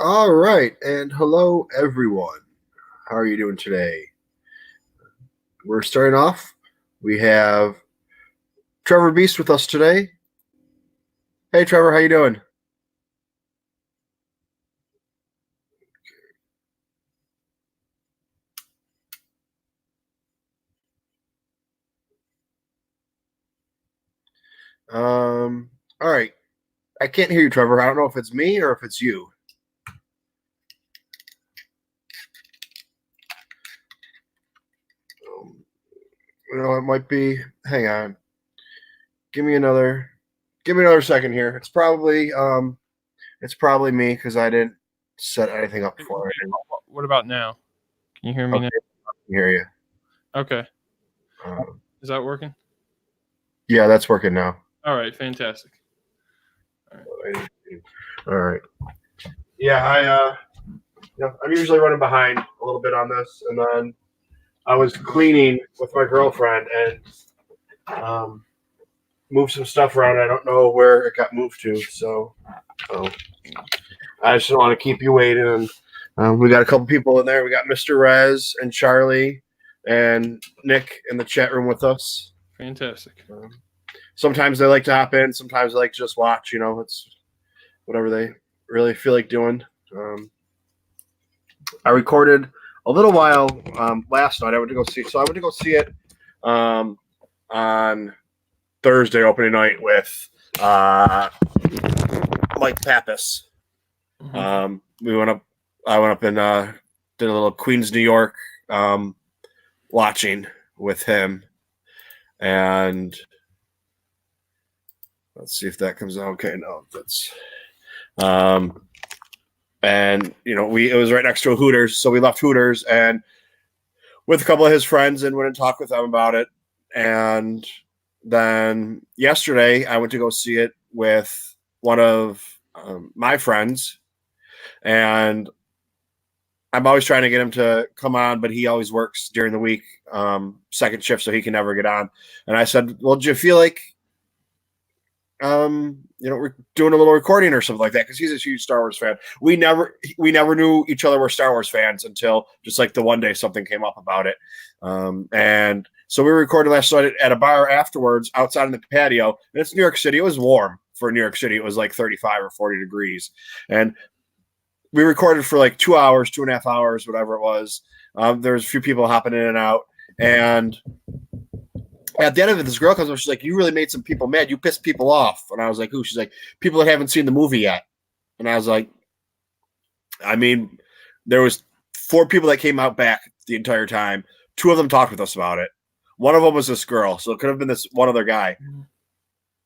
All right, and hello everyone. How are you doing today? We're starting off. We have Trevor Beast with us today. Hey Trevor, how you doing? All right. I can't hear you, Trevor. I don't know if it's me or if it's you. It might be. Hang on. Give me another. Give me another second here. It's probably me because I didn't set anything up for it. What about now? Can you hear me Okay, now? I can hear you. Okay. Um, Is that working? yeah, that's working now. All right. Fantastic. All right. Yeah, I'm usually running behind a little bit on this, and then I was cleaning with my girlfriend and um, moved some stuff around. I don't know where it got moved to, so I just don't want to keep you waiting. And we got a couple people in there. We got Mr. Rez and Charlie and Nick in the chat room with us. Fantastic. Sometimes they like to hop in. Sometimes they like to just watch. It's whatever they really feel like doing. I recorded a little while last night. I went to go see. So I went to go see it on Thursday opening night with Mike Pappas. We went up. I went up and did a little Queens, New York watching with him, and let's see if that comes out. Okay, no, that's and it was right next to a Hooters, so we left Hooters and with a couple of his friends and went and talked with them about it. And then yesterday I went to go see it with one of my friends, and I'm always trying to get him to come on, but he always works during the week, second shift, so he can never get on. And I said, well, do you feel like we're doing a little recording or something like that? Because he's a huge Star Wars fan. We never knew each other were Star Wars fans until just like the one day something came up about it. And so we recorded last night at a bar afterwards outside in the patio. And it's New York City. It was warm for New York City. It was like 35 or 40 degrees. And we recorded for like 2 hours, 2.5 hours, whatever it was. There was a few people hopping in and out. And at the end of it, this girl comes up. She's like, "You really made some people mad. You pissed people off." And I was like, "Who?" She's like, "People that haven't seen the movie yet." And I was like, I mean, there was 4 people that came out back the entire time. 2 of them talked with us about it. One of them was this girl, so it could have been this one other guy.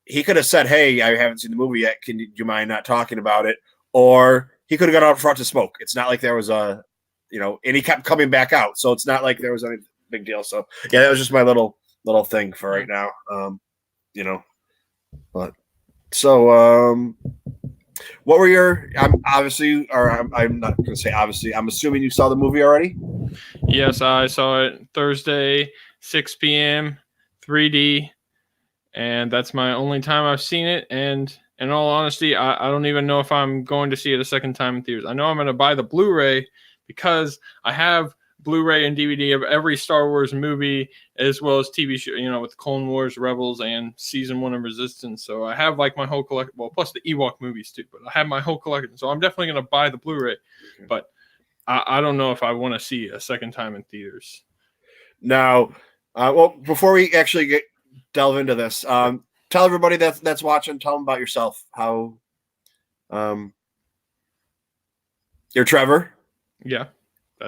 He could have said, "Hey, I haven't seen the movie yet. Do you mind not talking about it?" Or he could have gone out front to smoke. It's not like there was and he kept coming back out. So it's not like there was any big deal. So yeah, that was just my little thing for right now. But so what were your? I'm not going to say obviously. I'm assuming you saw the movie already. Yes, I saw it Thursday, 6 p.m., 3D, and that's my only time I've seen it. And in all honesty, I don't even know if I'm going to see it a second time in theaters. I know I'm going to buy the Blu-ray because I have Blu-ray and DVD of every Star Wars movie as well as TV show, with Clone Wars, Rebels, and Season 1 of Resistance. So I have like my whole collection, well, plus the Ewok movies too, but I have my whole collection. So I'm definitely going to buy the Blu-ray, but I don't know if I want to see a second time in theaters. Now, before we actually delve into this, tell everybody that's watching, tell them about yourself. How you're Trevor. Yeah.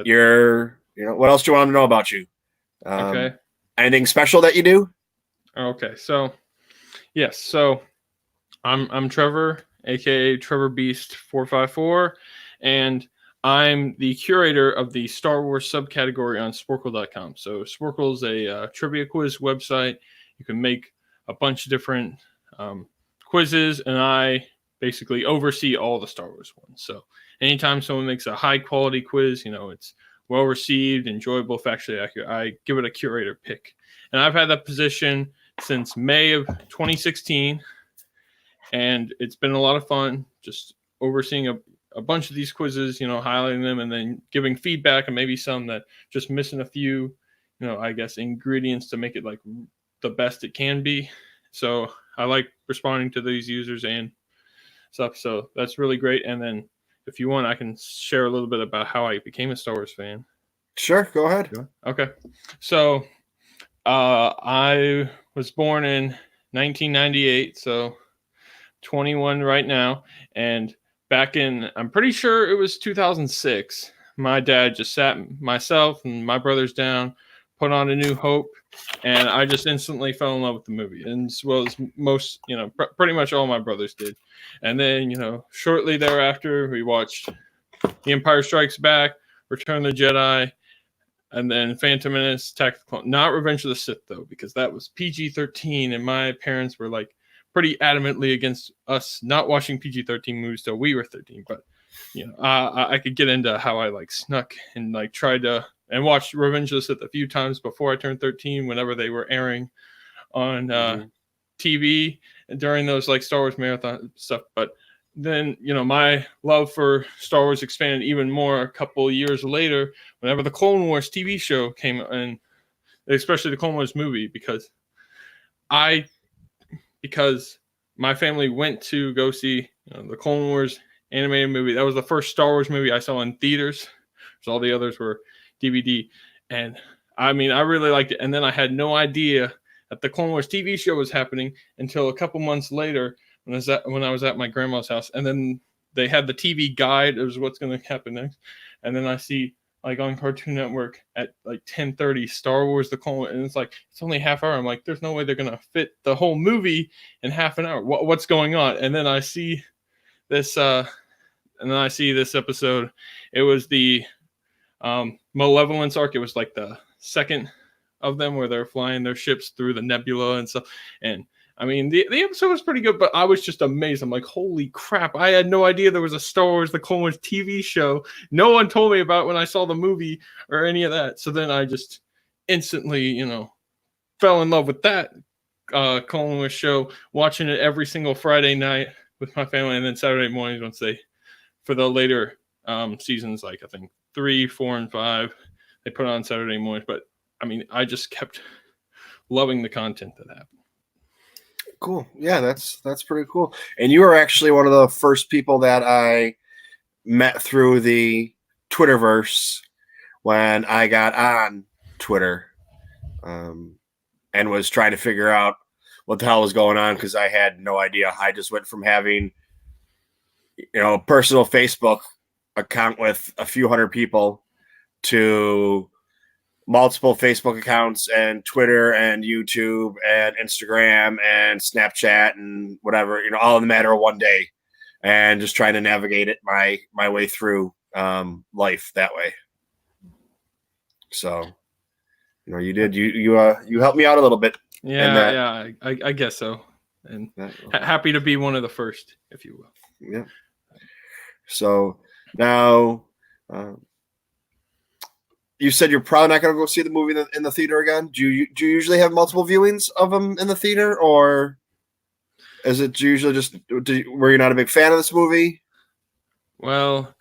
You're, what else do you want to know about you? Okay. Anything special that you do? Okay. So, yes. So I'm Trevor, aka Trevor Beast 454, and I'm the curator of the Star Wars subcategory on Sporkle.com. So Sporkle is a trivia quiz website. You can make a bunch of different quizzes, and I basically oversee all the Star Wars ones. So anytime someone makes a high quality quiz, it's well received, enjoyable, factually accurate, I give it a curator pick. And I've had that position since May of 2016, and it's been a lot of fun just overseeing a bunch of these quizzes, highlighting them and then giving feedback, and maybe some that just missing a few, I guess ingredients to make it like the best it can be. So I like responding to these users and stuff. So that's really great. And then if you want, I can share a little bit about how I became a Star Wars fan. Sure, go ahead. Okay. So I was born in 1998, so 21 right now. And back in, I'm pretty sure it was 2006, my dad just sat myself and my brothers down, put on A New Hope, and I just instantly fell in love with the movie, and as well as most, pretty much all my brothers did. And then, shortly thereafter, we watched The Empire Strikes Back, Return of the Jedi, and then Phantom Menace, Attack of the Clones. Not Revenge of the Sith, though, because that was PG-13, and my parents were like pretty adamantly against us not watching PG-13 movies till we were 13. But I could get into how I like snuck and like tried to and watched Revenge of the Sith a few times before I turned 13, whenever they were airing on TV during those like Star Wars marathon stuff. But then, my love for Star Wars expanded even more a couple years later, whenever the Clone Wars TV show came, and especially the Clone Wars movie, because my family went to go see the Clone Wars animated movie. That was the first Star Wars movie I saw in theaters, because all the others were DVD. And I mean, I really liked it. And then I had no idea that the Clone Wars TV show was happening until a couple months later, when I was at my grandma's house. And then they had the TV guide of what's going to happen next. And then I see like on Cartoon Network at like 10:30 Star Wars The Clone Wars, and it's like it's only half hour. I'm like, there's no way they're going to fit the whole movie in half an hour. What's going on? And then I see this episode. It was the Malevolence arc. It was like the second of them where they're flying their ships through the nebula and stuff. And I mean, the episode was pretty good, but I was just amazed. I'm like, holy crap, I had no idea there was a Star Wars The Clone Wars TV show. No one told me about it when I saw the movie or any of that. So then I just instantly, fell in love with that Clone Wars show, watching it every single Friday night with my family, and then Saturday mornings for the later seasons, like I think 3, 4, and 5, they put on Saturday mornings. But I mean, I just kept loving the content that happened. Cool. Yeah, that's pretty cool. And you were actually one of the first people that I met through the Twitterverse when I got on Twitter, and was trying to figure out what the hell was going on, because I had no idea. I just went from having, a personal Facebook account with a few hundred people to multiple Facebook accounts and Twitter and YouTube and Instagram and Snapchat and whatever, all in the matter of one day, and just trying to navigate it my way through life that way. So, you did, you helped me out a little bit. Yeah, I guess so. And happy to be one of the first, if you will. Yeah. So now, you said you're probably not going to go see the movie in the theater again. Do you usually have multiple viewings of them in the theater, or is it usually just were you not a big fan of this movie? Well,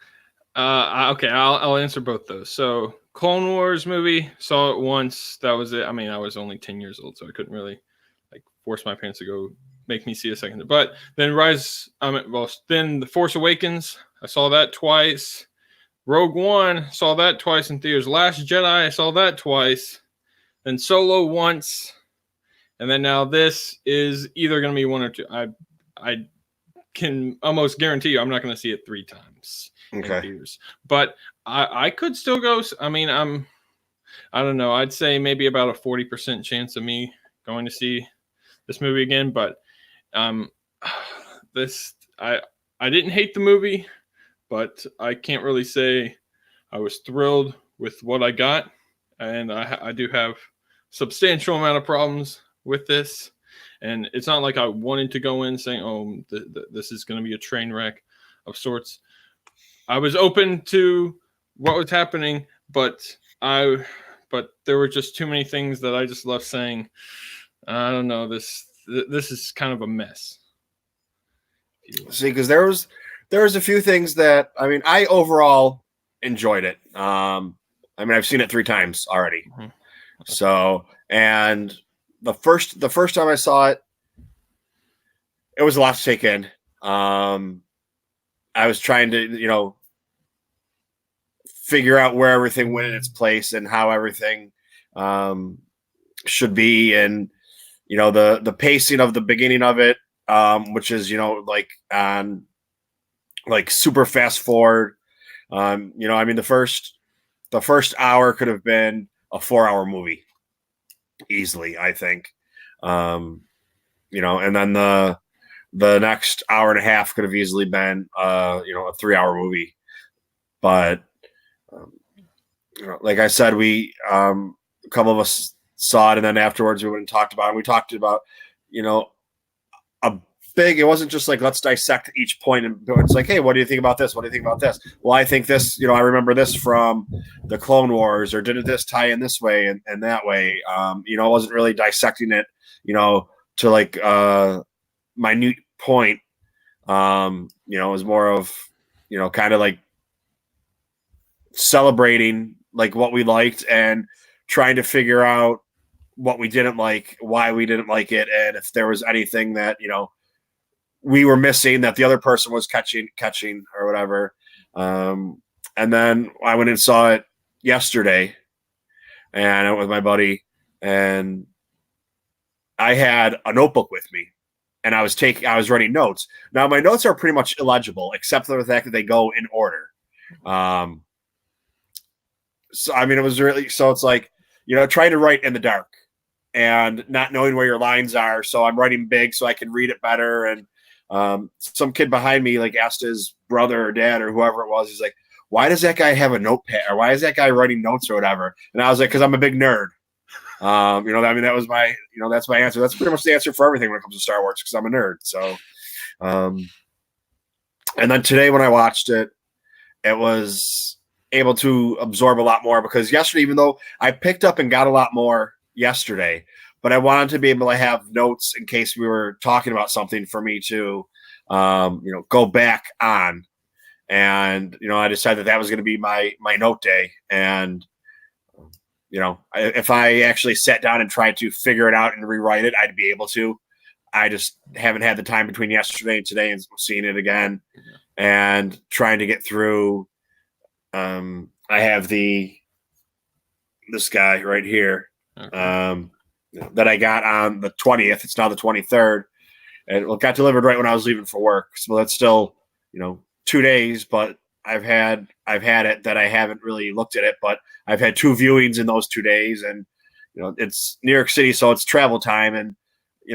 okay, I'll answer both those. So, Clone Wars movie, saw it once. That was it. I mean, I was only 10 years old, so I couldn't really like force my parents to go make me see a second. But then then The Force Awakens, I saw that twice. Rogue One, saw that twice in theaters. Last Jedi, I saw that twice. Then Solo once. And then now this is either going to be one or two. I can almost guarantee you I'm not going to see it 3 times in theaters. But I could still go. I mean, I don't know. I'd say maybe about a 40% chance of me going to see this movie again. But I didn't hate the movie, but I can't really say I was thrilled with what I got. And I do have substantial amount of problems with this. And it's not like I wanted to go in saying, oh, this is going to be a train wreck of sorts. I was open to what was happening, but there were just too many things that I just left saying, I don't know, this is kind of a mess. See, because there there was a few things that I overall enjoyed it. I've seen it 3 times already. Mhm. So, and the first time I saw it, it was a lot to take in. I was trying to, figure out where everything went in its place and how everything should be, and the pacing of the beginning of it, which is like on like super fast forward. The first hour could have been a 4-hour movie easily, I think. And then the next hour and a half could have easily been a 3-hour movie. But um, like I said, we a couple of us saw it, and then afterwards we went and talked about it. And we talked about a big. It wasn't just like let's dissect each point, and it's like, hey, what do you think about this? What do you think about this? Well, I think this. I remember this from the Clone Wars, or didn't this tie in this way and that way? I wasn't really dissecting it, to like minute point. It was more of kind of like celebrating like what we liked and trying to figure out what we didn't like, why we didn't like it, and if there was anything that we were missing that the other person was catching or whatever. And then I went and saw it yesterday, and I went with my buddy, and I had a notebook with me, and I was writing notes. Now my notes are pretty much illegible, except for the fact that they go in order. So it was really, so it's like, trying to write in the dark and not knowing where your lines are. So I'm writing big so I can read it better. And some kid behind me like asked his brother or dad or whoever it was, he's like, why does that guy have a notepad, or why is that guy writing notes or whatever? And I was like, because I'm a big nerd. That was my, that's my answer. That's pretty much the answer for everything when it comes to Star Wars, because I'm a nerd. So, and then today when I watched it, it was able to absorb a lot more, because yesterday, even though I picked up and got a lot more yesterday, but I wanted to be able to have notes in case we were talking about something for me to, go back on. And, I decided that was going to be my note day. And, if I actually sat down and tried to figure it out and rewrite it, I'd be able to. I just haven't had the time between yesterday and today and seeing it again and trying to get through. I have this guy right here, that I got on the 20th. It's now the 23rd, and it got delivered right when I was leaving for work. So that's still, 2 days, but I've had it that I haven't really looked at it, but I've had 2 viewings in those 2 days, and it's New York City, so it's travel time, and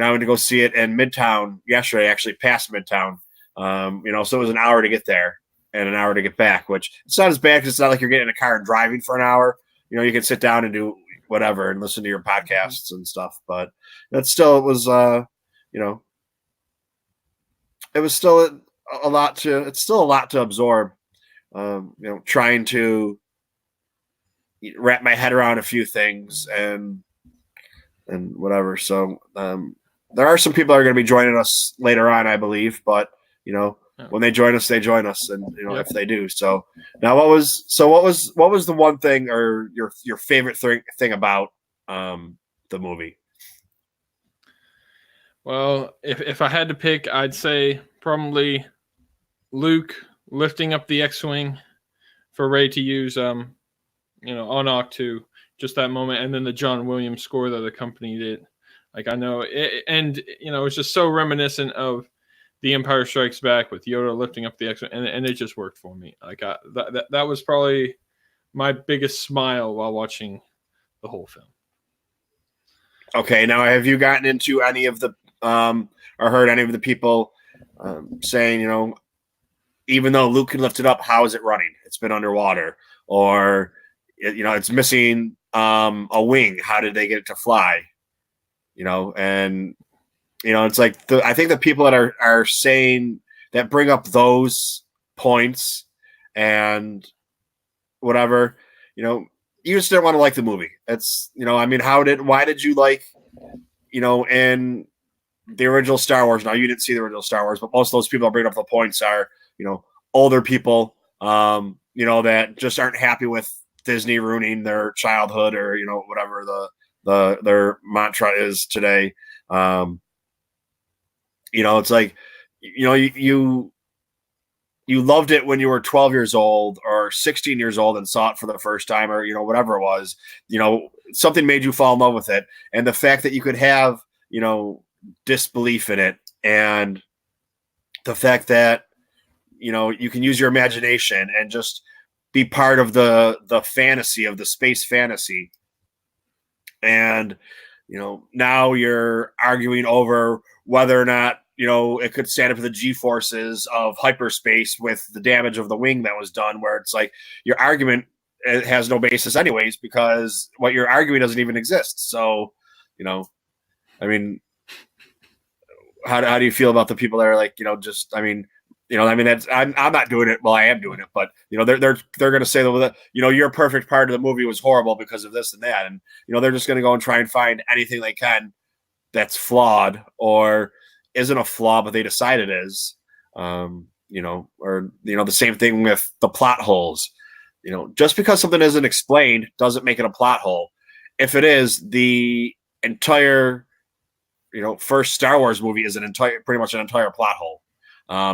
I went to go see it in Midtown yesterday, actually past Midtown. So it was an hour to get there and an hour to get back, which it's not as bad because it's not like you're getting in a car and driving for an hour. You can sit down and do whatever and listen to your podcasts and stuff, but it was it was still it's still a lot to absorb. Trying to wrap my head around a few things and whatever. So there are some people that are going to be joining us later on, I believe, but when they join us, and if they do. So now, what was the one thing or your favorite thing about the movie? Well, if I had to pick, I'd say probably Luke lifting up the X-wing for Rey to use, on Octu, just that moment, and then the John Williams score that accompanied it. Like, I know it, and it's just so reminiscent of The Empire Strikes Back with Yoda lifting up the X-wing, and it just worked for me. Like, that was probably my biggest smile while watching the whole film. Okay, now have you gotten into any of the or heard any of the people saying, even though Luke can lift it up, how is it running? It's been underwater, or it's missing a wing. How did they get it to fly? And it's like I think the people that are saying that, bring up those points and whatever, you just didn't want to like the movie. It's why did you like, in the original Star Wars? Now, you didn't see the original Star Wars, but most of those people that bring up the points are, older people, that just aren't happy with Disney ruining their childhood or, whatever their mantra is today. It's like, you loved it when you were 12 years old or 16 years old and saw it for the first time, or, whatever it was, something made you fall in love with it. And the fact that you could have, disbelief in it, and the fact that, you can use your imagination and just be part of the fantasy of the space fantasy. And, now you're arguing over whether or not, it could stand up to the G-forces of hyperspace with the damage of the wing that was done, where it's like your argument has no basis anyways, because what you're arguing doesn't even exist. So, I mean, how do you feel about the people that are like, that's, I'm not doing it. Well, I am doing it, but they're going to say that, your perfect part of the movie was horrible because of this and that. And, they're just going to go and try and find anything they can that's flawed or isn't a flaw, but they decide it is, or, the same thing with the plot holes. Just because something isn't explained doesn't make it a plot hole. If it is, the entire, first Star Wars movie is pretty much an entire plot hole,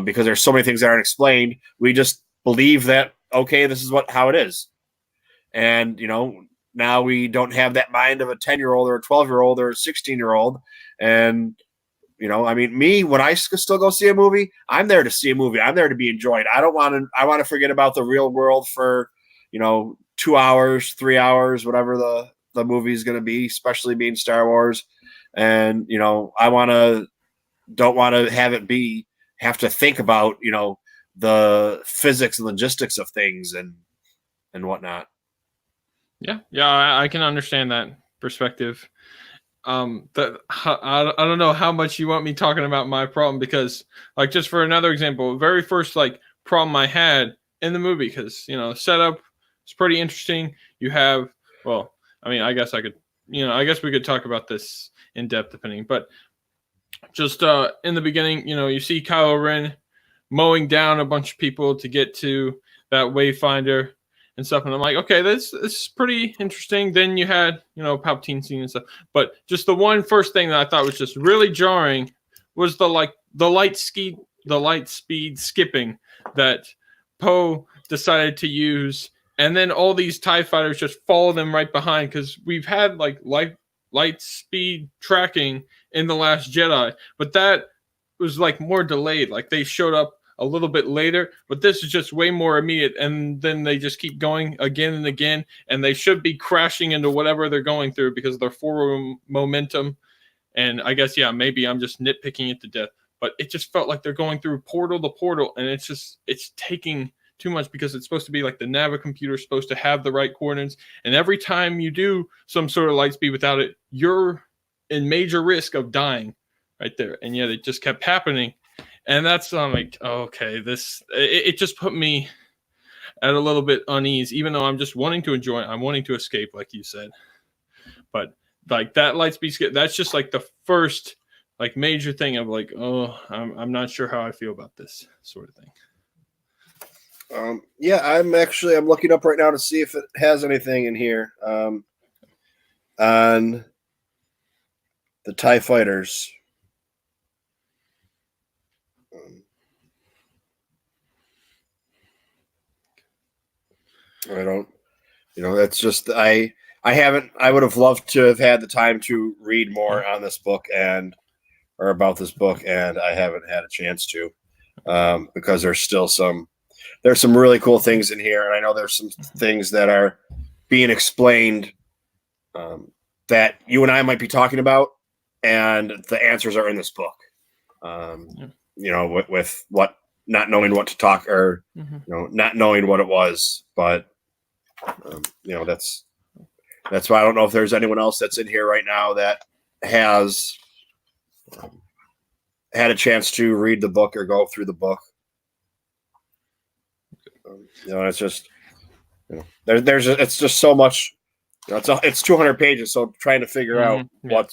because there's so many things that aren't explained. We just believe that, okay, this is how it is. And, now we don't have that mind of a 10-year-old or a 12-year-old or a 16-year-old. And, me, when I still go see a movie, I'm there to see a movie. I'm there to be enjoyed. I want to forget about the real world for, 2 hours, 3 hours, whatever the movie is going to be, especially being Star Wars. And, I don't want to have to think about, the physics and logistics of things and whatnot. Yeah. I can understand that perspective. I don't know how much you want me talking about my problem, because, like, just for another example, very first problem I had in the movie, because setup is pretty interesting. You have, well, I guess I guess we could talk about this in depth depending, but just in the beginning, you see Kylo Ren mowing down a bunch of people to get to that wayfinder and stuff, and I'm like, okay, this is pretty interesting. Then you had, Palpatine scene and stuff, but just the one first thing that I thought was just really jarring was the light speed skipping that Poe decided to use, and then all these TIE fighters just follow them right behind, because we've had light speed tracking in The Last Jedi, but that was more delayed. They showed up a little bit later, but this is just way more immediate, and then they just keep going again and again, and they should be crashing into whatever they're going through because of their forward momentum. And I guess, yeah, maybe I'm just nitpicking it to death, but it just felt like they're going through portal to portal, and it's taking too much, because it's supposed to be like the Nava computer is supposed to have the right coordinates, and every time you do some sort of light speed without it, you're in major risk of dying right there. And yet it just kept happening. And that's I'm like, oh, okay, it just put me at a little bit unease, even though I'm just wanting to enjoy it. I'm wanting to escape, like you said. But that light speed skip, that's just the first major thing of oh, I'm not sure how I feel about this sort of thing. Yeah, I'm looking up right now to see if it has anything in here on the TIE fighters. I don't, that's just, I would have loved to have had the time to read more on this book or about this book, and I haven't had a chance to, because there's some really cool things in here. And I know there's some things that are being explained, that you and I might be talking about, and the answers are in this book. With what, not knowing what to talk, or not knowing what it was, but that's why I don't know if there's anyone else that's in here right now that has had a chance to read the book or go through the book. It's just, it's just so much. It's 200 pages, so trying to figure out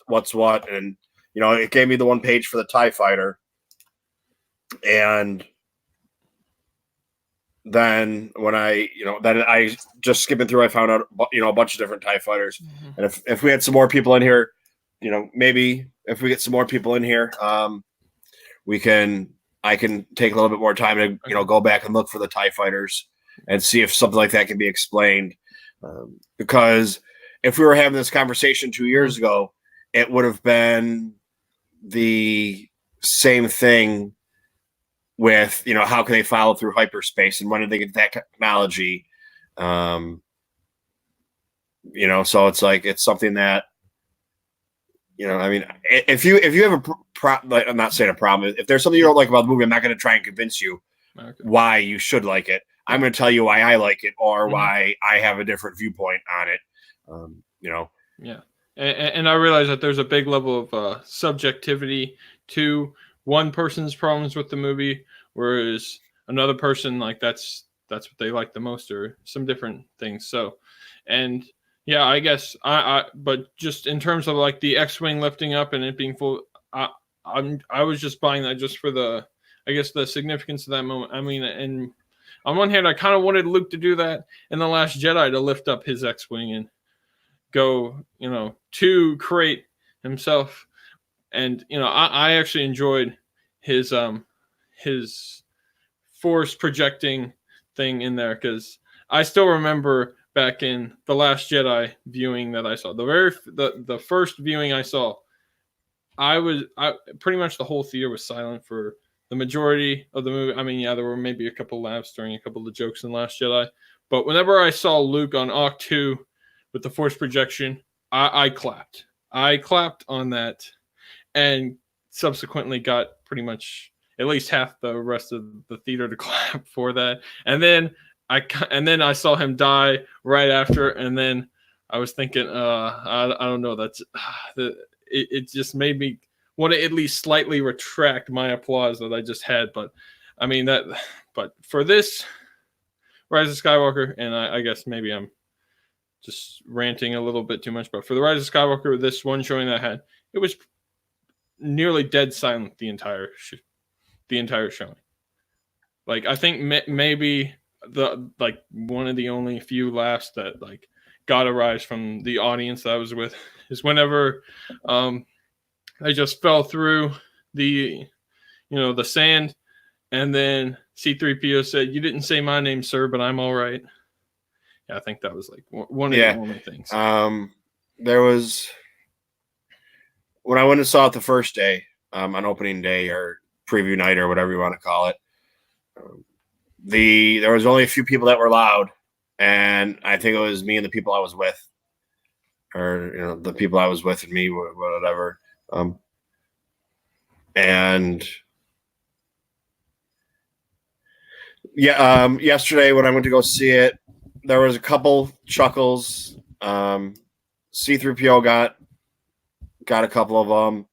what's what, and it gave me the one page for the TIE fighter, and then when then I just skipping through, I found out, a bunch of different TIE fighters. Mm-hmm. And if we had some more people in here, maybe if we get some more people in here, I can take a little bit more time to, go back and look for the TIE fighters and see if something like that can be explained. Because if we were having this conversation 2 years ago, it would have been the same thing with, how can they follow through hyperspace and when did they get that technology? So it's like, it's something that, I mean, if you have like, I'm not saying a problem. If there's something you don't like about the movie, I'm not going to try and convince you why you should like it. I'm going to tell you why I like it or why I have a different viewpoint on it. Yeah. And I realize that there's a big level of subjectivity to one person's problems with the movie, whereas another person, like that's what they like the most, or some different things. So, and yeah, I guess but just in terms of like the X-wing lifting up and it being full, I was just buying that just for the, I guess, the significance of that moment. I mean, and on one hand, I kind of wanted Luke to do that in The Last Jedi, to lift up his X-wing and go, to create himself. And I actually enjoyed his force projecting thing in there, because I still remember back in The Last Jedi viewing that I saw, the first viewing I saw, I pretty much the whole theater was silent for the majority of the movie. I mean, yeah, there were maybe a couple laughs during a couple of jokes in Last Jedi, but whenever I saw Luke on Oct 2 with the force projection, I clapped. I clapped on that, and subsequently got pretty much at least half the rest of the theater to clap for that. And then I saw him die right after, and then I was thinking, I don't know, that's it just made me want to at least slightly retract my applause that I just had. But I mean but for this Rise of Skywalker, and I guess maybe I'm just ranting a little bit too much, but for the Rise of Skywalker, this one showing that I had, it was nearly dead silent the entire showing. Like, I think maybe one of the only few laughs that like got a rise from the audience that I was with is whenever I just fell through the the sand, and then C-3PO said, "You didn't say my name, sir, but I'm all right." Yeah, I think that was like one of the only things. There was, when I went and saw it the first day, on opening day or preview night or whatever you want to call it, there was only a few people that were loud, and I think it was me and the people I was with, or the people I was with and me, whatever. And yeah, yesterday when I went to go see it, there was a couple chuckles. C-3PO got a couple of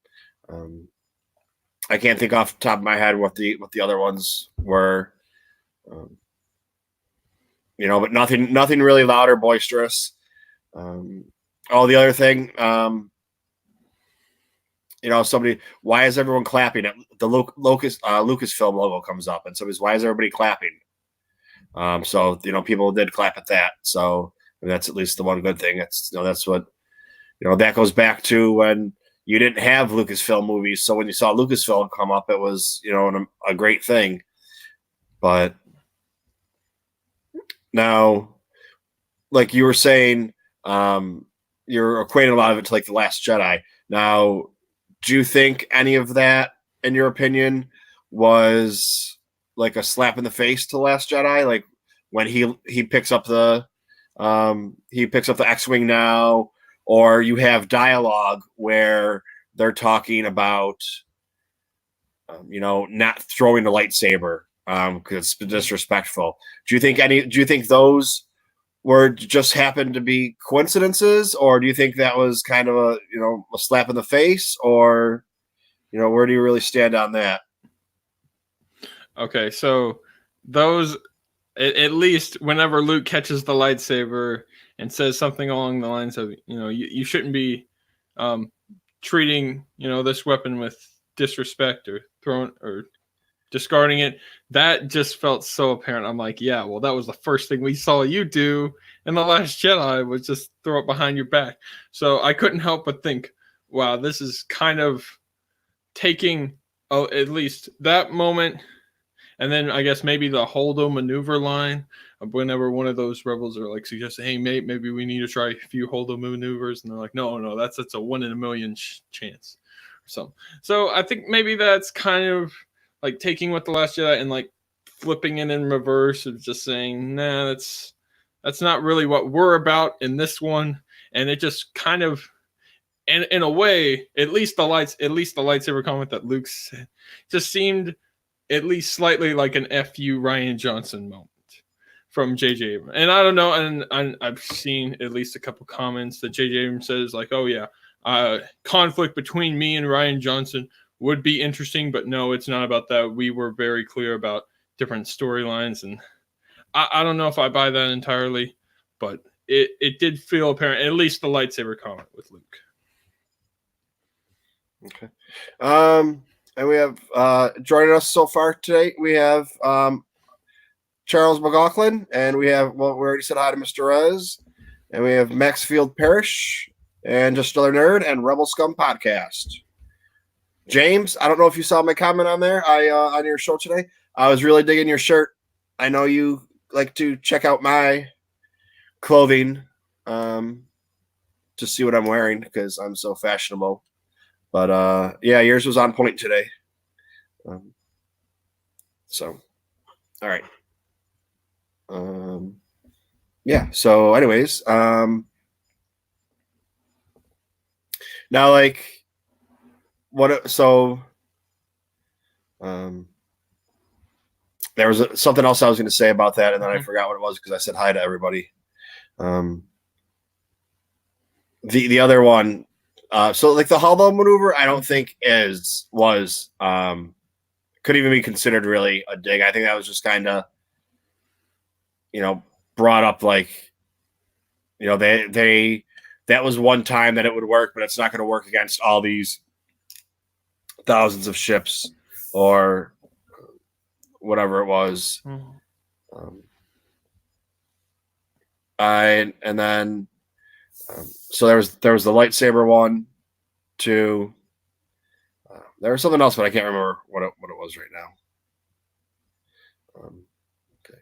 them. I can't think off the top of my head what the other ones were. But nothing really loud or boisterous. The other thing, somebody, why is everyone clapping? The Lucasfilm logo comes up, and somebody's, why is everybody clapping? So people did clap at that. So that's at least the one good thing. That's what that goes back to when you didn't have Lucasfilm movies. So when you saw Lucasfilm come up, it was a great thing. But now, like you were saying, you're equating a lot of it to like The Last Jedi. Now, do you think any of that, in your opinion, was like a slap in the face to Last Jedi? Like when he picks up the X-wing now, or you have dialogue where they're talking about not throwing the lightsaber because it's disrespectful. Do you think those were just happened to be coincidences, or do you think that was kind of a slap in the face, or where do you really stand on that? Okay, so those, at least whenever Luke catches the lightsaber and says something along the lines of, you shouldn't be treating this weapon with disrespect or discarding it. That just felt so apparent. I'm like, yeah, well, that was the first thing we saw you do in The Last Jedi, was just throw it behind your back. So I couldn't help but think, wow, this is kind of taking at least that moment, and then I guess maybe the Holdo maneuver line of whenever one of those rebels are like suggesting, hey, mate, maybe we need to try a few Holdo maneuvers. And they're like, no, that's a 1 in a million chance or something. So I think maybe that's kind of like taking what The Last Jedi and like flipping it in reverse of just saying, nah, that's not really what we're about in this one. And it just kind of, and in a way, at least the lightsaber comment that Luke said just seemed at least slightly like an FU Ryan Johnson moment from J.J. Abrams. And I don't know, and I've seen at least a couple comments that J.J. Abrams says like, oh yeah, conflict between me and Ryan Johnson would be interesting, but no, it's not about that. We were very clear about different storylines, and I don't know if I buy that entirely, but it did feel apparent, at least the lightsaber comment with Luke. Okay. And we have joining us so far today, we have Charles McLaughlin, and we have, well, we already said hi to Mr. Rez, and we have Maxfield Parrish, and Just Another Nerd, and Rebel Scum Podcast. James, I don't know if you saw my comment on there, on your show today. I was really digging your shirt. I know you like to check out my clothing to see what I'm wearing because I'm so fashionable. But yeah, yours was on point today. So, all right. Yeah. So, anyways, now like what? So, there was something else I was going to say about that, and then I forgot what it was because I said hi to everybody. The other one. So like the Holdo maneuver, I don't think could even be considered really a dig. I think that was just kind of, brought up like, that was one time that it would work, but it's not going to work against all these thousands of ships or whatever it was. So there was the lightsaber one, too. There was something else, but I can't remember what it was right now. Okay.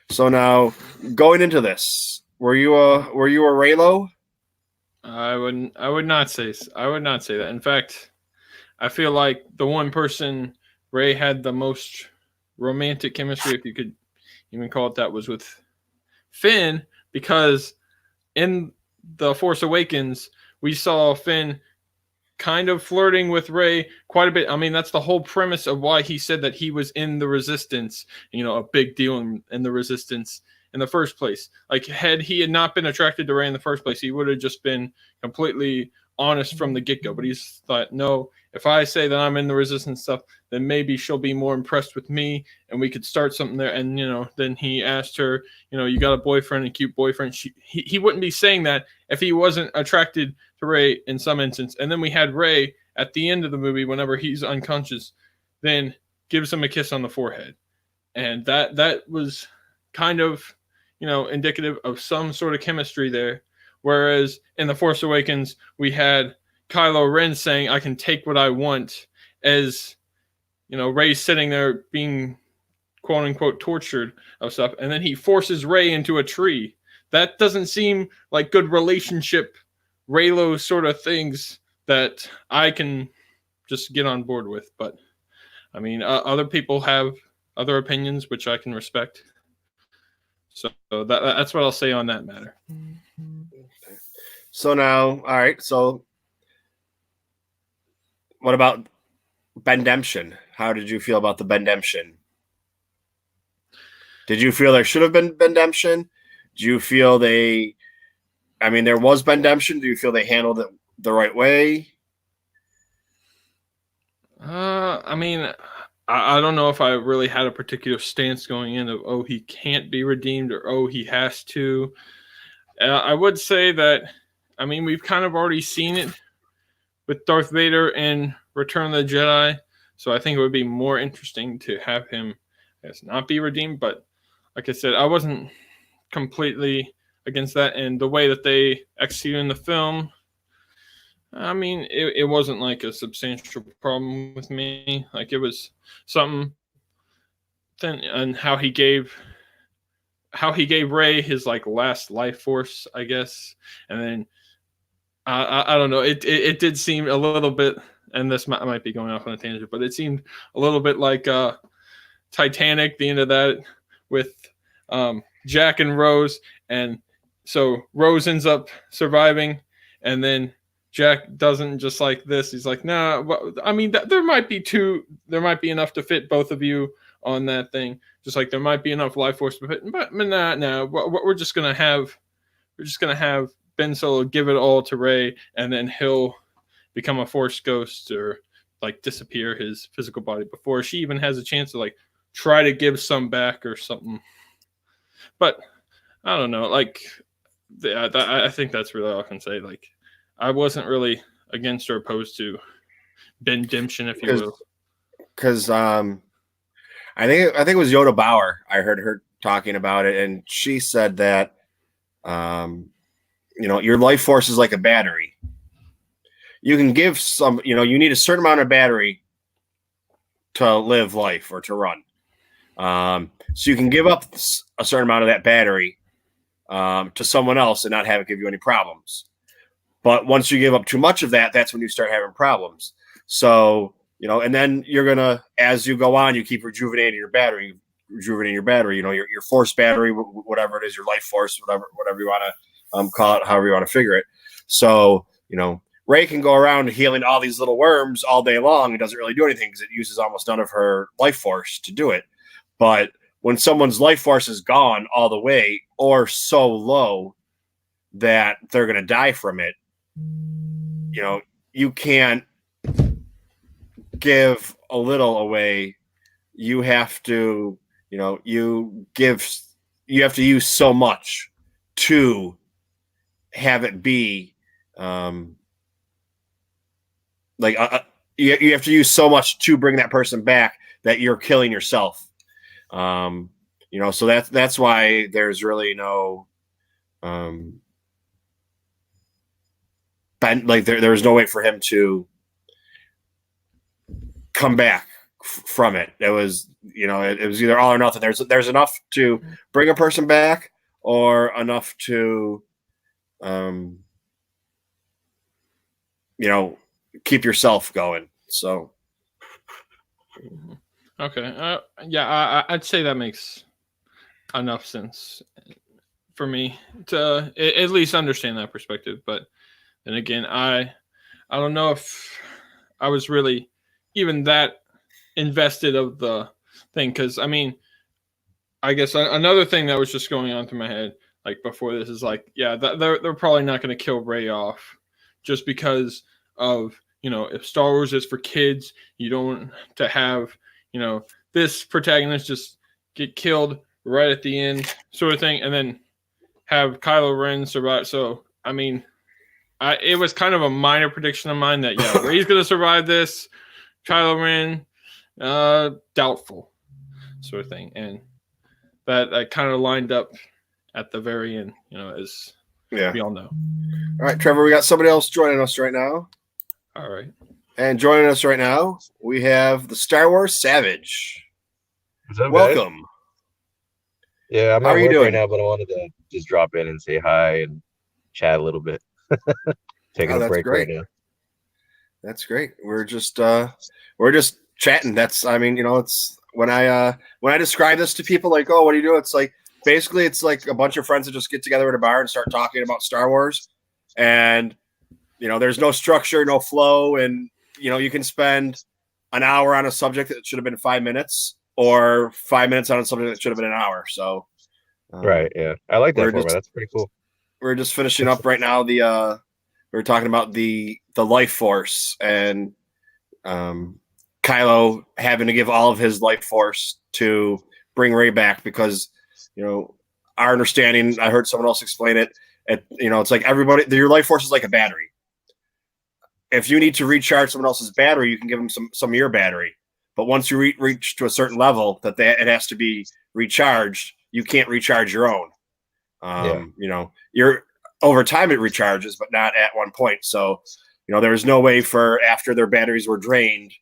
So now going into this, were you a Reylo? I would not say that. In fact, I feel like the one person Rey had the most romantic chemistry, if you could even call it that, was with Finn, because in The Force Awakens, we saw Finn kind of flirting with Rey quite a bit. I mean, that's the whole premise of why he said that he was in the Resistance, a big deal in the Resistance in the first place. Like, had he not been attracted to Rey in the first place, he would have just been completely honest from the get-go. But he's thought, no, if I say that I'm in the Resistance stuff, then maybe she'll be more impressed with me and we could start something there. And, then he asked her, you got a boyfriend, a cute boyfriend. He wouldn't be saying that if he wasn't attracted to Rey in some instance. And then we had Rey at the end of the movie, whenever he's unconscious, then gives him a kiss on the forehead. And that was kind of, indicative of some sort of chemistry there. Whereas in The Force Awakens, we had Kylo Ren saying, I can take what I want, as, Rey sitting there being quote unquote tortured of stuff. And then he forces Rey into a tree. That doesn't seem like good relationship Reylo sort of things that I can just get on board with. But I mean, other people have other opinions, which I can respect. So that's what I'll say on that matter. So now, all right. So what about Bendemption? How did you feel about the Bendemption? Did you feel there should have been Bendemption? Do you feel there was Bendemption? Do you feel they handled it the right way? I don't know if I really had a particular stance going in of, oh, he can't be redeemed, or, oh, he has to. I would say that, we've kind of already seen it with Darth Vader in Return of the Jedi, So I think it would be more interesting to have him, I guess, not be redeemed. But like I said, I wasn't completely against that, and the way that they executed in the film, I mean, it wasn't like a substantial problem with me. Like it was something. Then and how he gave Ray his like last life force, I guess, and then I don't know. It did seem a little bit, and this might be going off on a tangent, but it seemed a little bit like Titanic, the end of that with Jack and Rose, and so Rose ends up surviving, and then Jack doesn't, just like this. He's like, nah. Well, I mean, there might be enough to fit both of you on that thing. Just like there might be enough life force to fit, but nah. We're just gonna have Ben Solo give it all to Rey, and then he'll become a Force ghost or like disappear his physical body before she even has a chance to like try to give some back or something. But I don't know. Like, I think that's really all I can say. Like, I wasn't really against or opposed to Ben Demption, if you will. Because I think it was Yoda Bauer. I heard her talking about it, and she said that your life force is like a battery. You can give some, you need a certain amount of battery to live life or to run. So you can give up a certain amount of that battery to someone else and not have it give you any problems. But once you give up too much of that, that's when you start having problems. So, and then you're going to, as you go on, you keep rejuvenating your battery, your force battery, whatever it is, your life force, whatever you want to call it, however you want to figure it. So, Rey can go around healing all these little worms all day long. It doesn't really do anything because it uses almost none of her life force to do it. But when someone's life force is gone all the way or so low that they're going to die from it, you can't give a little away. You have to, you have to use so much to have it be, you have to use so much to bring that person back that you're killing yourself. So that's why there's really no, there's no way for him to come back from it. It was, it was either all or nothing. There's enough to bring a person back or enough to, keep yourself going. So. Okay. I'd say that makes enough sense for me to at least understand that perspective. But then again, I don't know if I was really even that invested of the thing. Because, I mean, I guess another thing that was just going on through my head, like before this, is like, yeah, they're probably not going to kill Rey off just because of, if Star Wars is for kids, you don't want to have, this protagonist just get killed right at the end, sort of thing, and then have Kylo Ren survive. So, I mean, it was kind of a minor prediction of mine that, yeah, Rey's going to survive this. Kylo Ren, doubtful, sort of thing. And that kind of lined up at the very end, as we all know. All right, Trevor, we got somebody else joining us right now. All right. And joining us right now, we have the Star Wars Savage. What's up, welcome. Guys? Yeah, I'm How at are you work doing right now, but I wanted to just drop in and say hi and chat a little bit. Taking a break right now. That's great. We're just chatting. It's when I describe this to people, like, oh, what do you do? It's like basically it's like a bunch of friends that just get together at a bar and start talking about Star Wars, and there's no structure, no flow, and you can spend an hour on a subject that should have been 5 minutes, or 5 minutes on a subject that should have been an hour. So, right, yeah, I like that format. That's pretty cool. We're just finishing up right now. We're talking about the life force and Kylo having to give all of his life force to bring Rey back because our understanding. I heard someone else explain it. It's like everybody. Your life force is like a battery. If you need to recharge someone else's battery, you can give them some of your battery. but once you reach to a certain level that it has to be recharged, you can't recharge your own. You know, you're over time it recharges, but not at one point. So, you know, there was no way for after their batteries were drained,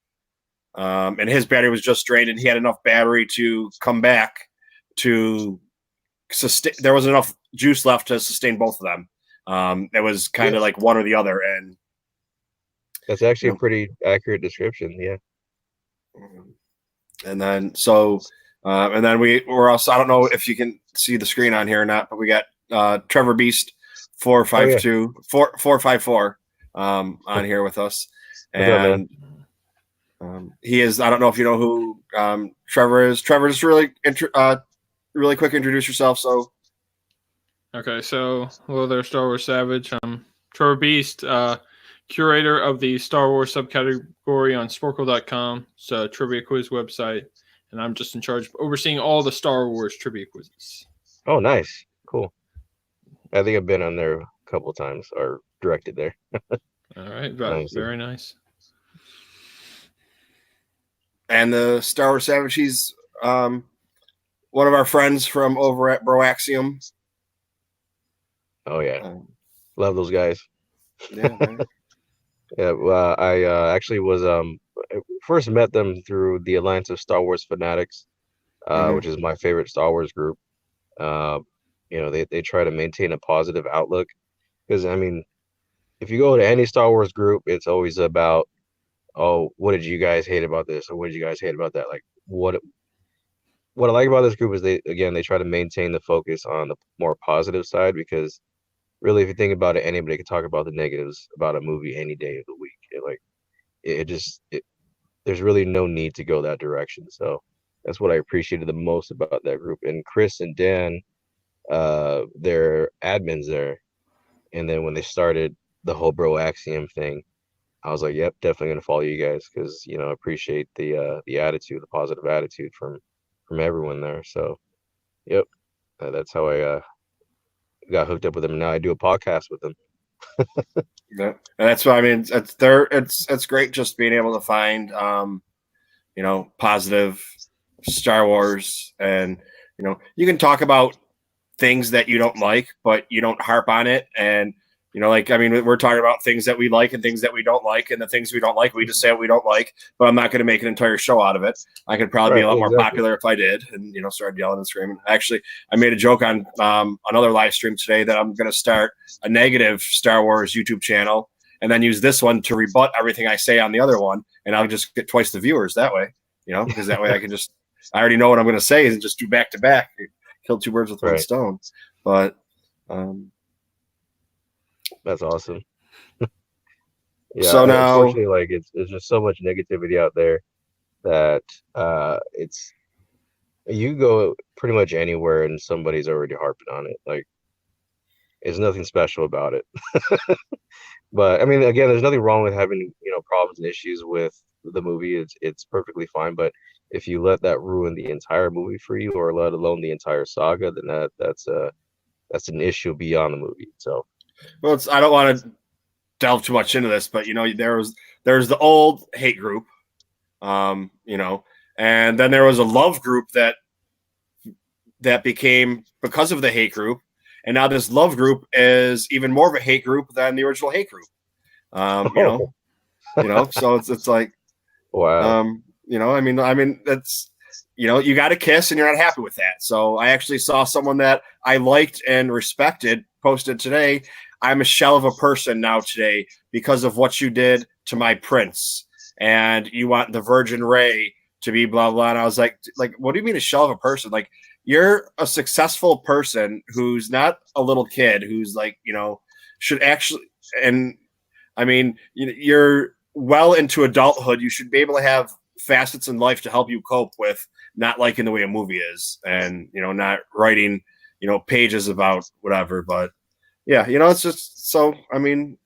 and his battery was just drained, and he had enough battery to come back to sustain. There was enough juice left to sustain both of them. It was kind of like one or the other, and that's actually a pretty accurate description. Yeah. And then and then we're also, I don't know if you can see the screen on here or not, but we got Trevor Beast 454 on here with us, and he is. I don't know if you know who Trevor is. Trevor, just really quick, introduce yourself. So, okay, so hello there, Star Wars Savage. I'm Trevor Beast, curator of the Star Wars subcategory on Sporkle.com. It's a trivia quiz website, and I'm just in charge of overseeing all the Star Wars trivia quizzes. Oh, nice, cool. I think I've been on there a couple of times or directed there. All right, very nice. And the Star Wars Savage, he's one of our friends from over at Broaxium. Oh yeah, love those guys. Yeah. Yeah, well, I actually was first met them through the Alliance of Star Wars Fanatics, which is my favorite Star Wars group. You know, they try to maintain a positive outlook, because I mean, if you go to any Star Wars group, it's always about, oh, what did you guys hate about this, or what did you guys hate about that? Like what I like about this group is they try to maintain the focus on the more positive side, because really, if you think about it, anybody can talk about the negatives about a movie any day of the week. There's really no need to go that direction. So that's what I appreciated the most about that group. And Chris and Dan, they're admins there. And then when they started the whole Broaxium thing, I was like, yep, definitely gonna follow you guys, because you know, I appreciate the attitude, the positive attitude from everyone there. So, yep, that's how I got hooked up with them, and now I do a podcast with them. Yeah. And that's what I mean. It's great just being able to find you know, positive Star Wars, and you know, you can talk about things that you don't like, but you don't harp on it. And you know, like, I mean, we're talking about things that we like and things that we don't like, and the things we don't like, we just say what we don't like. But I'm not going to make an entire show out of it. I could probably be a lot more popular if I did, and you know, started yelling and screaming. Actually, I made a joke on another live stream today that I'm going to start a negative Star Wars YouTube channel, and then use this one to rebut everything I say on the other one, and I'll just get twice the viewers that way. You know, because that way I already know what I'm going to say, and just do back to back, kill two birds with one stone. But that's awesome. Yeah. So now, unfortunately, like there's just so much negativity out there that it's, you go pretty much anywhere and somebody's already harping on it. Like, there's nothing special about it. But I mean, again, there's nothing wrong with having, you know, problems and issues with the movie. It's perfectly fine. But if you let that ruin the entire movie for you, or let alone the entire saga, then that's an issue beyond the movie. So, well, I don't want to delve too much into this, but you know, there's the old hate group, you know, and then there was a love group that became because of the hate group, and now this love group is even more of a hate group than the original hate group. You know, so it's like, wow. You know, I mean, that's, you know, you got to kiss and you're not happy with that. So I actually saw someone that I liked and respected posted today, I'm a shell of a person now today because of what you did to my prince. And you want the Virgin Ray to be blah, blah. And I was like, what do you mean a shell of a person? Like, you're a successful person who's not a little kid who's like, you know, should actually, and I mean, you're well into adulthood. You should be able to have facets in life to help you cope with not liking the way a movie is, and, you know, not writing, you know, pages about whatever. But yeah, you know, it's just, so, I mean,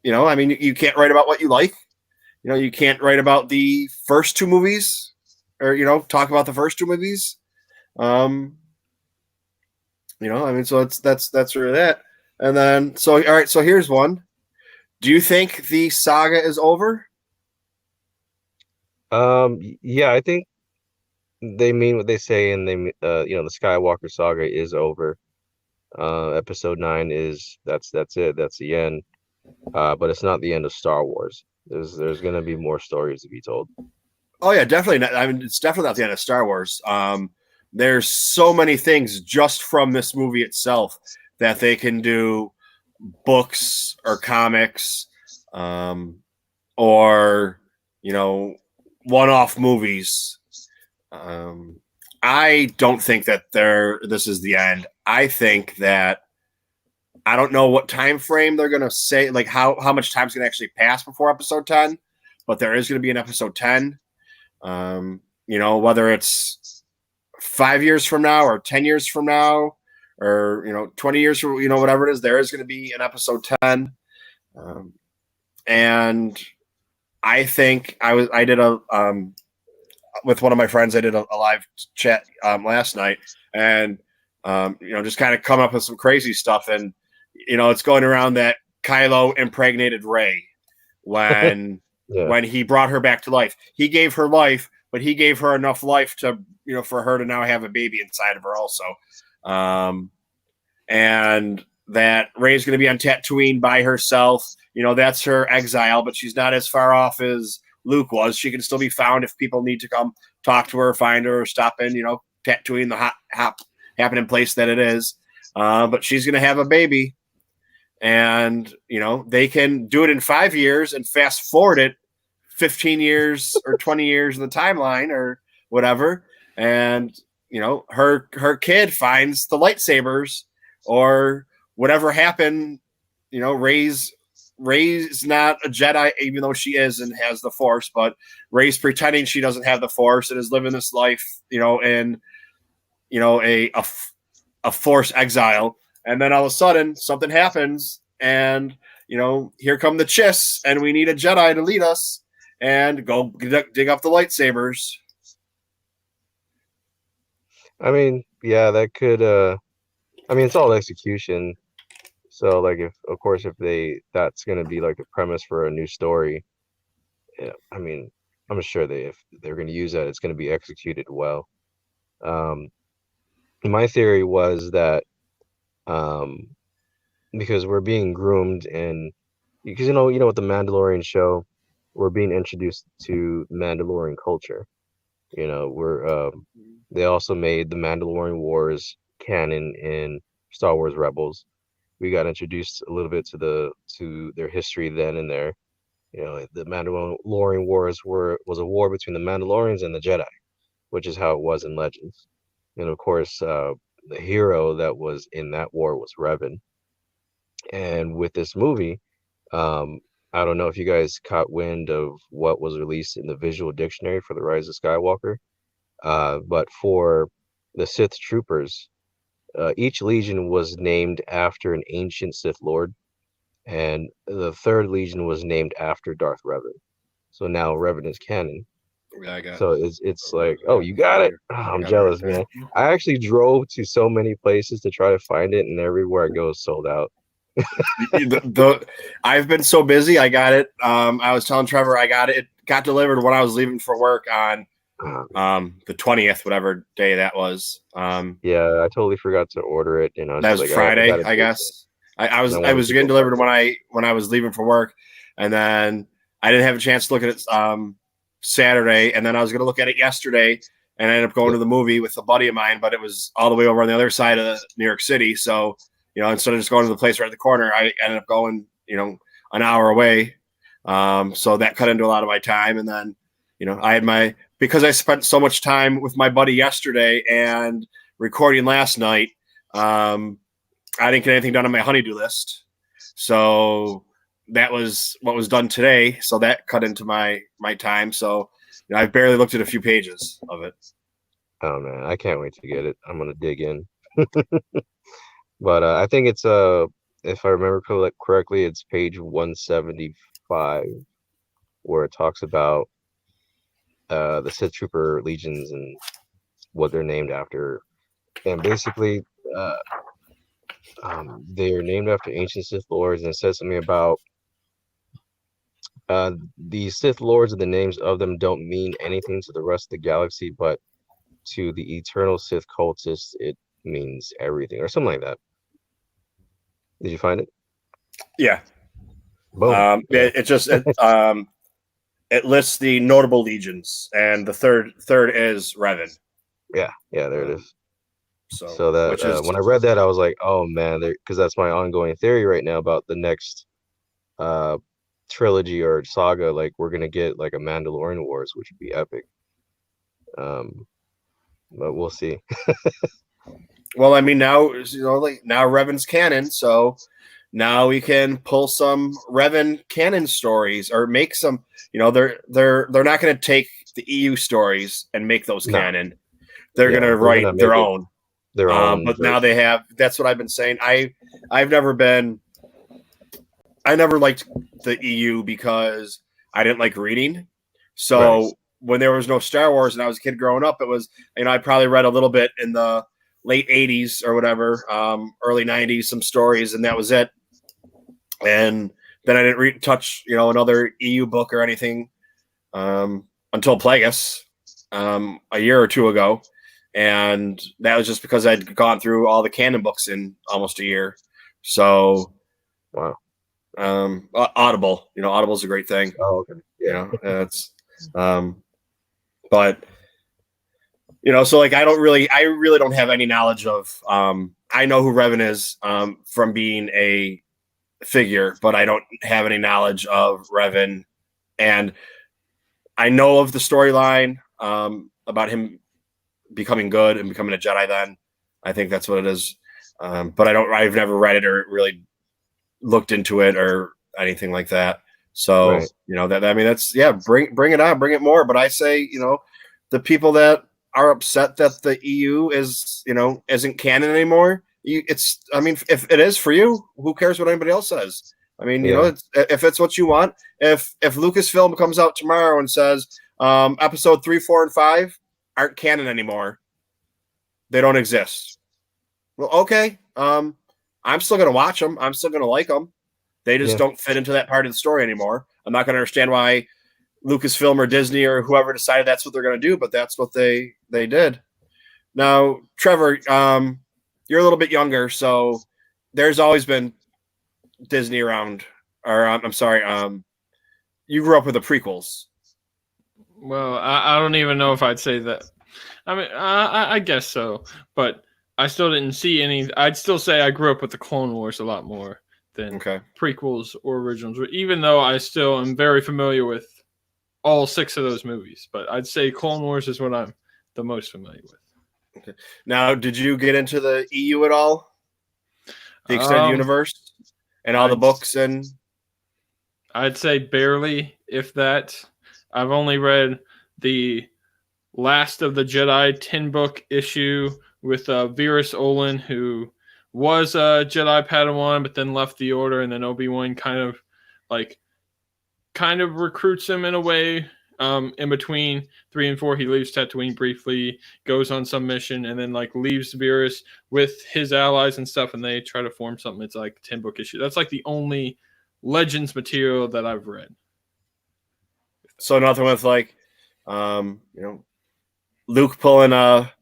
you know, I mean, you can't write about what you like. You know, you can't write about the first two movies, or, you know, talk about the first two movies. You know, I mean, so that's really that. And then, so, all right, so here's one. Do you think the saga is over? Yeah, I think they mean what they say, and the Skywalker saga is over. Episode 9 that's it. That's the end. But it's not the end of Star Wars. There's gonna be more stories to be told. Oh yeah, definitely. Not, I mean, it's definitely not the end of Star Wars. There's so many things just from this movie itself that they can do, books or comics, um, or one-off movies. Um, I don't think that this is the end. I think that I don't know what time frame they're gonna say, like how much time's gonna actually pass before episode 10, but there is gonna be an episode 10. Whether it's 5 years from now or 10 years from now, or 20 years from whatever it is, there is going to be an episode 10. And I think I did a with one of my friends. I did a live chat last night, and just kind of come up with some crazy stuff. And it's going around that Kylo impregnated Rey when Yeah. when he brought her back to life. He gave her life, but he gave her enough life to for her to now have a baby inside of her also. And that Rey's going to be on Tatooine by herself. That's her exile, but she's not as far off as Luke was. She can still be found if people need to come talk to her, find her, or stop in, Tatooine, the hot happening place that it is. But she's going to have a baby. And, they can do it in 5 years and fast forward it 15 years or 20 years in the timeline or whatever. And, her kid finds the lightsabers or whatever happened. Rey's not a Jedi, even though she is and has the Force, but Rey's pretending she doesn't have the Force and is living this life, in, a Force exile. And then all of a sudden something happens and, here come the Chiss and we need a Jedi to lead us and go dig up the lightsabers. I mean, yeah, that could. It's all execution. So, like, if that's gonna be like the premise for a new story, yeah, I'm sure if they're gonna use that, it's gonna be executed well. Um, my theory was that, um, because we're being groomed, and because with the Mandalorian show, we're being introduced to Mandalorian culture. We're they also made the Mandalorian Wars canon in Star Wars Rebels. We got introduced a little bit to their history then and there. The Mandalorian Wars was a war between the Mandalorians and the Jedi, which is how it was in Legends. And of course, the hero that was in that war was Revan. And with this movie, I don't know if you guys caught wind of what was released in the visual dictionary for The Rise of Skywalker. But for the Sith troopers, each legion was named after an ancient Sith Lord, and the third legion was named after Darth Revan. So now Revan is canon. Yeah, I got So it's like, oh, you got it. Oh, I'm jealous, man. I actually drove to so many places to try to find it, and everywhere I go is sold out. I've been so busy. I got it. I was telling Trevor I got it. It got delivered when I was leaving for work on the 20th, whatever day that was. Yeah, I totally forgot to order it. That was like, Friday, I guess. I was getting delivered when I was leaving for work, and then I didn't have a chance to look at it Saturday, and then I was going to look at it yesterday, and I ended up going to the movie with a buddy of mine, but it was all the way over on the other side of New York City. So, instead of just going to the place right at the corner, I ended up going, an hour away. So that cut into a lot of my time. And then, because I spent so much time with my buddy yesterday and recording last night, I didn't get anything done on my honeydew list. So that was what was done today. So that cut into my time. So I barely looked at a few pages of it. Oh man, I can't wait to get it. I'm gonna dig in. But I think it's if I remember correctly, it's page 175 where it talks about the Sith Trooper legions and what they're named after, and basically they're named after ancient Sith lords, and it says something about The Sith Lords and the names of them don't mean anything to the rest of the galaxy, but to the eternal Sith cultists, it means everything, or something like that. Did you find it? Yeah. Boom. Yeah. It lists the notable legions, and the third is Revan. Yeah. There it is. So that which is when I read that, I was like, oh man, because that's my ongoing theory right now about the next trilogy or saga. Like we're gonna get like a Mandalorian Wars, which would be epic. But we'll see. well, I mean now like now Revan's canon, so now we can pull some Revan canon stories or make some. They're not going to take the EU stories and make those canon. They're going to write their own. But now they have. That's what I've been saying. I never liked the EU because I didn't like reading. So when there was no Star Wars and I was a kid growing up, it was I probably read a little bit in the late 80s or whatever, early 90s, some stories, and that was it. And then I didn't touch another EU book or anything until Plagueis a year or two ago. And that was just because I'd gone through all the canon books in almost a year. So, wow. Audible, Audible's a great thing. Oh, okay. Yeah. It's, but so like I really don't have any knowledge of. I know who Revan is from being a figure, but I don't have any knowledge of Revan, and I know of the storyline about him becoming good and becoming a Jedi. Then I think that's what it is. But I've never read it or really looked into it or anything like that. So that's bring it on, bring it more. But I say the people that are upset that the EU isn't canon anymore. If it is for you, who cares what anybody else says? If it's what you want. If Lucasfilm comes out tomorrow and says episode 3, 4, and 5 aren't canon anymore, they don't exist. Well, okay. I'm still gonna watch them. I'm still gonna like them. They just don't fit into that part of the story anymore. I'm not gonna understand why Lucasfilm or Disney or whoever decided that's what they're gonna do, but that's what they did. Now, Trevor, you're a little bit younger, so there's always been Disney around. Or I'm sorry, you grew up with the prequels. Well, I don't even know if I'd say that. I mean, I guess so, but I still didn't see any. I'd still say I grew up with the Clone Wars a lot more than prequels or originals, even though I still am very familiar with all 6 of those movies. But I'd say Clone Wars is what I'm the most familiar with. Okay. Now, did you get into the EU at all? The extended universe and all the books? And I'd say barely, if that. I've only read the Last of the Jedi 10-book issue with Virus Olin, who was a Jedi Padawan, but then left the Order, and then Obi-Wan kind of recruits him in a way. In between 3 and 4, he leaves Tatooine briefly, goes on some mission, and then leaves Virus with his allies and stuff, and they try to form something. It's 10-book issue. That's the only Legends material that I've read. So nothing with Luke pulling a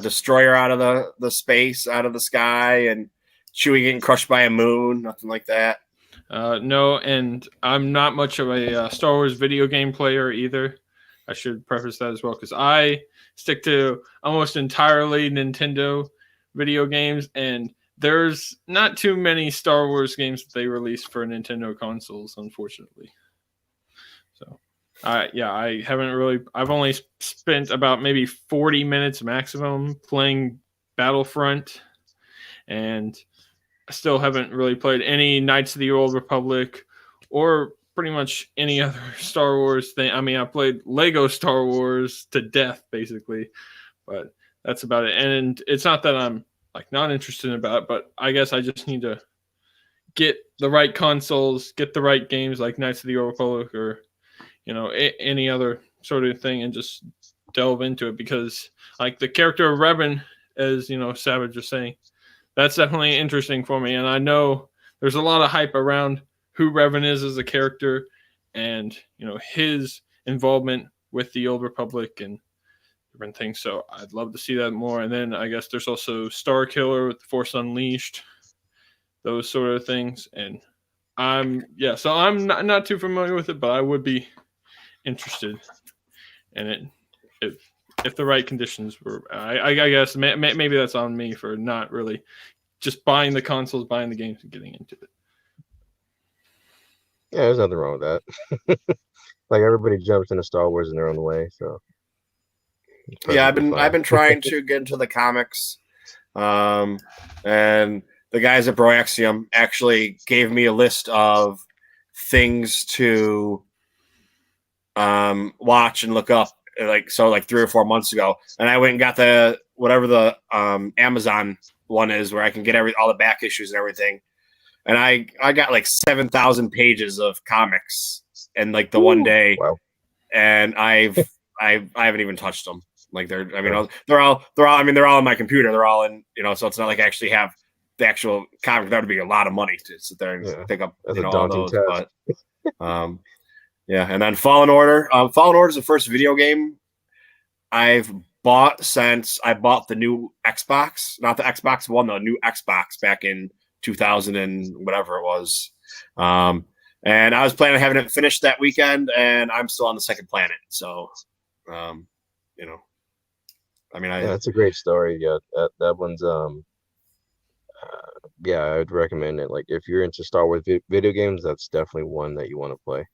destroyer out of the space, out of the sky, and Chewie getting crushed by a moon. Nothing like that. No, and I'm not much of a Star Wars video game player either. I should preface that as well, because I stick to almost entirely Nintendo video games, and there's not too many Star Wars games that they released for Nintendo consoles, unfortunately. So, I haven't really. I've only spent about maybe 40 minutes maximum playing Battlefront, and I still haven't really played any Knights of the Old Republic or pretty much any other Star Wars thing. I mean, I played Lego Star Wars to death, basically, but that's about it. And it's not that I'm not interested about it, but I guess I just need to get the right consoles, get the right games like Knights of the Old Republic or any other sort of thing, and just delve into it, because the character of Revan, as Savage was saying, that's definitely interesting for me. And I know there's a lot of hype around who Revan is as a character, and his involvement with the Old Republic and different things. So I'd love to see that more. And then I guess there's also Star Killer with Force Unleashed, those sort of things. And so I'm not too familiar with it, but I would be interested in it if the right conditions were. I guess maybe that's on me for not really just buying the consoles, buying the games, and getting into it. Yeah, there's nothing wrong with that. Like everybody jumps into Star Wars in their own way, so yeah, I've been trying to get into the comics, and the guys at Broaxium actually gave me a list of things to watch and look up, like 3 or 4 months ago, and I went and got the whatever the Amazon one is where I can get all the back issues and everything, and I got like 7,000 pages of comics in like the one day. Wow. And I haven't even touched them. Like they're all on my computer. They're all in, so it's not like I actually have the actual comic. That would be a lot of money to sit there and pick up, all those. Task. But yeah, and then Fallen Order. Fallen Order is the first video game I've bought since I bought the new Xbox, not the Xbox One, the new Xbox back in 2000 and whatever it was. And I was planning on having it finished that weekend, and I'm still on the second planet. So, that's a great story. Yeah, that one's I would recommend it. Like if you're into Star Wars video games, that's definitely one that you want to play.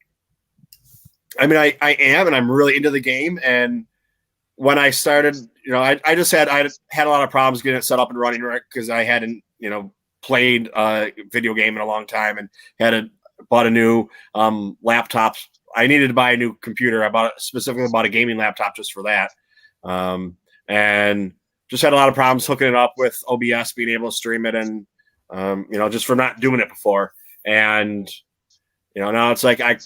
I mean, I am, and I'm really into the game. And when I started, I had a lot of problems getting it set up and running right because I hadn't, played a video game in a long time and bought a new laptop. I needed to buy a new computer. I specifically bought a gaming laptop just for that. And just had a lot of problems hooking it up with OBS, being able to stream it, and just for not doing it before. And now it's like I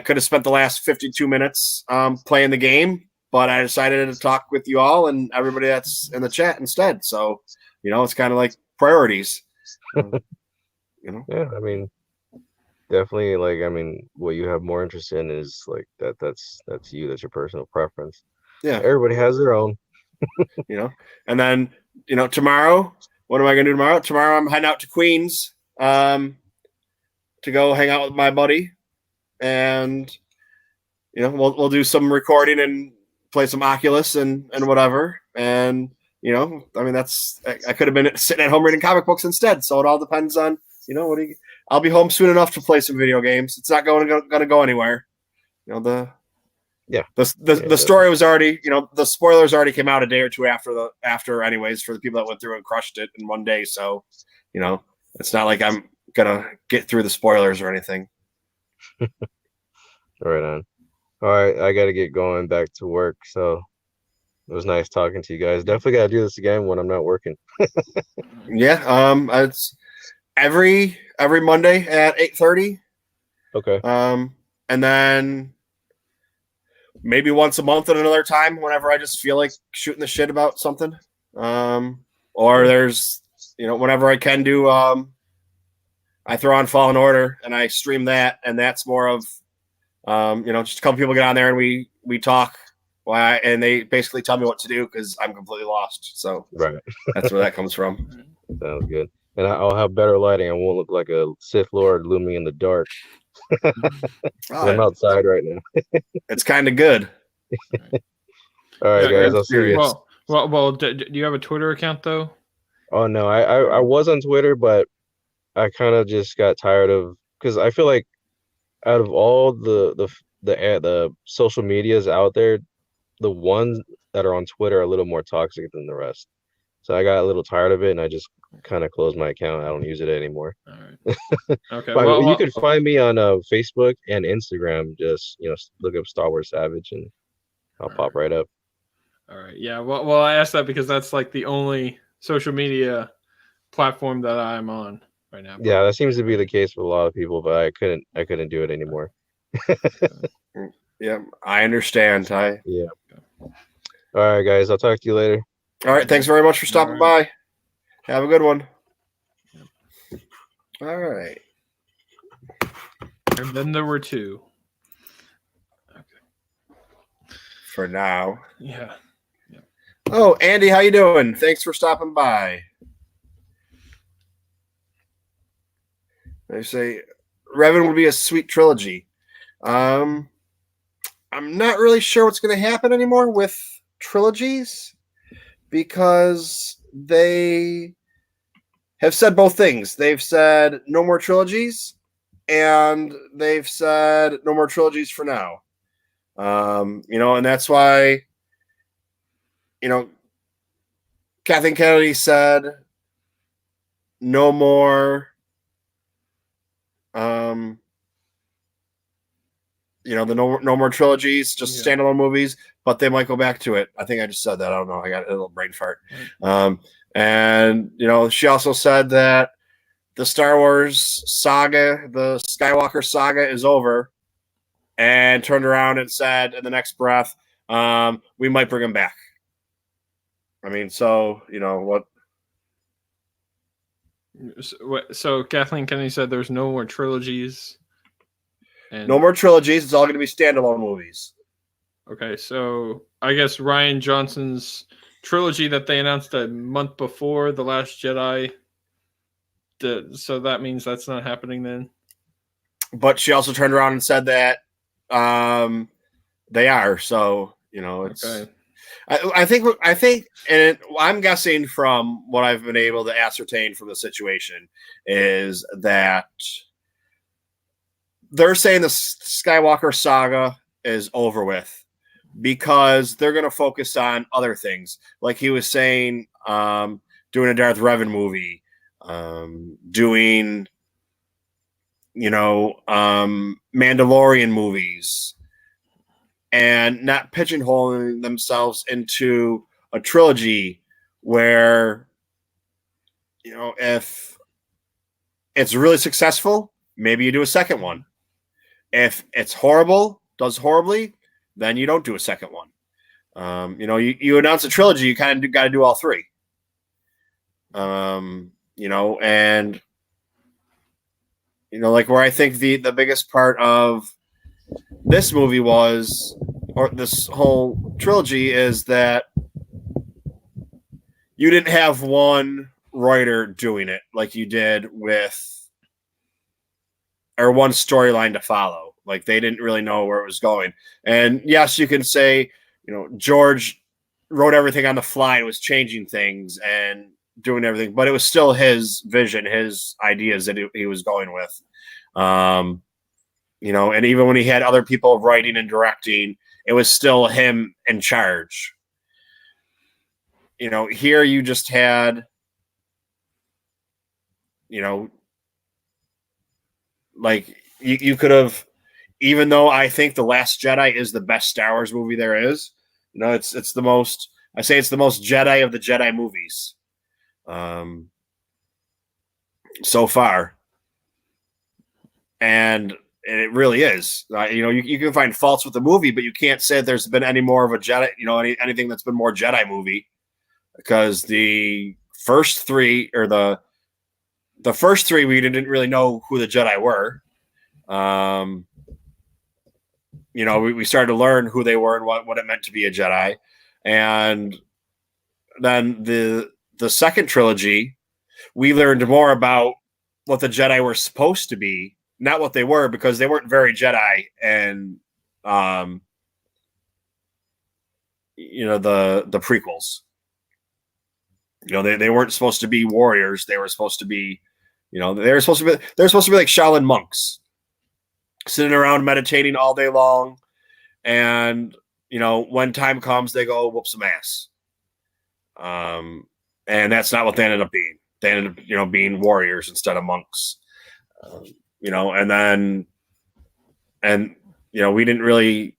could have spent the last 52 minutes playing the game, but I decided to talk with you all and everybody that's in the chat instead. So it's kind of like priorities. Yeah, I mean, definitely. Like, I mean, what you have more interest in is like that's you. That's your personal preference. Yeah, everybody has their own. And then tomorrow, what am I gonna do tomorrow? Tomorrow I'm heading out to Queens to go hang out with my buddy, and we'll do some recording and play some Oculus and whatever. And I mean, I could have been sitting at home reading comic books instead. So it all depends on I'll be home soon enough to play some video games. It's not going to go anywhere. The story was already, the spoilers already came out a day or two after anyways, for the people that went through and crushed it in one day. So, it's not like I'm going to get through the spoilers or anything. Right on. All right. I got to get going back to work. So it was nice talking to you guys. Definitely got to do this again when I'm not working. Yeah. It's every Monday at 8:30. Okay. And then maybe once a month at another time whenever I just feel like shooting the shit about something. Or there's, whenever I can do, I throw on Fallen Order and I stream that, and that's more of, just a couple people get on there and we talk. And they basically tell me what to do because I'm completely lost. So right. That's where that comes from. Sounds good. And I'll have better lighting. I won't look like a Sith Lord looming in the dark. I'm outside right now. It's kind of good. All right, guys. I'll see you. Well. Do you have a Twitter account though? Oh no, I was on Twitter, but I kind of just got tired of, because I feel like out of all the social medias out there, the ones that are on Twitter are a little more toxic than the rest. So I got a little tired of it, and I just kind of closed my account. I don't use it anymore. All right. Okay. But you can find me on Facebook and Instagram. Just look up Star Wars Savage, and I'll pop right up. All right. Yeah. Well, I asked that because that's like the only social media platform that I'm on right now. Yeah, that seems to be the case with a lot of people, but I couldn't do it anymore. Yeah, I understand. Yeah. All right, guys. I'll talk to you later. All right. Thanks very much for stopping by. Have a good one. All right. And then there were two. for now. Yeah. Oh, Andy, how you doing? Thanks for stopping by. They say Revan would be a sweet trilogy. I'm not really sure what's going to happen anymore with trilogies because they have said both things. They've said no more trilogies, and they've said no more trilogies for now. And that's why, Kathleen Kennedy said no more. The no more trilogies, just standalone movies, but they might go back to it. I think I just said that. I don't know. I got a little brain fart. And she also said that the Star Wars saga, the Skywalker saga, is over, and turned around and said in the next breath, we might bring him back. I mean, so what? So Kathleen Kennedy said there's no more trilogies. And no more trilogies. It's all going to be standalone movies. Okay, so I guess Rian Johnson's trilogy that they announced a month before The Last Jedi. So that means that's not happening then. But she also turned around and said that they are. So it's. Okay. I think, and I'm guessing from what I've been able to ascertain from the situation is that they're saying the Skywalker saga is over with because they're going to focus on other things. Like he was saying, doing a Darth Revan movie, doing, Mandalorian movies, and not pigeonholing themselves into a trilogy where, if it's really successful, maybe you do a second one. If it's horrible, does horribly, then you don't do a second one. You announce a trilogy, you kind of got to do all three. And like where I think the biggest part of this movie was, or this whole trilogy, is that you didn't have one writer doing it like you did with, or one storyline to follow. Like they didn't really know where it was going. And yes, you can say, George wrote everything on the fly and was changing things and doing everything, but it was still his vision, his ideas that he was going with. And even when he had other people writing and directing, it was still him in charge. Here you just had, like you could have, even though I think The Last Jedi is the best Star Wars movie there is, it's the most, I say it's the most Jedi of the Jedi movies, so far. And it really is. You can find faults with the movie, but you can't say there's been any more of a Jedi, anything that's been more Jedi movie, because the first three, or the first three, we didn't really know who the Jedi were. We started to learn who they were and what it meant to be a Jedi. And then the second trilogy, we learned more about what the Jedi were supposed to be, not what they were, because they weren't very Jedi. And, the prequels, they weren't supposed to be warriors. They were supposed to be, they're supposed to be like Shaolin monks, sitting around meditating all day long. And, when time comes, they go whoop some ass. And that's not what they ended up being. They ended up, being warriors instead of monks. We didn't really,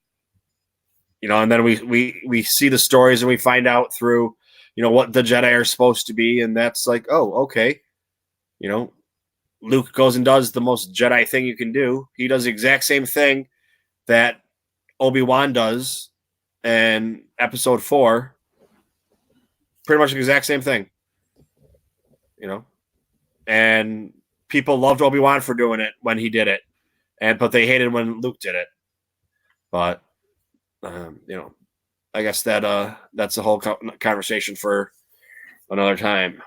and then we see the stories and we find out through, what the Jedi are supposed to be. And that's like, oh, okay. Luke goes and does the most Jedi thing you can do. He does the exact same thing that Obi-Wan does in episode 4. Pretty much the exact same thing. And people loved Obi-Wan for doing it when he did it. But they hated when Luke did it. But, I guess that's a whole conversation for another time.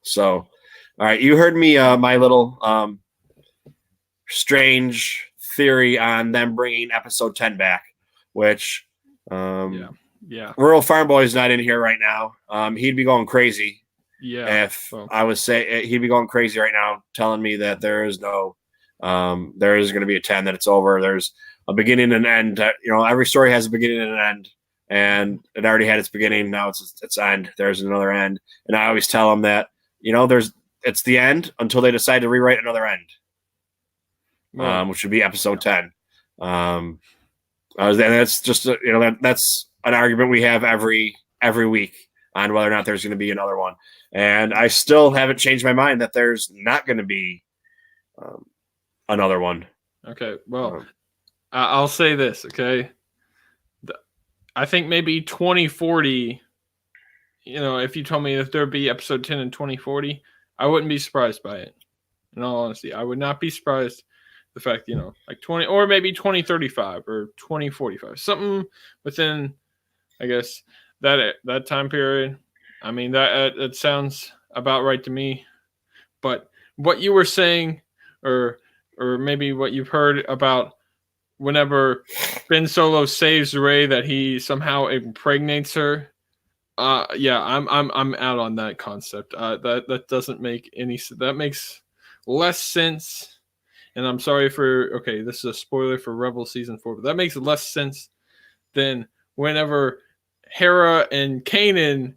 So, all right, you heard me my little strange theory on them bringing episode 10 back, which Rural Farm Boy is not in here right now. He'd be going crazy. Yeah. If I was say he'd be going crazy right now, telling me that there is no, there is going to be a 10, that it's over. There's a beginning and end. Every story has a beginning and an end, and it already had its beginning. Now it's end. There's another end, and I always tell them that it's the end until they decide to rewrite another end, which would be episode 10. And that's just that's an argument we have every week on whether or not there's going to be another one. And I still haven't changed my mind that there's not going to be another one. Okay, well, I'll say this, okay? I think maybe 2040, if you told me if there'd be episode 10 in 2040, I wouldn't be surprised by it. In all honesty, I would not be surprised the fact, like 20, or maybe 2035 or 2045, something within, I guess, that time period. I mean, that sounds about right to me. But what you were saying, or maybe what you've heard about whenever Ben Solo saves Rey, that he somehow impregnates her. Yeah, I'm out on that concept. That doesn't make any sense. That makes less sense. And I'm sorry this is a spoiler for Rebel Season 4, but that makes less sense than whenever Hera and Kanan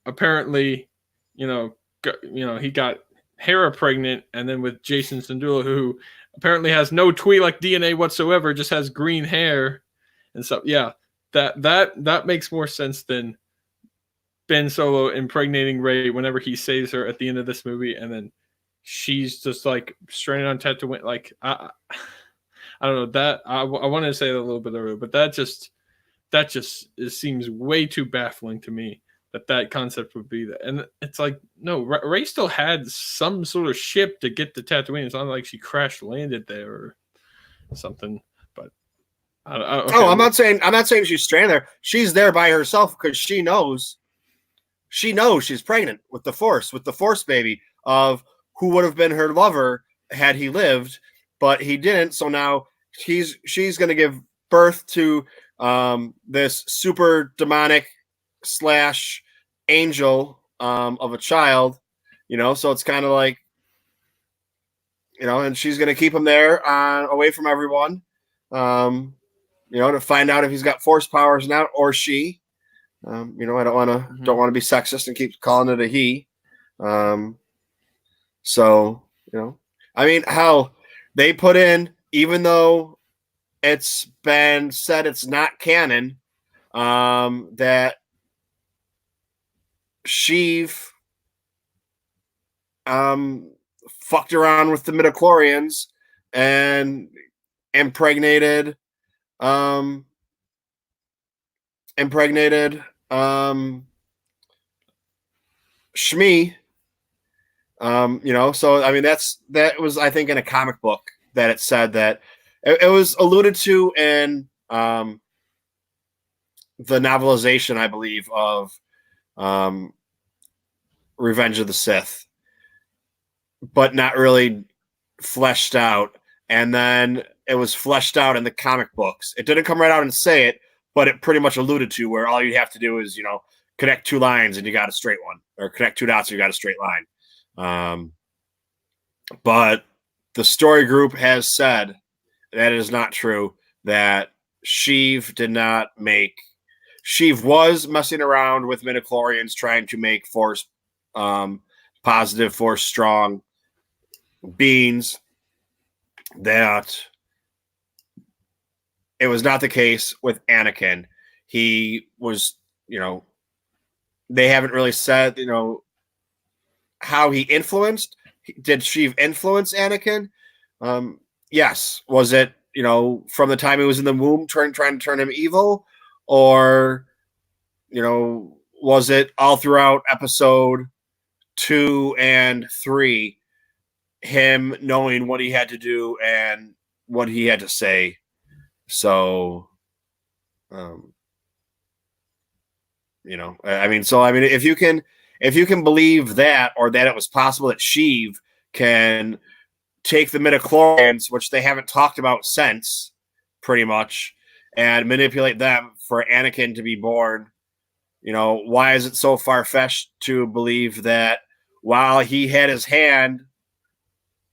apparently, he got Hera pregnant, and then with Jason Syndulla, who apparently has no Twi'lek DNA whatsoever, just has green hair and stuff. Yeah, that makes more sense than Ben Solo impregnating Rey whenever he saves her at the end of this movie, and then she's just like stranded on Tatooine. Like I don't know that I wanted to say that a little bit earlier, but that just seems way too baffling to me that concept would be that. And it's like, no, Rey still had some sort of ship to get to Tatooine. It's not like she crash landed there or something. But okay. I'm not saying she's stranded there. She's there by herself because she knows she's pregnant with the Force baby of who would have been her lover had he lived, but he didn't. So now she's going to give birth to this super demonic / angel of a child, so it's kind of like, and she's going to keep him there away from everyone, to find out if he's got Force powers now, or she. I don't want to be sexist and keep calling it a he. So, I mean, how they put in, even though it's been said it's not canon, that Sheev fucked around with the midichlorians and impregnated Shmi. So I mean that was, I think, in a comic book that it said that it was alluded to in the novelization, I believe, of Revenge of the Sith, but not really fleshed out. And then it was fleshed out in the comic books. It didn't come right out and say it, but it pretty much alluded to where all you have to do is, connect two lines and you got a straight one, or connect two dots and you got a straight line. But the story group has said that it is not true, that Sheev was messing around with midichlorians trying to make Force positive, Force strong beings, that it was not the case with Anakin. He was, they haven't really said, how he influenced. Did Sheev influence Anakin? Yes. Was it, from the time he was in the womb trying to turn him evil? Or, was it all throughout episode 2 and 3, him knowing what he had to do and what he had to say? So, I mean, if you can believe that, or that it was possible that Sheev can take the midichlorians, which they haven't talked about since, pretty much, and manipulate them for Anakin to be born. Why is it so far-fetched to believe that while he had his hand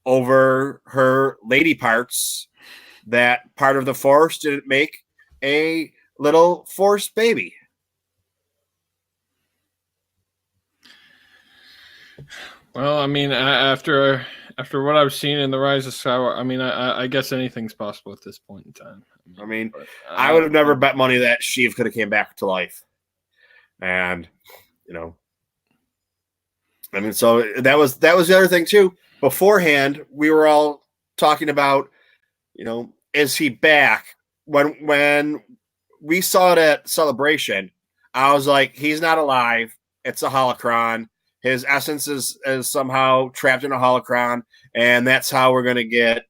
over her lady parts, that part of the Force didn't make a little Force baby? Well, I mean, after what I've seen in The Rise of Skywalker, I mean, I guess anything's possible at this point in time. I would have never bet money that Sheev could have came back to life. And, so that was the other thing too. Beforehand, we were all talking about, is he back? When we saw it at Celebration, I was like, he's not alive. It's a holocron. His essence is somehow trapped in a holocron, and that's how we're going to get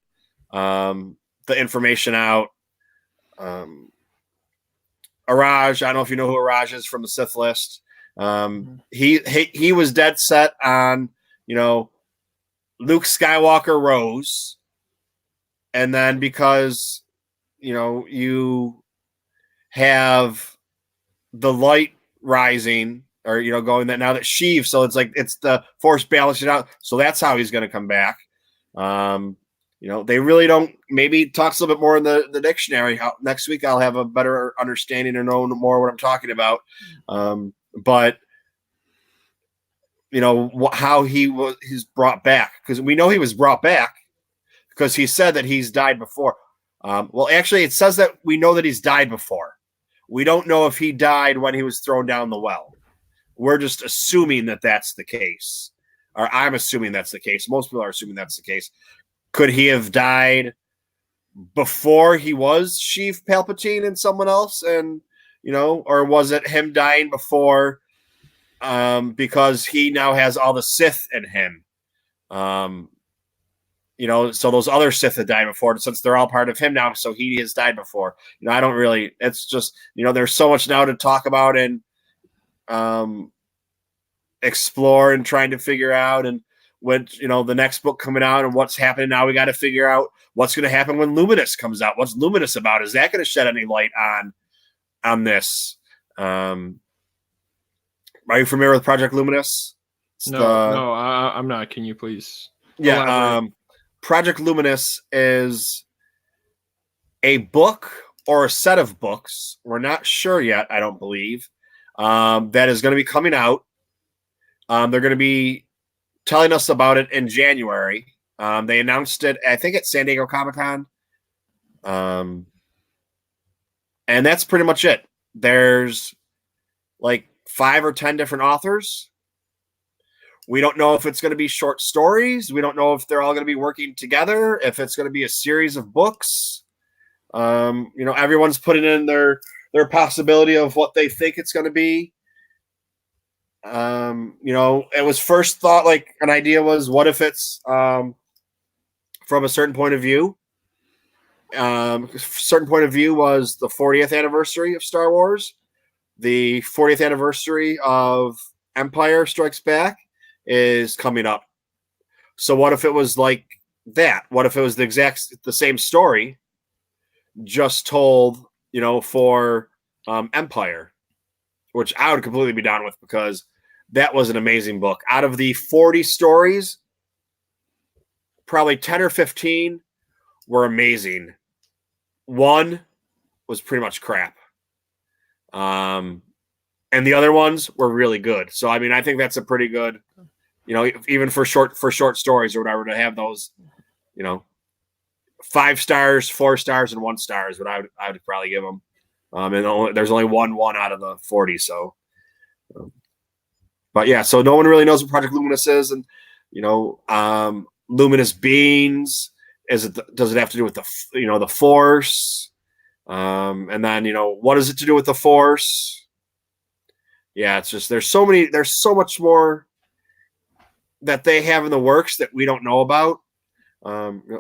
the information out. Araj, I don't know if you know who Araj is from the Sith list. He was dead set on, Luke Skywalker rose, and then because you have the light rising, or going that now that Sheev, so it's like it's the Force balancing out, so that's how he's going to come back. They really don't. Maybe talks a little bit more in the dictionary. Next week I'll have a better understanding and know more what I'm talking about. But how he's brought back, because we know he was brought back because he said that he's died before. Well, actually, it says that we know that he's died before. We don't know if he died when he was thrown down the well. We're just assuming that that's the case, or I'm assuming that's the case. Most people are assuming that's the case. Could he have died before he was Sheev Palpatine and someone else, and or was it him dying before because he now has all the Sith in him? So those other Sith had died before, since they're all part of him now, so he has died before. I don't really. It's just there's so much now to talk about and explore and trying to figure out, and when the next book coming out and what's happening now, we got to figure out what's going to happen when Luminous comes out. What's Luminous about? Is that going to shed any light on this? Are you familiar with Project Luminous? No, I'm not. Can you please? Yeah, Project Luminous is a book or a set of books. We're not sure yet. I don't believe that is going to be coming out. They're going to be telling us about it in January. They announced it, I think, at San Diego Comic-Con. And that's pretty much it. There's like 5 or 10 different authors. We don't know if it's going to be short stories. We don't know if they're all going to be working together, if it's going to be a series of books. Everyone's putting in their possibility of what they think it's going to be. It was first thought, like an idea was, what if it's from a certain point of view? Certain point of view was the 40th anniversary of Star Wars. The 40th anniversary of Empire Strikes Back is coming up. So what if it was like that? What if it was the same story, just told, for Empire, which I would completely be down with, because that was an amazing book. Out of the 40 stories, probably 10 or 15 were amazing. One was pretty much crap. And the other ones were really good. So, I mean, I think that's a pretty good, even for short stories or whatever, to have those, 5 stars, 4 stars, and 1 star is what I would probably give them. And there's only one out of the 40. So, but yeah, so no one really knows what Project Luminous is, and luminous beings. Does it have to do with the Force? And then what is it to do with the Force? Yeah, it's just there's so much more that they have in the works that we don't know about.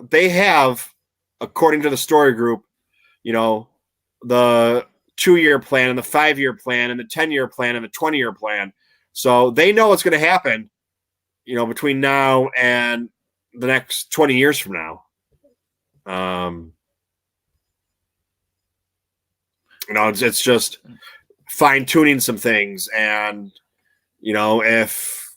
They have, according to the story group, the 2-year plan and the 5-year plan and the 10-year plan and the 20-year plan. So they know what's going to happen, you know, between now and the next 20 years from now. You know, it's just fine tuning some things, and you know, if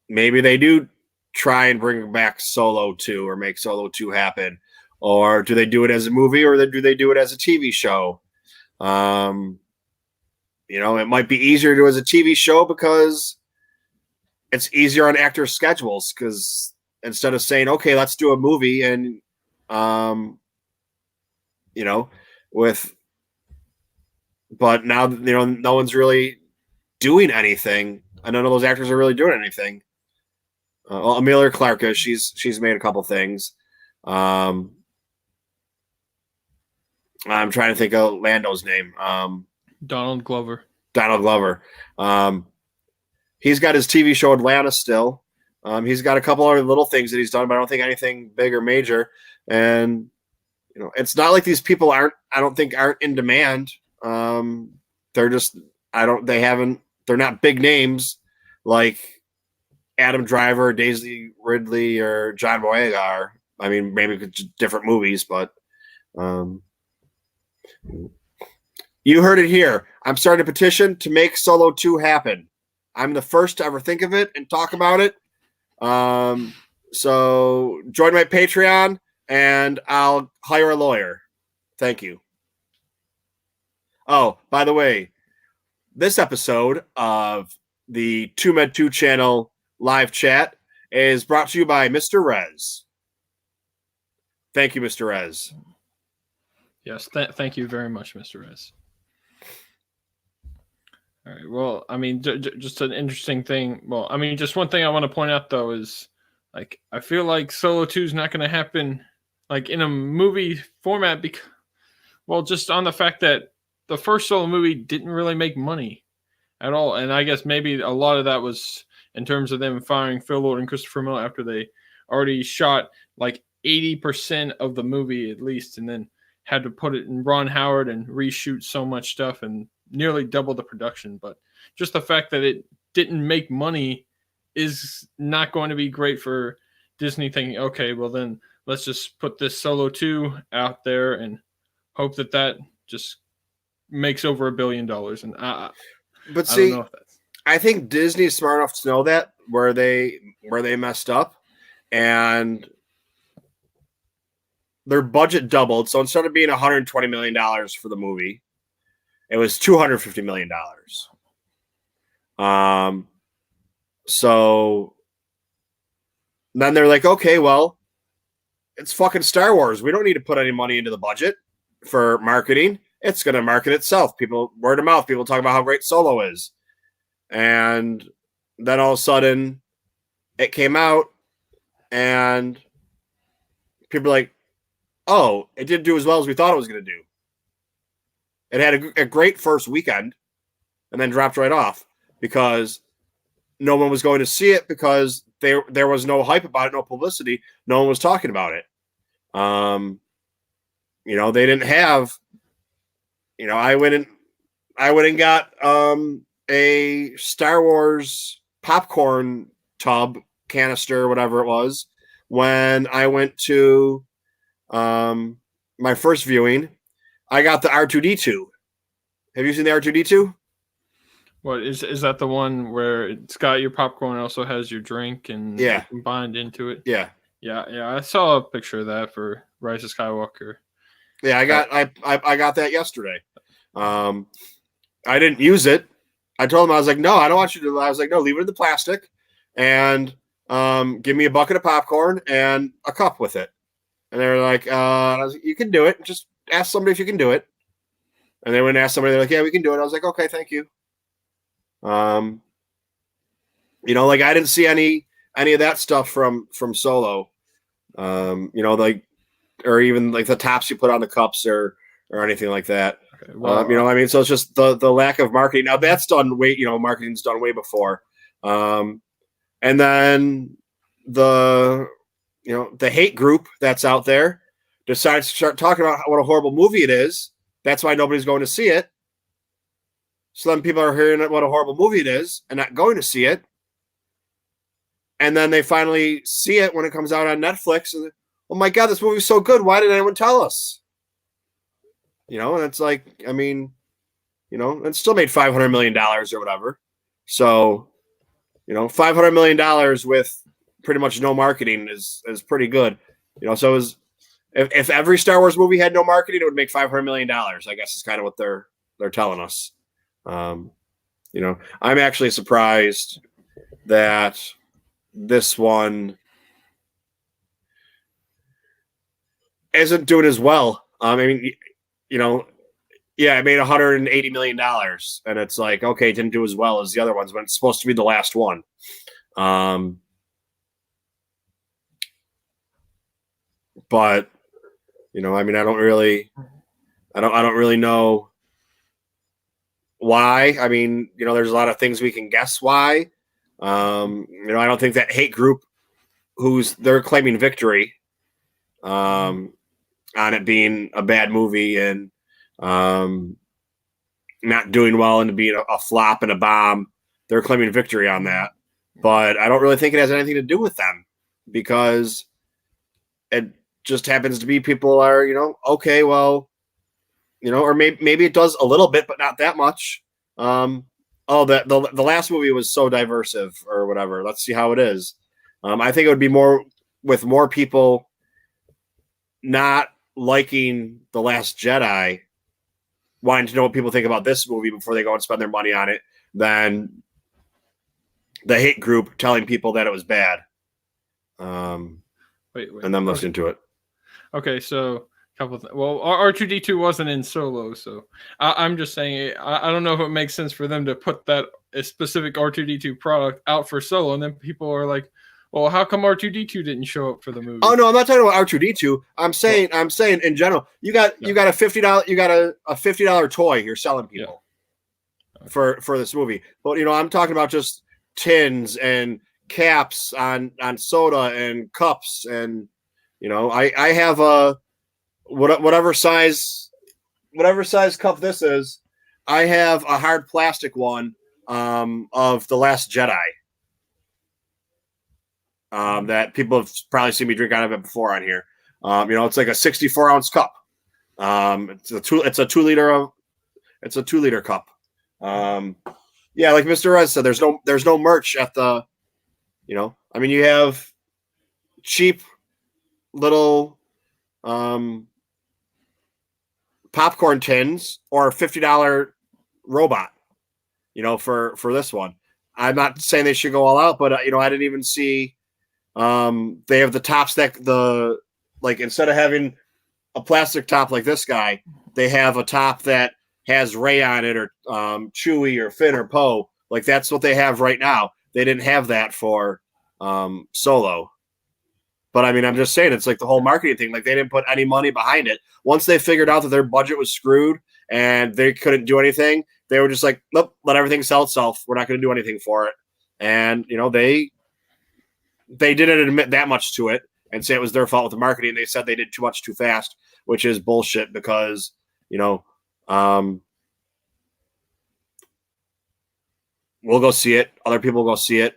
maybe they do try and bring back Solo 2 or make Solo 2 happen, or do they do it as a movie, or do they do it as a TV show? You know, it might be easier to do as a TV show because it's easier on actors' schedules, because instead of saying, okay, let's do a movie, and you know, but now, you know, no one's really doing anything. And none of those actors are really doing anything. Well, Amelia Clark, she's made a couple things. I'm trying to think of Lando's name. Donald Glover. Donald Glover. He's got his TV show Atlanta still. He's got a couple other little things that he's done, but I don't think anything big or major. And you know, it's not like these people aren't in demand. They're just they're not big names like Adam Driver, Daisy Ridley, or John Boyega are. I mean, maybe different movies, but you heard it here. I'm starting a petition to make Solo 2 happen. I'm the first to ever think of it and talk about it. So join my Patreon and I'll hire a lawyer. Thank you. Oh, by the way, this episode of the TooMedToo channel live chat is brought to you by Mr. Rez. Thank you, Mr. Rez. Yes, thank you very much, Mr. Rez. All right. Well, I mean, just an interesting thing. Well, I mean, just one thing I want to point out, though, is like I feel like Solo 2 is not going to happen like in a movie format because, well, just on the fact that the first Solo movie didn't really make money at all. And I guess maybe a lot of that was in terms of them firing Phil Lord and Christopher Miller after they already shot like 80% of the movie at least, and then had to put it in Ron Howard and reshoot so much stuff and nearly double the production. But just the fact that it didn't make money is not going to be great for Disney thinking, okay, well then let's just put this Solo 2 out there and hope that just makes over $1 billion. And but see, I don't know if that's... I think Disney is smart enough to know that where they messed up, and their budget doubled. So instead of being $120 million for the movie, it was $250 million. So then they're like, okay, well, it's fucking Star Wars. We don't need to put any money into the budget for marketing. It's going to market itself. People, word of mouth, people talk about how great Solo is. And then all of a sudden it came out and people are like, oh, it didn't do as well as we thought it was going to do. It had a great first weekend and then dropped right off because no one was going to see it because there was no hype about it, no publicity. No one was talking about it. You know, they didn't have, you know, I went and got a Star Wars popcorn tub canister, whatever it was, when I went to my first viewing. I got the R2-D2. Have you seen the R2-D2? What is that the one where it's got your popcorn and also has your drink and combined into it? Yeah. I saw a picture of that for Rise of Skywalker. Yeah, I got that yesterday. I didn't use it. I told them, I was like, no, I don't want you to. I was like, no, leave it in the plastic and give me a bucket of popcorn and a cup with it. And they were like, I was like, you can do it. Just ask somebody if you can do it. And they went and asked somebody, they're like, yeah, we can do it. I was like, okay, thank you. You know, like I didn't see any of that stuff from Solo. You know, like, or even like the tops you put on the cups or anything like that. Okay, well, you know, I mean, so it's just the lack of marketing. Now that's done way, you know, marketing's done way before. And then the hate group that's out there decides to start talking about what a horrible movie it is That's why nobody's going to see it. So then people are hearing what a horrible movie it is and not going to see it. And then they finally see it when it comes out on Netflix. And, oh my God, this movie's so good. Why didn't anyone tell us? And it's like, I mean, it still made $500 million or whatever. So, $500 million with pretty much no marketing is pretty good. So if every Star Wars movie had no marketing, it would make $500 million. I guess is kind of what they're telling us. I'm actually surprised that this one isn't doing as well. I mean, yeah, it made $180 million, and it's like, okay, it didn't do as well as the other ones, but it's supposed to be the last one. But I mean, I don't really know why. I mean, there's a lot of things we can guess why. I don't think that hate group they're claiming victory on it being a bad movie and not doing well and being a flop and a bomb. They're claiming victory on that. But I don't really think it has anything to do with them because it just happens to be people are, okay, well, or maybe it does a little bit, but not that much. The last movie was so diversive or whatever. Let's see how it is. I think it would be more with more people not liking The Last Jedi, wanting to know what people think about this movie before they go and spend their money on it, than the hate group telling people that it was bad. Wait. And them listening to it. Okay, so well, R2D2 wasn't in Solo, so I'm just saying I don't know if it makes sense for them to put that a specific R2D2 product out for Solo, and then people are like, well, how come R2D2 didn't show up for the movie? Oh no, I'm not talking about R2D2. I'm saying in general, you got a $50 toy you're selling people for this movie. But I'm talking about just tins and caps on soda and cups, and I have a whatever size cup this is. I have a hard plastic one of The Last Jedi. That people have probably seen me drink out of it before on here. It's like a 64-ounce cup. It's a 2 liter cup. Yeah, like Mr. Rez said, there's no merch at the, I mean, you have cheap little popcorn tins or $50 robot, for this one. I'm not saying they should go all out, but I didn't even see. They have the tops that instead of having a plastic top like this guy, they have a top that has Ray on it or Chewie or Finn or Poe. Like that's what they have right now. They didn't have that for Solo. But I mean, I'm just saying it's like the whole marketing thing. Like they didn't put any money behind it. Once they figured out that their budget was screwed and they couldn't do anything, they were just like, nope, let everything sell itself. We're not going to do anything for it. And they didn't admit that much to it and say it was their fault with the marketing. They said they did too much too fast, which is bullshit because, we'll go see it. Other people will go see it.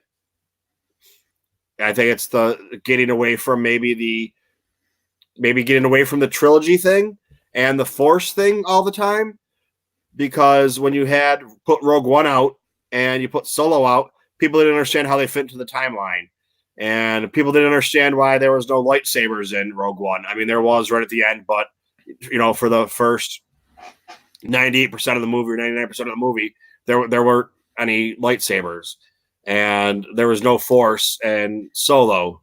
I think it's the getting away from getting away from the trilogy thing and the Force thing all the time. Because when you had put Rogue One out and you put Solo out, people didn't understand how they fit into the timeline. And people didn't understand why there was no lightsabers in Rogue One. I mean, there was right at the end, but, for the first 98% of the movie or 99% of the movie, there weren't any lightsabers. And there was no Force and Solo.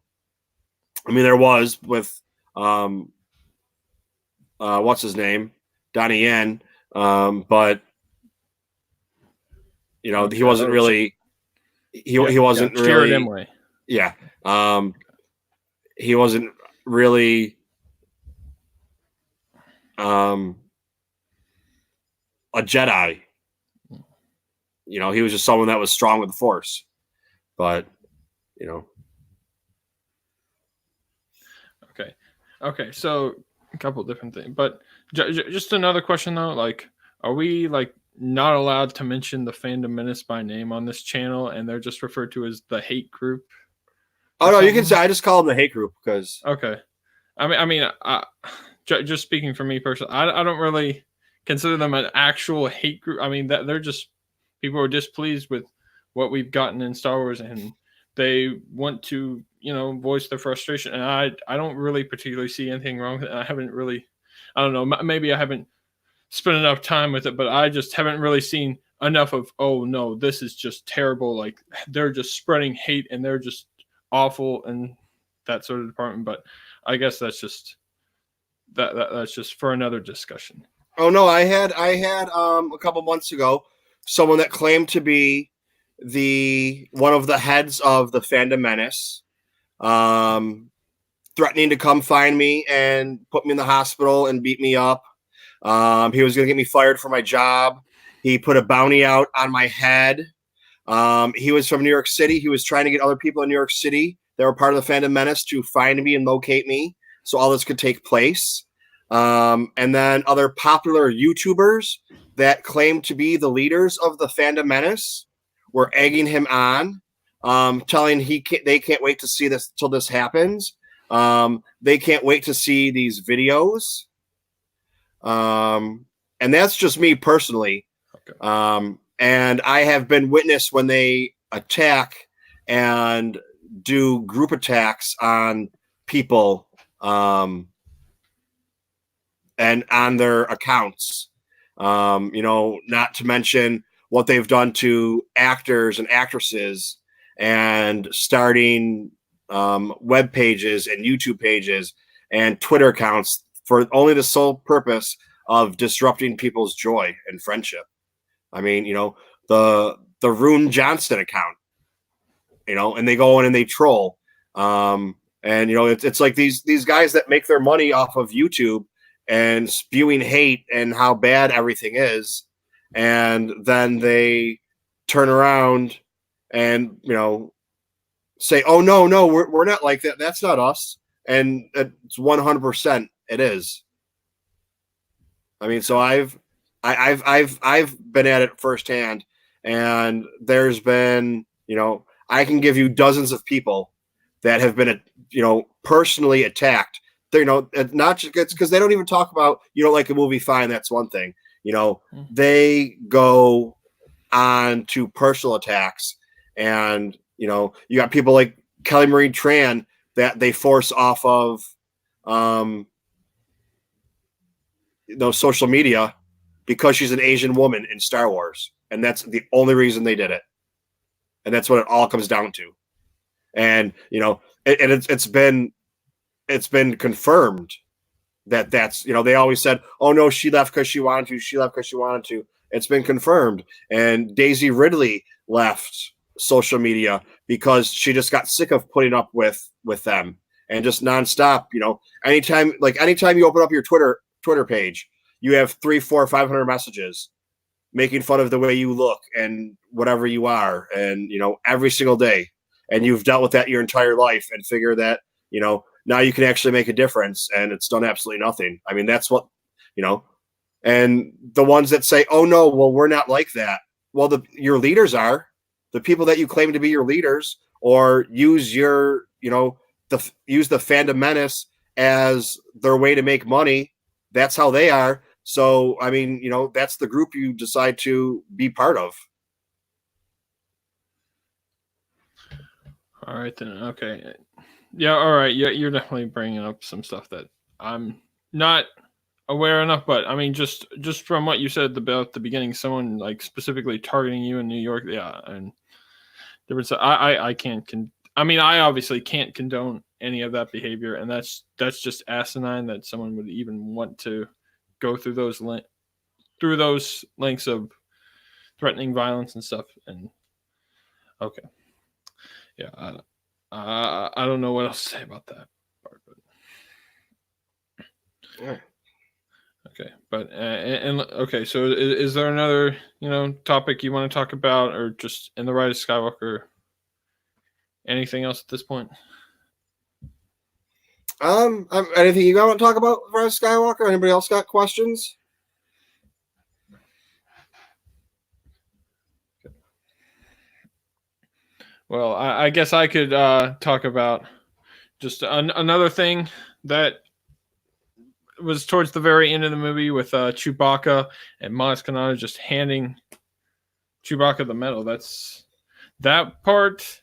I mean, there was with, what's his name? Donnie Yen. But, he wasn't really, he wasn't really. Imwe. Yeah. He wasn't really a Jedi. He was just someone that was strong with the Force. But, Okay. So couple different things. But just another question though, like, are we like not allowed to mention the Fandom Menace by name on this channel, and they're just referred to as the hate group? Oh no, you can say I just call them the hate group because okay. Just speaking for me personally, I don't really consider them an actual hate group. I mean, that they're just people who are displeased with what we've gotten in Star Wars, and they want to, voice their frustration. And I don't really particularly see anything wrong with it. I don't know, maybe I haven't spent enough time with it, but I just haven't really seen enough of, oh no, this is just terrible. Like they're just spreading hate and they're just awful and that sort of department. But I guess that's just that's just for another discussion. Oh no, I had a couple months ago someone that claimed to be one of the heads of the Fandom Menace, threatening to come find me and put me in the hospital and beat me up. He was going to get me fired for my job. He put a bounty out on my head. He was from New York City. He was trying to get other people in New York City that were part of the Fandom Menace to find me and locate me so all this could take place. And then other popular YouTubers that claimed to be the leaders of the Fandom Menace were egging him on, telling they can't wait to see this till this happens. They can't wait to see these videos. And that's just me personally. Okay. And I have been witness when they attack and do group attacks on people, and on their accounts, not to mention what they've done to actors and actresses and starting web pages and YouTube pages and Twitter accounts for only the sole purpose of disrupting people's joy and friendship. I mean, the Rune Johnson account, and they go in and they troll. And it's like these guys that make their money off of YouTube and spewing hate and how bad everything is, and then they turn around and say, "Oh no, we're not like that. That's not us." And it's 100% it is. I mean, so I've been at it firsthand, and there's been I can give you dozens of people that have been personally attacked. They're not just because they don't even talk about like a movie. Fine, that's one thing. They go on to personal attacks, and you got people like Kelly Marie Tran that they force off of social media because she's an Asian woman in Star Wars, and that's the only reason they did it, and that's what it all comes down to. And it's been confirmed that's they always said, "Oh no, she left because she wanted to. She left because she wanted to." It's been confirmed. And Daisy Ridley left social media because she just got sick of putting up with them and just nonstop. Anytime you open up your Twitter page, you have 300, 400, 500 messages making fun of the way you look and whatever you are, and every single day. And you've dealt with that your entire life and figure that now you can actually make a difference, and it's done absolutely nothing. I mean, that's what and the ones that say, "Oh no, well, we're not like that." Well, your leaders are. The people that you claim to be your leaders, or use use the Fandom Menace as their way to make money. That's how they are. So, I mean, that's the group you decide to be part of. All right, then. Okay. Yeah, all right. Yeah, you're definitely bringing up some stuff that I'm not aware enough, but I mean, just from what you said about the beginning, someone like specifically targeting you in New York, yeah, and there was I can't I obviously can't condone any of that behavior, and that's just asinine that someone would even want to go through those links of threatening violence and stuff. And okay, yeah, I don't know what else to say about that part, but Yeah. okay, but and okay, so is there another topic you want to talk about, or just in the Rise of Skywalker? Anything else at this point? Anything you want to talk about, Rise Skywalker? Anybody else got questions? Well, I guess I could talk about just another thing that was towards the very end of the movie with Chewbacca and Maz Kanata just handing Chewbacca the medal. That part.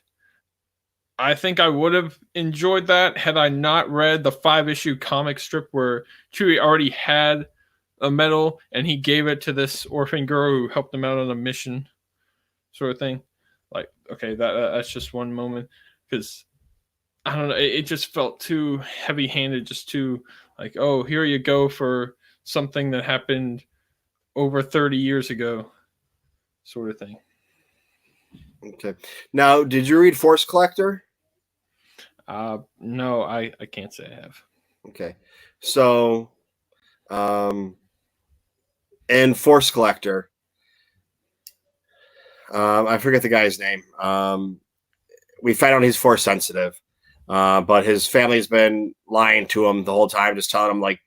I think I would have enjoyed that had I not read the 5-issue comic strip where Chewie already had a medal and he gave it to this orphan girl who helped him out on a mission, sort of thing. Like, okay, that's just one moment, because I don't know, it just felt too heavy-handed, just too like, oh, here you go for something that happened over 30 years ago, sort of thing. Okay. Now, did you read Force Collector? No, I can't say I have. Okay. So, in Force Collector, I forget the guy's name. We find out he's force sensitive, but his family's been lying to him the whole time, just telling him, like,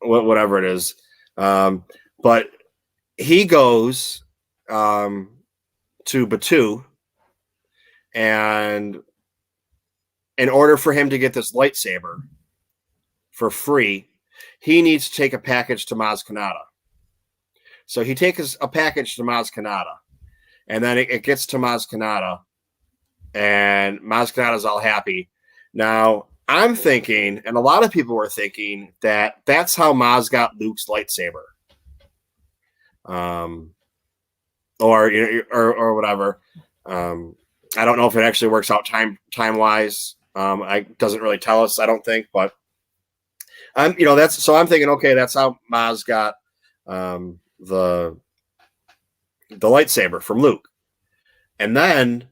whatever it is. But he goes to Batuu, and in order for him to get this lightsaber for free, he needs to take a package to Maz Kanata. So he takes a package to Maz Kanata, and then it gets to Maz Kanata, and Maz Kanata's all happy. Now, I'm thinking, and a lot of people were thinking, that that's how Maz got Luke's lightsaber. Or whatever. I don't know if it actually works out time wise. It doesn't really tell us, I don't think, but I'm thinking, okay, that's how Maz got the lightsaber from Luke. And then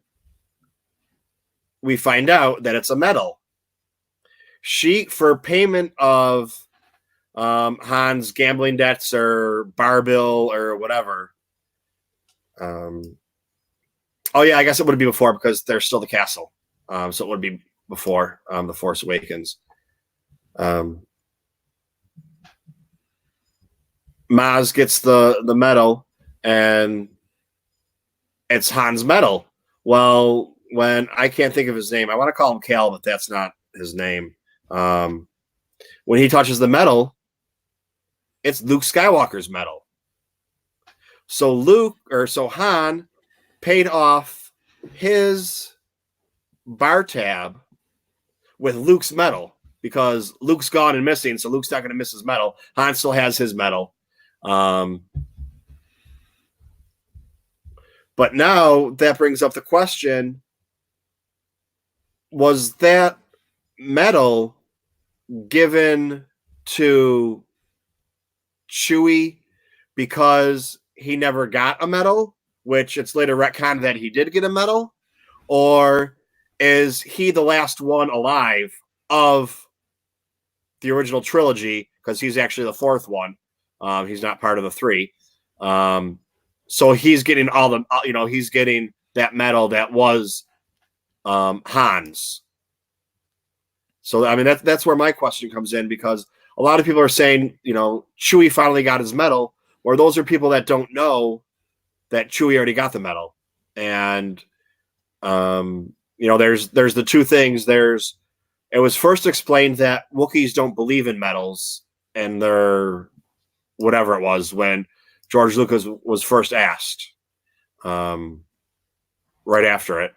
we find out that it's a medal. For payment of Han's gambling debts or bar bill or whatever. Oh yeah, I guess it would be before, because there's still the castle. So it would be before The Force Awakens. Maz gets the medal, and it's Han's medal. Well, when I can't think of his name, I want to call him Cal, but that's not his name. When he touches the medal, it's Luke Skywalker's medal. So Han paid off his bar tab with Luke's medal, because Luke's gone and missing, so Luke's not going to miss his medal. Han still has his medal. But now that brings up the question, was that medal given to Chewie because he never got a medal, which it's later retconned that he did get a medal? Or is he the last one alive of the original trilogy, because he's actually the fourth one? He's not part of the three. So he's getting he's getting that medal that was Han's. So, I mean, that's where my question comes in, because a lot of people are saying, Chewie finally got his medal, or those are people that don't know that Chewie already got the medal. And, there's the two things. It was first explained that Wookiees don't believe in medals, and they're whatever it was when George Lucas was first asked, right after it,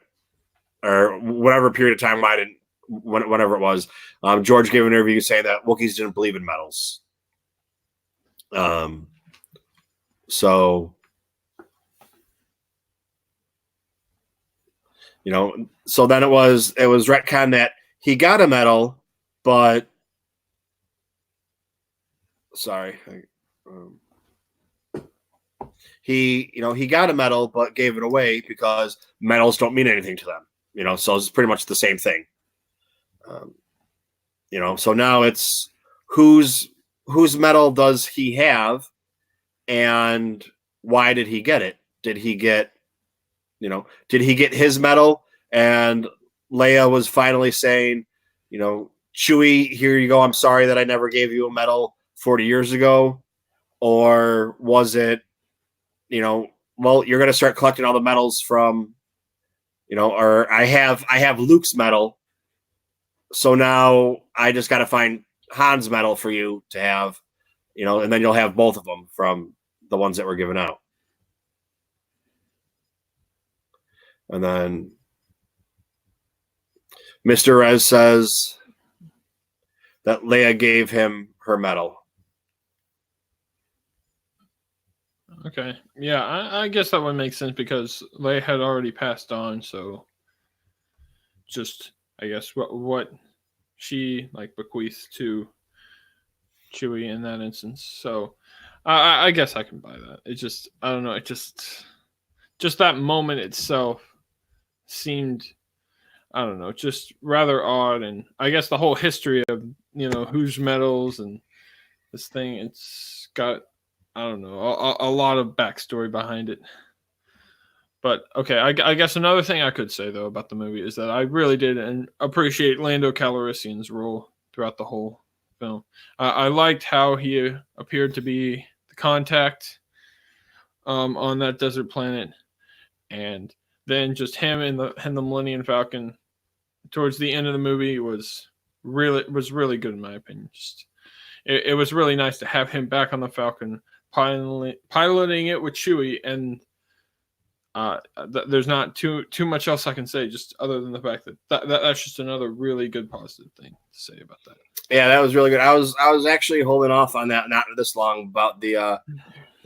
or whatever period of time whenever it was, George gave an interview saying that Wookiees didn't believe in medals. So then it was retcon that he got a medal, but he got a medal but gave it away because medals don't mean anything to them. So it's pretty much the same thing. So now it's whose medal does he have, and why did he get it? Did he get his medal and Leia was finally saying, Chewie, here you go. I'm sorry that I never gave you a medal 40 years ago. Or was it, well, you're going to start collecting all the medals from, or I have Luke's medal. So now I just got to find Han's medal for you to have, and then you'll have both of them from the ones that were given out. And then Mr. Rez says that Leia gave him her medal. Okay. Yeah, I guess that would make sense because Leia had already passed on, so just I guess what she bequeathed to Chewie in that instance. So I guess I can buy that. It just I don't know, it just that moment itself seemed, I don't know, just rather odd. And I guess the whole history of, whose medals and this thing, it's got, I don't know, a lot of backstory behind it. But okay, I guess another thing I could say though about the movie is that I really did appreciate Lando Calrissian's role throughout the whole film. I liked how he appeared to be the contact on that desert planet, and then just him and the Millennium Falcon towards the end of the movie was really good in my opinion. Just it was really nice to have him back on the Falcon, piloting it with Chewie, and there's not too much else I can say, just other than the fact that's just another really good positive thing to say about that. Yeah, that was really good. I was actually holding off on that not this long about the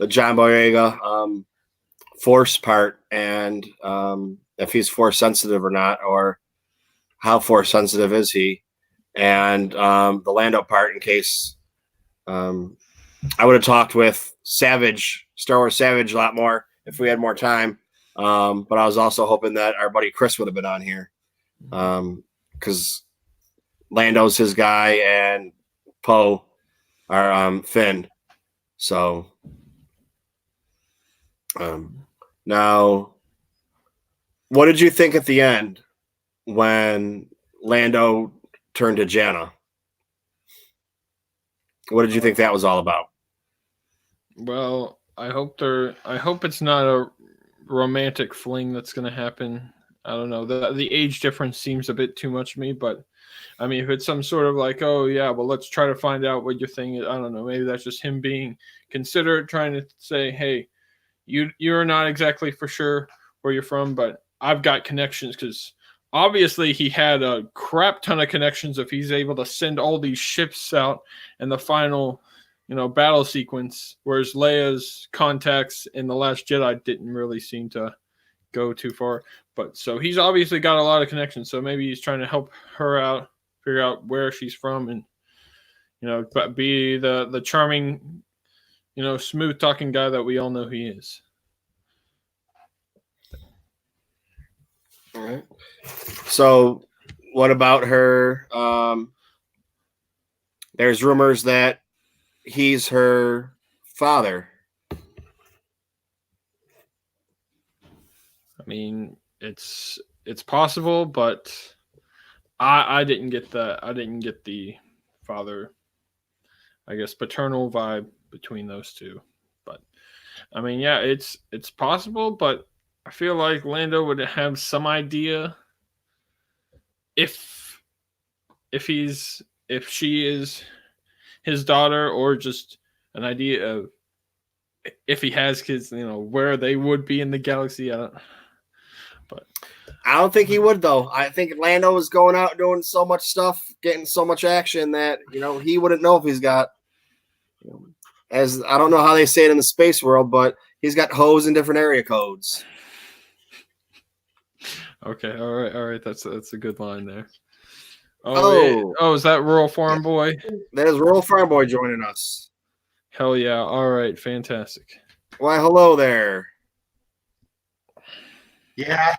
John Boyega Force part, and if he's Force sensitive or not, or how Force sensitive is he, and the Lando part, in case I would have talked with Star Wars Savage a lot more if we had more time. But I was also hoping that our buddy Chris would have been on here, because Lando's his guy and Poe are Finn. So now, what did you think at the end when Lando turned to Jannah? What did you think that was all about? Well, I hope it's not a romantic fling that's going to happen. I don't know. The age difference seems a bit too much to me, but I mean, if it's some sort of oh yeah, well, let's try to find out what your thing is. I don't know. Maybe that's just him being considerate, trying to say, hey, you're not exactly for sure where you're from, but I've got connections, because obviously he had a crap ton of connections if he's able to send all these ships out in the final battle sequence, whereas Leia's contacts in The Last Jedi didn't really seem to go too far. But so he's obviously got a lot of connections, so maybe he's trying to help her out, figure out where she's from, and but be the charming, smooth talking guy that we all know he is. All right. So what about her? There's rumors that he's her father. I mean, it's possible, but I didn't get the father, I guess, paternal vibe between those two. But I mean, yeah, it's possible, but I feel like Lando would have some idea if she is his daughter, or just an idea of if he has kids, where they would be in the galaxy. I don't think he would, though. I think Lando was going out doing so much stuff, getting so much action that he wouldn't know if he's got, as I don't know how they say it in the space world, but he's got hoes in different area codes. Okay, all right, that's a good line there. Oh, is that Rural Farm Boy? That is Rural Farm Boy joining us. Hell yeah! All right, fantastic. Why, hello there. Yeah.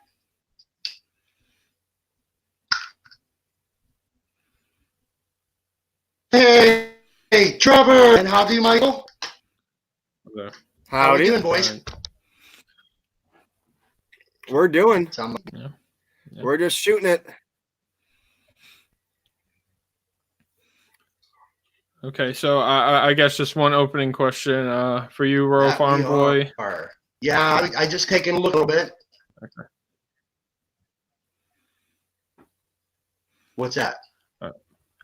Hey, Trevor, and howdy, Michael. Hello. How are we doing, boys? Right. We're doing. Yeah. We're just shooting it. Okay, so I guess just one opening question for you, Royal That Farm we Boy. are. Yeah, I just taken a look a little bit. Okay. What's that?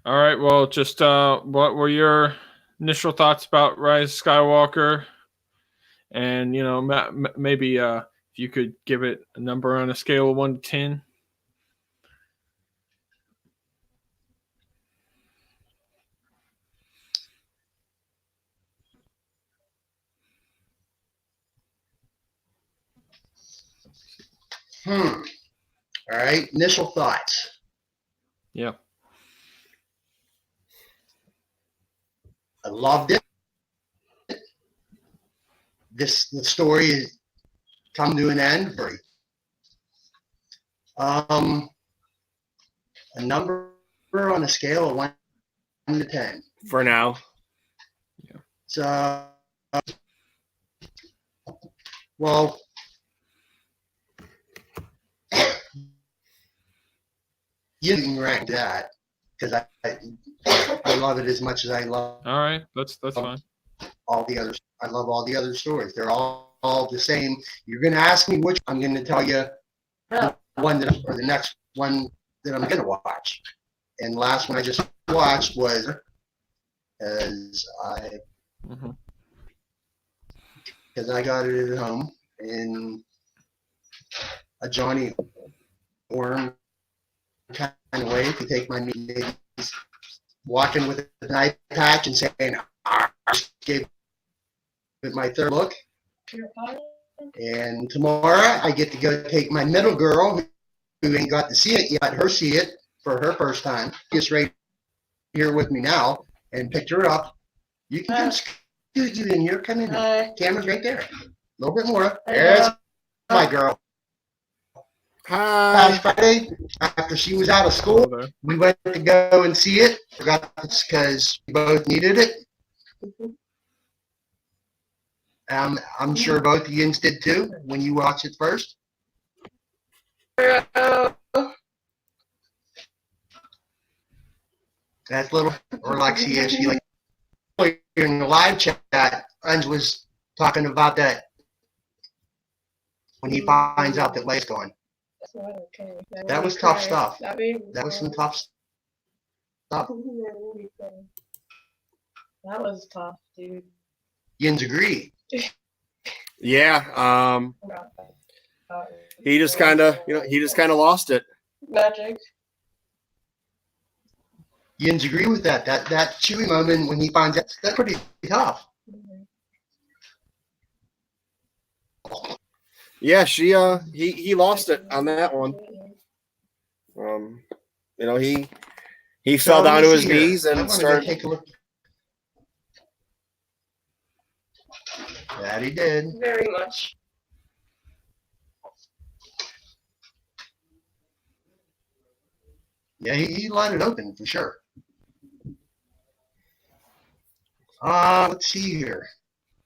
All right. Well, just what were your initial thoughts about Rise of Skywalker? And maybe if you could give it a number on a scale of 1 to 10. All right. Initial thoughts. Yeah. I loved it. The story has come to an end. A number on a scale of 1 to 10. For now. So, well, you can rank that because I love it as much as I love All right. That's fine. all the others. I love all the other stories. They're all the same. You're going to ask me which I'm going to tell you the one that or the next one that I'm going to watch. And the last one I just watched was because I got it at home in a Johnny Worm kind of way. If you take my meat, walking with an eye patch and saying, I gave it my third look. And tomorrow I get to go take my middle girl who ain't got to see it yet, let her see it for her first time. Just right here with me now and picked her up. You can just scoot you in here. Come in. Camera's right there. A little bit more. There's my girl. Hi. Friday, after she was out of school, we went to go and see it. Forgot it's because we both needed it. I'm sure both of you did too when you watched it first. That's little, or like she like in the live chat, Ange was talking about that when he finds out that Leia's gone. That was tough stuff. That was some tough stuff. That was tough, dude. Yins agree. Yeah. He just kind of lost it. Magic. Yins agree with that. That Chewie moment when he finds out, that's pretty tough. Yeah, he lost it on that one. He fell down to his knees and started. Take a look. That he did. Very much. Yeah, he let it open for sure. Let's see here.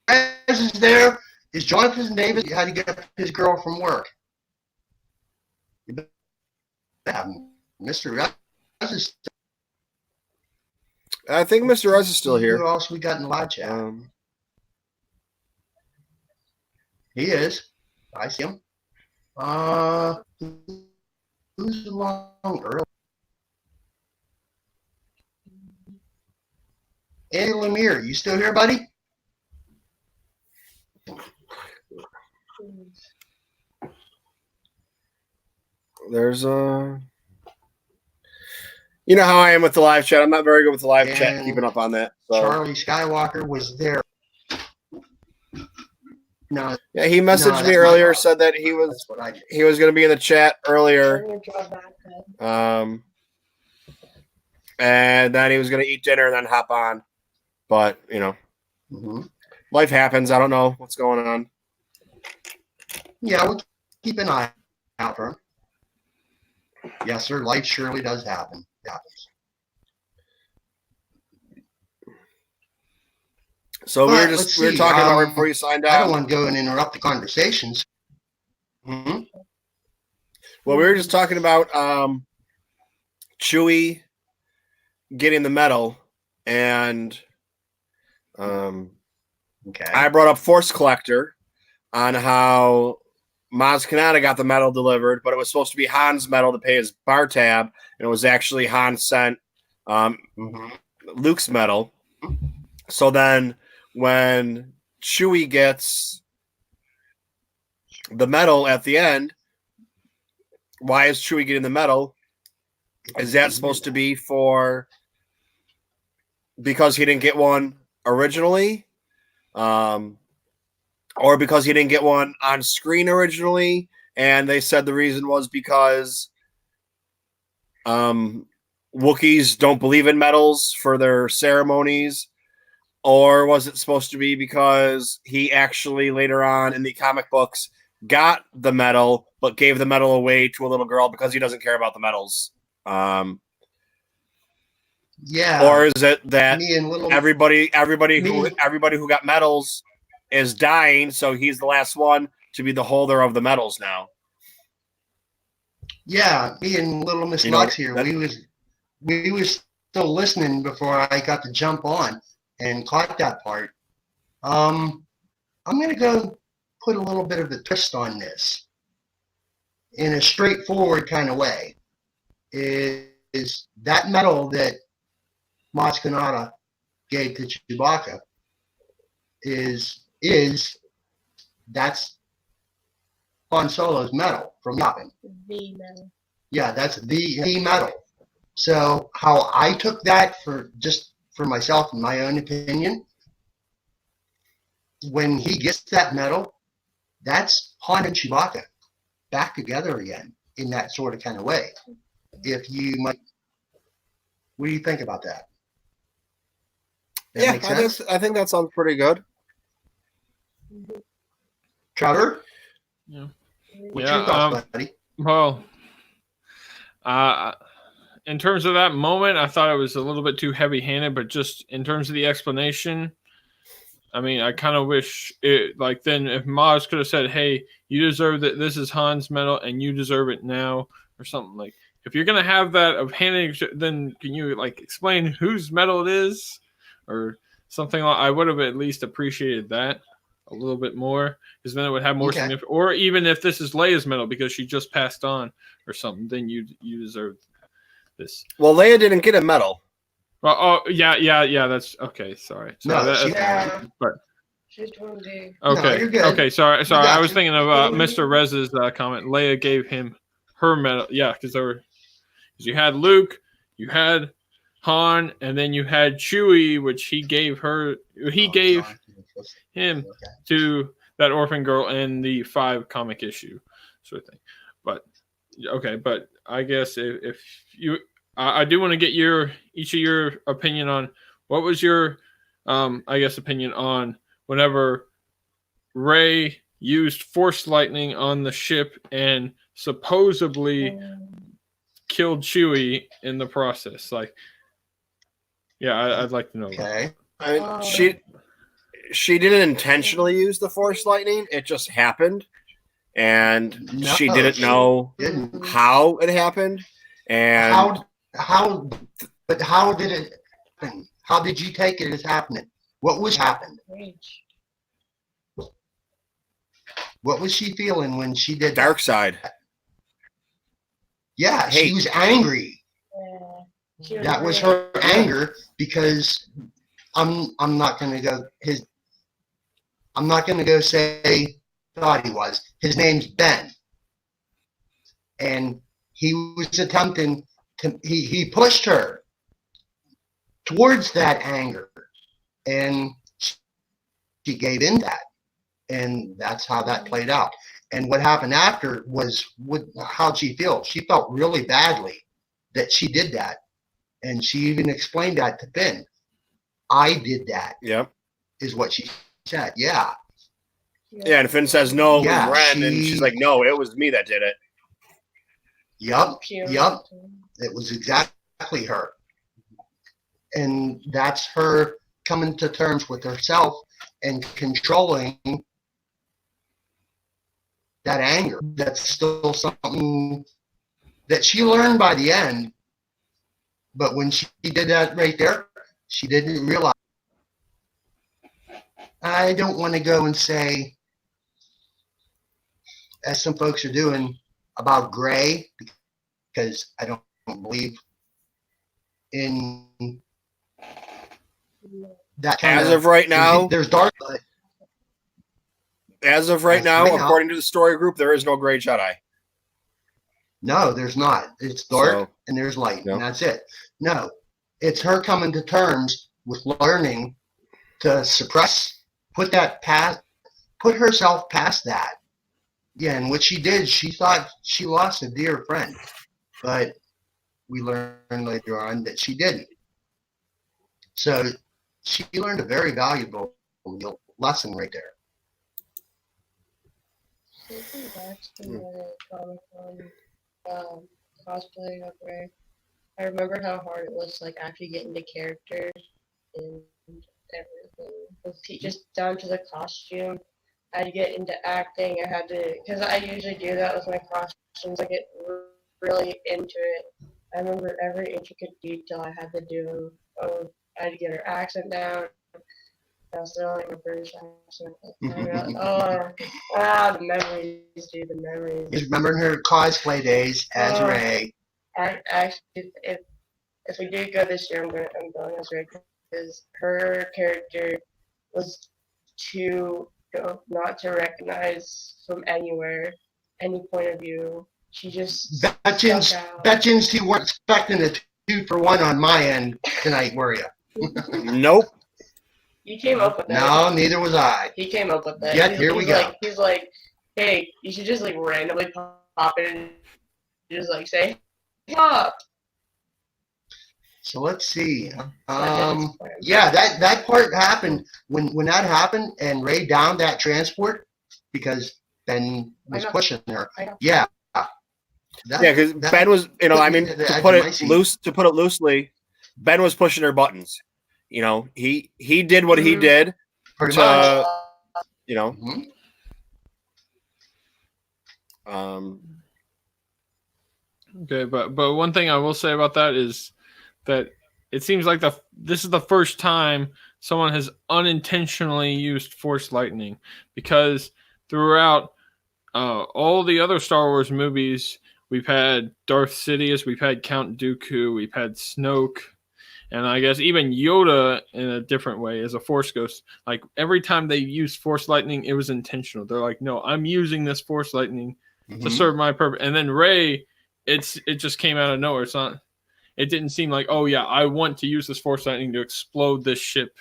As is there, is Jonathan Davis how to get his girl from work? Mr. Russ is I think Mr. Russ is still here. Who else we got in the live chat? He is. I see him. Who's along early? Andy Lemire, you still here, buddy? There's you know how I am with the live chat. I'm not very good with the live chat, keeping up on that. So. Charlie Skywalker was there. No. Yeah, he messaged me earlier, said that he was going to be in the chat earlier. And then he was going to eat dinner and then hop on. But, life happens. I don't know what's going on. Yeah, we'll keep an eye out for him. Yes, sir. Life surely does happen. It happens. So we were talking about right before you signed out. I don't want to go and interrupt the conversations. Well, we were just talking about Chewie getting the medal and Okay. I brought up Force Collector on how Maz Kanata got the medal delivered, but it was supposed to be Han's medal to pay his bar tab, and it was actually Han sent Luke's medal. So then when Chewie gets the medal at the end, why is Chewie getting the medal? Is that supposed to be for because he didn't get one originally? Or because he didn't get one on screen originally, and they said the reason was because Wookiees don't believe in medals for their ceremonies, or was it supposed to be because he actually later on in the comic books got the medal but gave the medal away to a little girl because he doesn't care about the medals? Yeah. Or is it that Me and little everybody who got medals is dying, so he's the last one to be the holder of the medals now? Yeah, me and little Miss You know, Lux here, we was still listening before I got to jump on and caught that part. I'm gonna go put a little bit of a twist on this in a straightforward kind of way. Is that medal that Maz Kanata gave to Chewbacca that's Han Solo's medal from Yavin. The medal. Yeah, that's the medal. So how I took that for myself, in my own opinion, when he gets that medal, that's Han and Chewbacca back together again in that sort of kind of way. If you might, what do you think about that? Yeah, make sense? I think that sounds pretty good. Trevor? Yeah. What's your thoughts, buddy? Well, in terms of that moment, I thought it was a little bit too heavy-handed, but just in terms of the explanation, I mean, I kind of wish it, like, then if Maz could have said, hey, you deserve that, this is Han's medal, and you deserve it now, or something. Like, if you're going to have that of handing, then can you, like, explain whose medal it is? Or something like, I would have at least appreciated that a little bit more, because then it would have more significance. Or even if this is Leia's medal because she just passed on or something, then you deserve this. Well, Leia didn't get a medal. Well, oh yeah. That's okay. Sorry. No, but She's 20. okay, No, you're good. okay. Sorry. I was thinking of You're Mr. Rez's comment. Leia gave him her medal. Yeah, because you had Luke, you had Han, and then you had Chewie, which he gave her. He gave him to that orphan girl in the 5 comic issue sort of thing. But okay, but I guess if you, I do want to get each of your opinion on what was your, I guess, opinion on whenever Rey used Force lightning on the ship and supposedly killed Chewie in the process. Like, yeah, I'd like to know. Okay. I mean, she didn't intentionally use the Force lightning. It just happened. And she didn't know how it happened. And how did it happen? How did you take it as happening? What was happened? Rage. What was she feeling when she did dark that? side. Yeah, she was angry. Yeah. That was her anger because I'm not gonna go say thought he was. His name's Ben. And he was attempting to he pushed her towards that anger. And she gave in that. And that's how that played out. And what happened after was how'd she feel? She felt really badly that she did that. And she even explained that to Finn. I did that. Yep. Is what she said. Yeah. Yeah, and Finn says no, Yeah, it was Ren, and she's like, no, it was me that did it. Yep. It was exactly her. And that's her coming to terms with herself and controlling that anger. That's still something that she learned by the end. But when she did that right there, she didn't realize. I don't want to go and say, as some folks are doing, about gray, because I don't believe in that kind As of right now, There's dark, but as of right As now, right now. according to the story group, there is no gray Jedi. no, there's not. It's dark So, and there's light, no. and that's it. No, it's her coming to terms with learning to suppress, put herself past that. Yeah, and what she did, she thought she lost a dear friend, but we learned later on that she didn't. So she learned a very valuable lesson right there. Thinking back to my Comic-Con cosplay of Ray, I remember how hard it was to like actually get into characters and everything. Just down to the costume. I had to get into acting. I had to, because I usually do that with my costumes. I get really into it. I remember every intricate detail I had to do. Oh, I had to get her accent down. I was still like a British accent. The memories, dude, the memories. Just remembering her cosplay days as Ray. Actually, if we do go this year, I'm going as Ray because her character was too not to recognize from anywhere, any point of view. She just Betchins, you weren't expecting a 2-for-1 on my end tonight, were you? Nope. You came up with that. No, neither was I. He came up with that. Yet here we go. He's like, hey, you should just like randomly pop in and just like say, pop. So let's see. Yeah, that part happened when that happened and Ray downed that transport because Ben was pushing her. Yeah. Yeah, because Ben was, to put it loosely, Ben was pushing her buttons. He did what he did. Pretty much. Okay, but one thing I will say about that is that it seems like this is the first time someone has unintentionally used Force lightning, because throughout all the other Star Wars movies, we've had Darth Sidious, we've had Count Dooku, we've had Snoke, and I guess even Yoda in a different way as a Force ghost. Like every time they used Force lightning, it was intentional. They're like, no, I'm using this Force lightning to serve my purpose. And then Rey, it just came out of nowhere. It didn't seem like, oh yeah, I want to use this Force lightning to explode this ship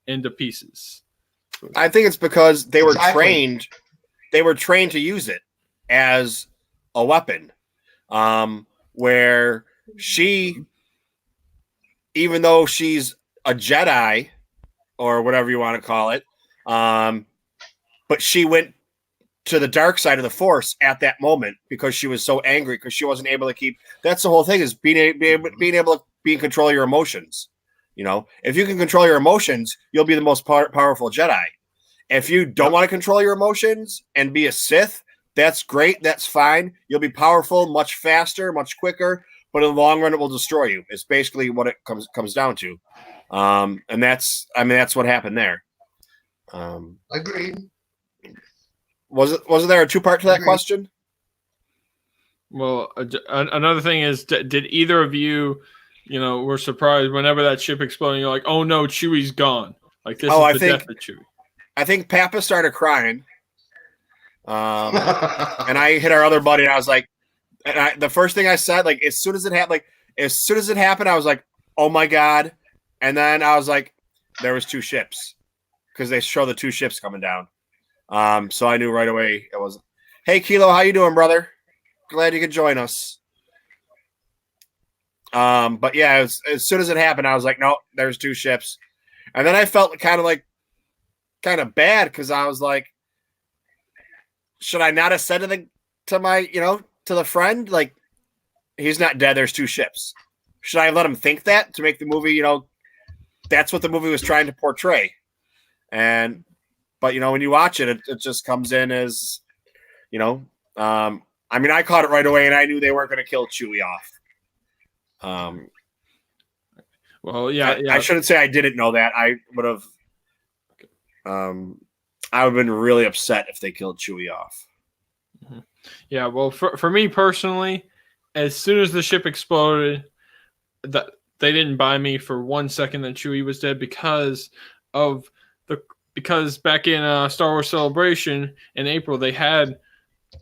into pieces. I think it's because they were trained. They were trained to use it as a weapon. Where she, even though she's a Jedi or whatever you want to call it, but she went to the dark side of the Force at that moment because she was so angry because she wasn't able to keep. That's the whole thing, is being able to be in control of your emotions. If you can control your emotions, you'll be the most powerful Jedi. If you don't want to control your emotions and be a Sith, that's great. That's fine. You'll be powerful much faster, much quicker, but in the long run, it will destroy you. It's basically what it comes down to. And that's what happened there. Agreed. Wasn't there a two-part to that question? Well, another thing is, did either of you, were surprised whenever that ship exploded? You're like, oh no, Chewie's gone. Like this is the death of Chewie. I think Papa started crying. And I hit our other buddy, and I was like, the first thing I said, like as soon as it happened, I was like, oh my God. And then I was like, there was two ships because they show the two ships coming down. So I knew right away it was. Hey Kilo, how you doing, brother? Glad you could join us. But yeah, as soon as it happened, I was like, no, there's two ships. And then I felt kind of bad because I was like, should I not have said to my, to the friend, like, he's not dead, there's two ships. Should I have let him think that to make the movie, that's what the movie was trying to portray. But when you watch it, it just comes in as, I caught it right away and I knew they weren't going to kill Chewie off. Well, yeah. I shouldn't say I didn't know that. I would have. I would have been really upset if they killed Chewie off. Yeah, well, for me personally, as soon as the ship exploded, they didn't buy me for 1 second that Chewie was dead because back in Star Wars Celebration in April they had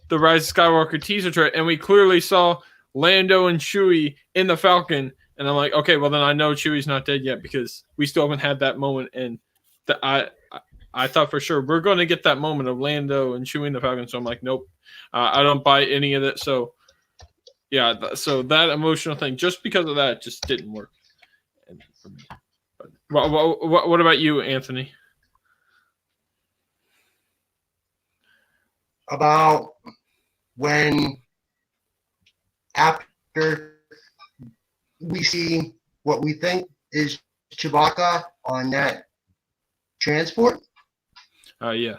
the Rise of Skywalker teaser trailer, and we clearly saw Lando and Chewie in the Falcon, and I'm like, okay, well then I know Chewie's not dead yet because we still haven't had that moment, and I thought for sure we're going to get that moment of Lando and Chewie in the Falcon, so I'm like, nope, I don't buy any of it. So yeah, so that emotional thing, just because of that, just didn't work. But, what about you, Anthony? About when after we see what we think is Chewbacca on that transport. Yeah.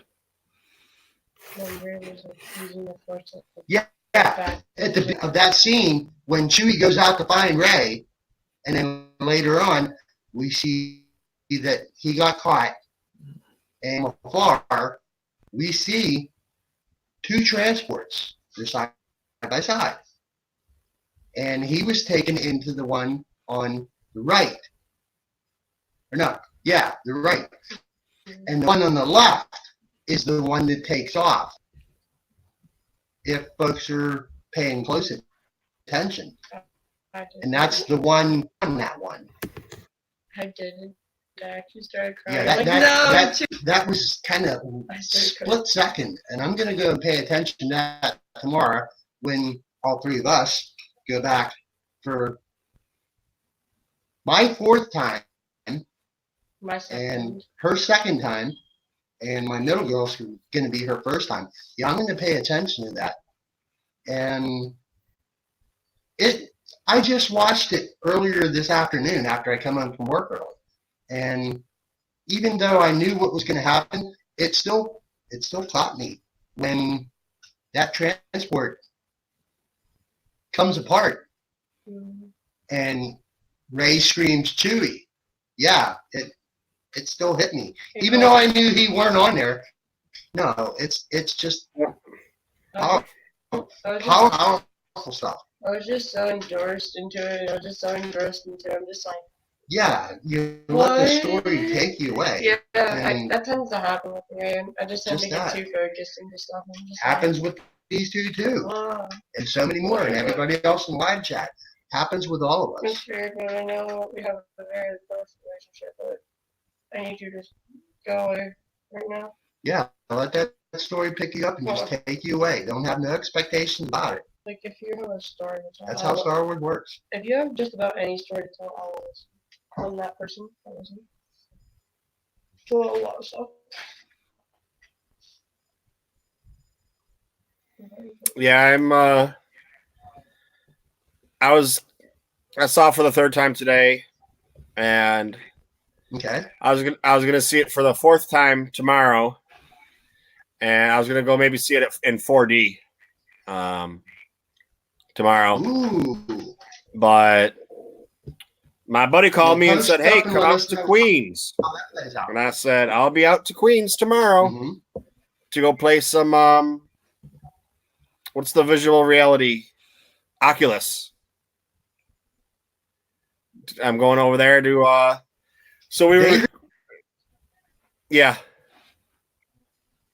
Yeah. At the of that scene when Chewie goes out to find Rey, and then later on we see that he got caught, and afar we see two transports. They're side by side, and he was taken into the one on the right. Or no, yeah, the right, and the one on the left is the one that takes off. If folks are paying close attention, and that's the one on that one. I didn't. I actually started crying. Yeah, that was kind of split second, and I'm gonna go and pay attention to that tomorrow when all three of us go back for my fourth time, and her second time, and my middle girl's going to be her first time. Yeah, I'm going to pay attention to that. And I just watched it earlier this afternoon after I come home from work early. And even though I knew what was going to happen, it still caught me when that transport comes apart and Rey screams Chewie. Yeah, it still hit me, even though I knew he weren't on there. No, it's just powerful stuff. I was just so endorsed into it. I'm just like, yeah, you let the story take you away. Yeah, that tends to happen with me. I just tend to get too focused into stuff. Happens with these two too, and so many more, and everybody else in live chat. Happens with all of us. It's weird, but I know we have a very close relationship, but I need you to just go away right now. Yeah, let that story pick you up and just take you away. Don't have no expectations about it. Like, if you have a story to tell, that's how Star Wars works. If you have just about any story to tell, I'll listen. I'm that person. I'll listen. To a lot of stuff. Yeah, I saw it for the third time today, and okay, I was gonna see it for the fourth time tomorrow, and I was gonna go maybe see it in 4D tomorrow. Ooh. But my buddy called me and said, "Hey, come out to Queens," and I said, "I'll be out to Queens tomorrow to go play some what's the visual reality? Oculus. I'm going over there to so we were yeah.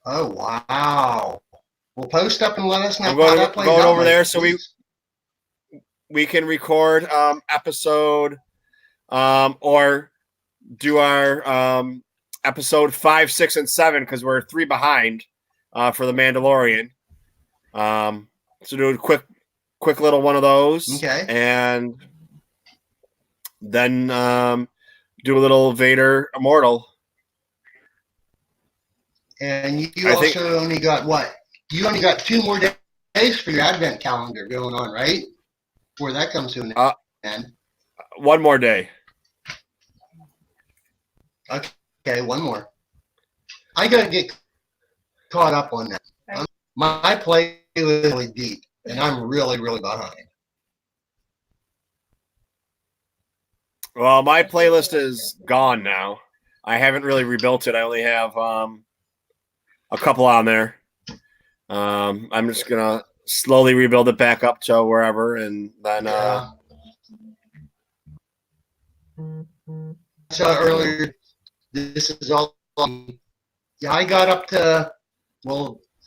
Oh wow. Well, post up and let us know. I'm going over there so we can record episode or do our episode 5, 6, and 7 because we're 3 behind for the Mandalorian. So do a quick little one of those. Okay. And then do a little Vader Immortal. And you only got what? You only got 2 more days for your advent calendar going on, right? Before that comes to an end. 1 more day. Okay, 1 more. I gotta get caught up on that. My playlist is really deep, and I'm really, really behind. Well, my playlist is gone now. I haven't really rebuilt it. I only have a couple on there. I'm just gonna slowly rebuild it back up to wherever, and then So earlier, this is all. Yeah, I got up to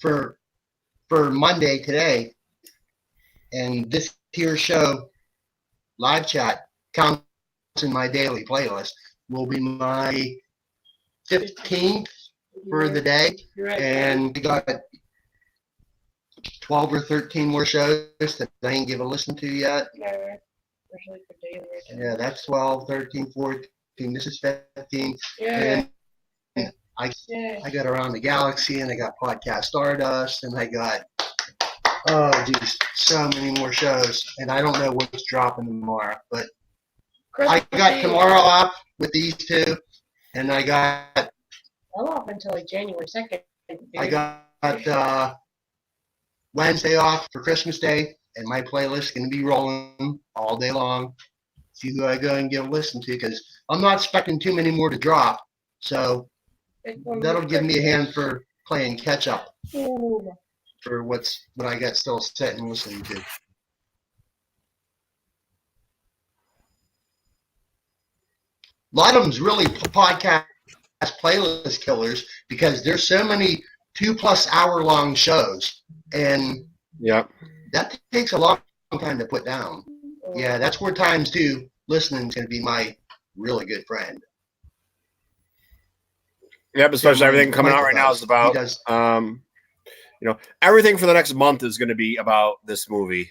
for Monday today, and this here show live chat counts in my daily playlist. Will be my 15th for the day, and we got 12 or 13 more shows that I ain't give a listen to yet. Yeah, that's 12, 13, 14. This is 15. Yeah. And I got Around the Galaxy, and I got Podcast Stardust, and I got, geez, so many more shows. And I don't know what's dropping tomorrow, but I got tomorrow off with these two, and I got. I'm off until like January 2nd. I got Wednesday off for Christmas Day, and my playlist is going to be rolling all day long. See who I go and give a listen to, because I'm not expecting too many more to drop. So that'll give me a hand for playing catch up for what I got still sitting and listening to. A lot of them's really podcast playlist killers because there's so many 2+ hour long shows, and that takes a long time to put down. Yeah, that's where times two listening is going to be my really good friend. Yep, especially everything coming out right now is about everything for the next month is going to be about this movie.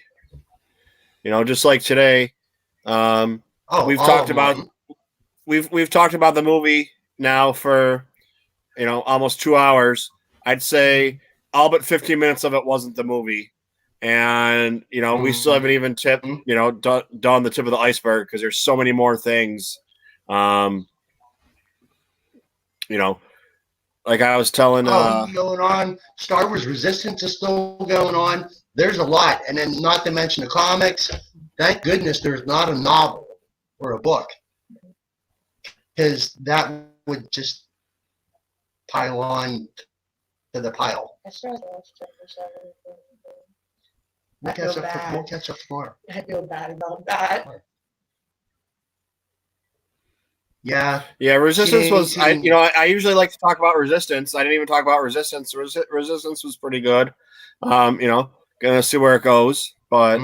Just like today, we've talked about the movie now for almost 2 hours. I'd say all but 15 minutes of it wasn't the movie. And, we still haven't even done the tip of the iceberg because there's so many more things. Like I was telling. Going on. Star Wars Resistance is still going on. There's a lot. And then not to mention the comics. Thank goodness there's not a novel or a book. Because that would just pile on to the pile. We'll catch up tomorrow. I feel bad about that. Yeah. Yeah, Resistance was. I usually like to talk about Resistance. I didn't even talk about Resistance. Resistance was pretty good. Gonna see where it goes, but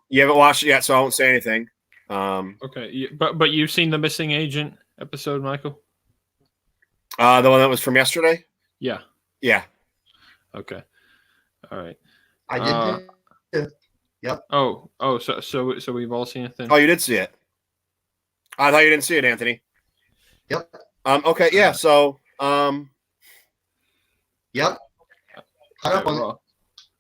you haven't watched it yet, so I won't say anything. Okay, but you've seen the Missing Agent episode, Michael? The one that was from yesterday. Yeah. Yeah. Okay. All right. I did. Yep. Oh, so we've all seen it then. Oh, you did see it. I thought you didn't see it, Anthony. Yep. Okay. Yeah. So. Yep.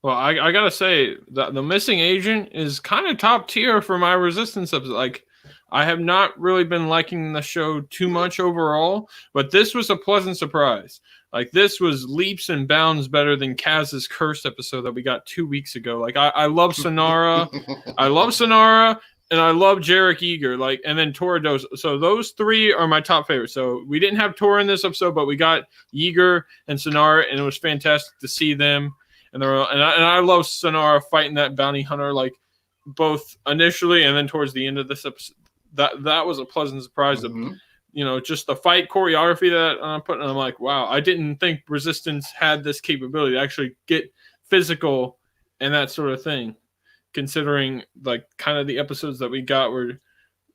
Well, I gotta say that the Missing Agent is kind of top tier for my Resistance episode. Like, I have not really been liking the show too much overall, but this was a pleasant surprise. Like, this was leaps and bounds better than Kaz's Cursed episode that we got 2 weeks ago. Like, I love Sonara. I love Sonara, and I love Jarek Eager. Like, and then Tora Dos. So those three are my top favorites. So we didn't have Tora in this episode, but we got Eager and Sonara, and it was fantastic to see them. And I love Sonara fighting that bounty hunter, like, both initially and then towards the end of this episode. That was a pleasant surprise. Just the fight choreography that I'm putting. I'm like, wow, I didn't think Resistance had this capability to actually get physical and that sort of thing. Considering, like, kind of the episodes that we got were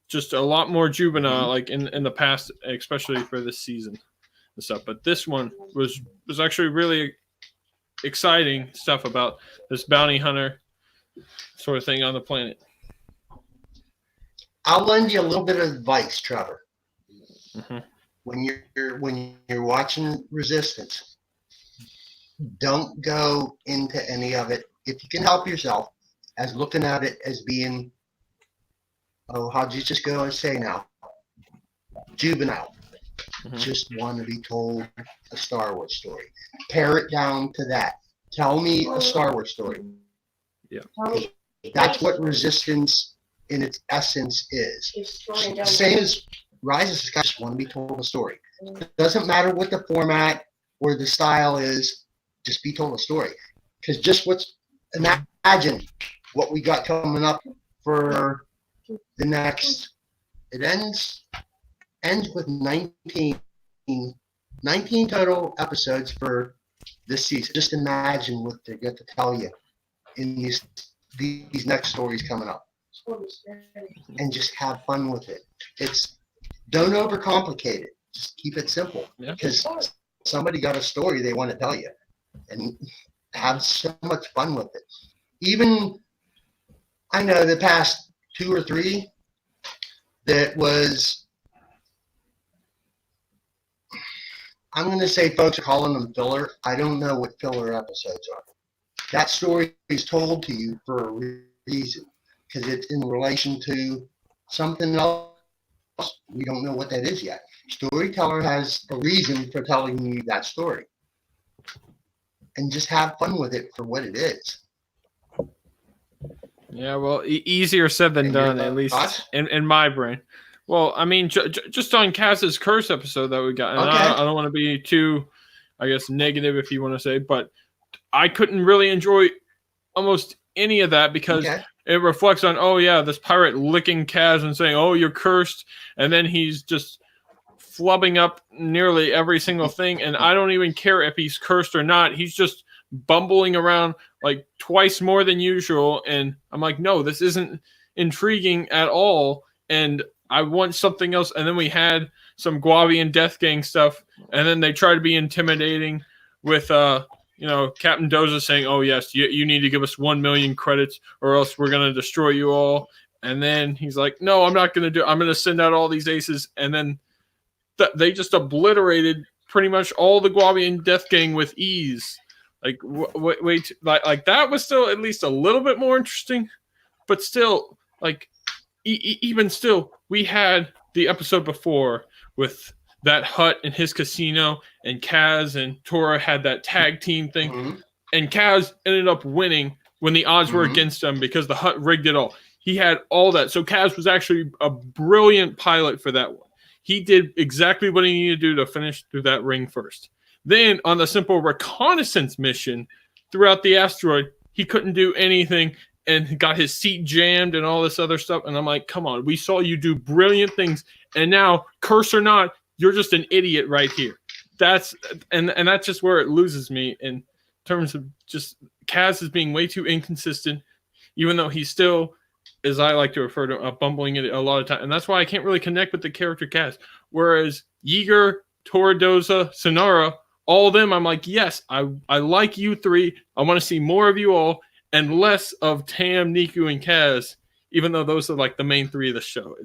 just a lot more juvenile, like in the past, especially for this season and stuff. But this one was actually really exciting stuff about this bounty hunter sort of thing on the planet. I'll lend you a little bit of advice, Trevor. Mm-hmm. When you're watching Resistance, don't go into any of it, if you can help yourself, as looking at it as being, how'd you just go and say now? Juvenile. Just want to be told a Star Wars story. Pare it down to that. Tell me a Star Wars story. Yeah. That's what Resistance in its essence is. Just story done. Same as Rise of Skywalker, just want to be told a story. It doesn't matter what the format or the style is, just be told a story. Because just imagine what we got coming up for the next, it ends with 19 total episodes for this season. Just imagine what they get to tell you in these next stories coming up. And just have fun with it. Don't overcomplicate it. Just keep it simple. Because somebody got a story they want to tell you. And have so much fun with it. Even, I know the past 2 or 3 that was, I'm going to say folks are calling them filler. I don't know what filler episodes are. That story is told to you for a reason. Because it's in relation to something else. We don't know what that is yet. Storyteller has a reason for telling you that story. And just have fun with it for what it is. Yeah, well, easier said than done, at least in my brain. Well, I mean, just on Kaz's Curse episode that we got, and I don't want to be too, I guess, negative if you want to say, but I couldn't really enjoy almost any of that because it reflects on, oh yeah, this pirate licking Kaz and saying, oh, you're cursed, and then he's just flubbing up nearly every single thing, and I don't even care if he's cursed or not. He's just bumbling around like twice more than usual, and I'm like, no, this isn't intriguing at all, and I want something else. And then we had some Guavian Death Gang stuff, and then they try to be intimidating with Captain Doza saying, oh yes, you need to give us 1 million credits or else we're going to destroy you all. And then he's like, no, I'm not going to do it. I'm going to send out all these aces. And then they just obliterated pretty much all the Guavian Death Gang with ease. Like, wait, like that was still at least a little bit more interesting, but still, like, even still, we had the episode before with that Hut in his casino, and Kaz and Tora had that tag team thing, and Kaz ended up winning when the odds were against him because the Hut rigged it all. He had all that, so Kaz was actually a brilliant pilot for that one. He did exactly what he needed to do to finish through that ring first. Then on the simple reconnaissance mission throughout the asteroid, he couldn't do anything and got his seat jammed and all this other stuff. And I'm like, come on, we saw you do brilliant things, and now, curse or not, you're just an idiot right here. That's just where it loses me in terms of just Kaz is being way too inconsistent, even though he's still, as I like to refer to, bumbling it a lot of time. And that's why I can't really connect with the character Kaz. Whereas Yeager, Toradoza, Sonara, all of them, I'm like, yes, I like you three. I want to see more of you all and less of Tam, Niku, and Kaz, even though those are like the main 3 of the show.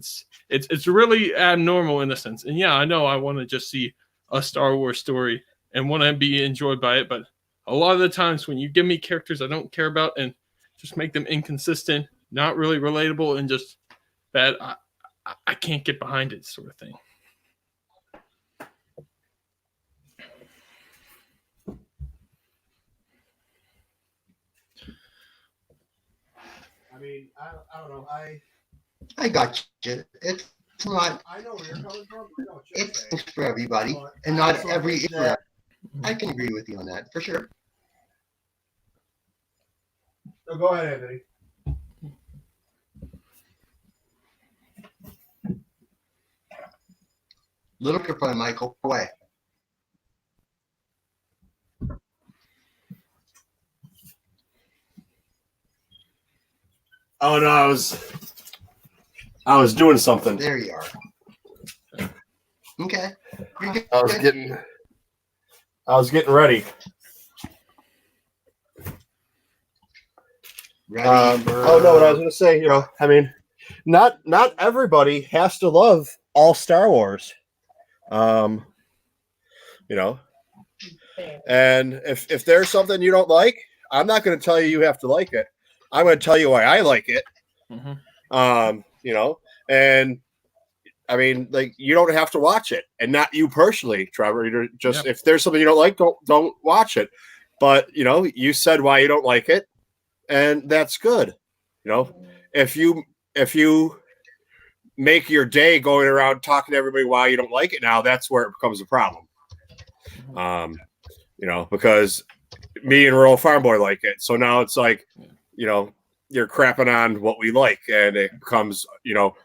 It's really abnormal in a sense. And yeah, I know I want to just see a Star Wars story and want to be enjoyed by it, but a lot of the times when you give me characters I don't care about and just make them inconsistent, not really relatable, and just bad, I can't get behind it, sort of thing. I mean, I don't know. I got you. It's not. I know where you're coming from. It's for everybody, and not every. I can agree with you on that for sure. So go ahead, Anthony. Little microphone, Michael. Go away. Oh no, I was doing something. There you are. Okay. I was getting ready. Ready for... Oh no, what I was going to say, I mean, not everybody has to love all Star Wars. And if there's something you don't like, I'm not going to tell you have to like it. I'm going to tell you why I like it. And I mean, like, you don't have to watch it, and not you personally, Trevor. You're just if there's something you don't like, don't watch it. But you said why you don't like it, and that's good. If if you make your day going around talking to everybody why you don't like it now, that's where it becomes a problem. You know, because me and Rural Farm Boy like it. So now it's like, you know, you're crapping on what we like, and it becomes, you know,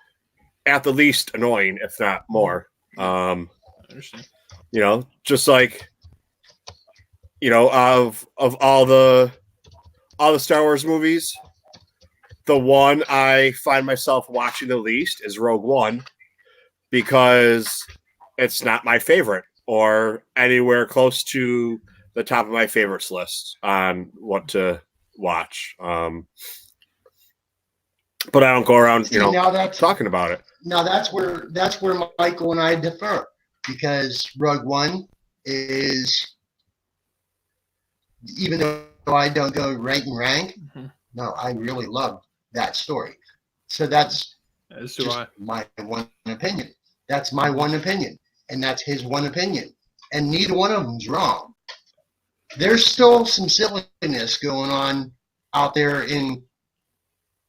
at the least annoying, if not more. I understand. You know, just like, you know, of all the Star Wars movies, the one I find myself watching the least is Rogue One, because it's not my favorite or anywhere close to the top of my favorites list on what to watch. But I don't go around, you know, now that's talking about it. Now that's where Michael and I differ, because Rogue One is, even though I don't go rank and rank, no, I really love that story. So that's just my one opinion. That's my one opinion, and that's his one opinion, and neither one of them's wrong. There's still some silliness going on out there in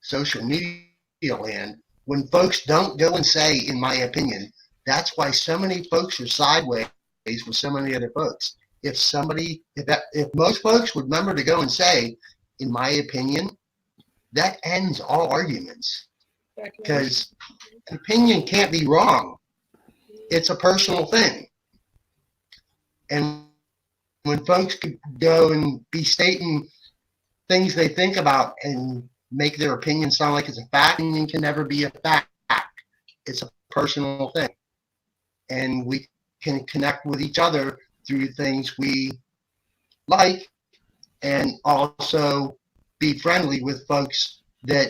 social media land when folks don't go and say, in my opinion. That's why so many folks are sideways with so many other folks. If most folks would remember to go and say, in my opinion, that ends all arguments. Because an opinion can't be wrong. It's a personal thing. And when folks could go and be stating things they think about and make their opinion sound like it's a fact, opinion can never be a fact. It's a personal thing. And we can connect with each other through things we like, and also be friendly with folks that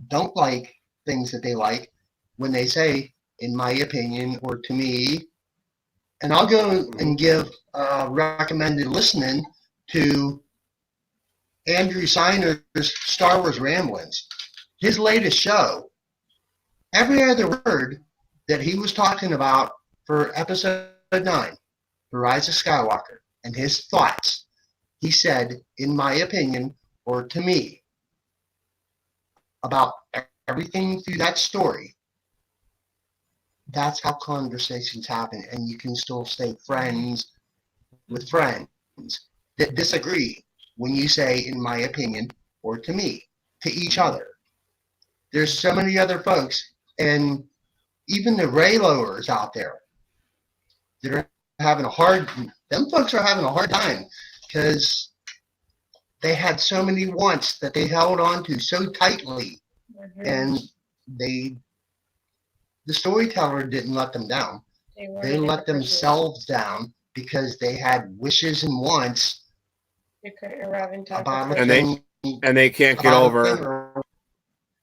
don't like things that they like when they say, in my opinion, or to me. And I'll go and give recommended listening to Andrew Siner's Star Wars Ramblings. His latest show, every other word that he was talking about for episode 9, The Rise of Skywalker, and his thoughts, he said, in my opinion, or to me, about everything through that story. That's how conversations happen, and you can still stay friends with friends that disagree when you say, in my opinion, or to me, to each other. There's so many other folks, and even the Raylowers out there that are having them folks are having a hard time, because they had so many wants that they held on to so tightly, and the storyteller didn't let them down. They let themselves down because they had wishes and wants about and they can't get over.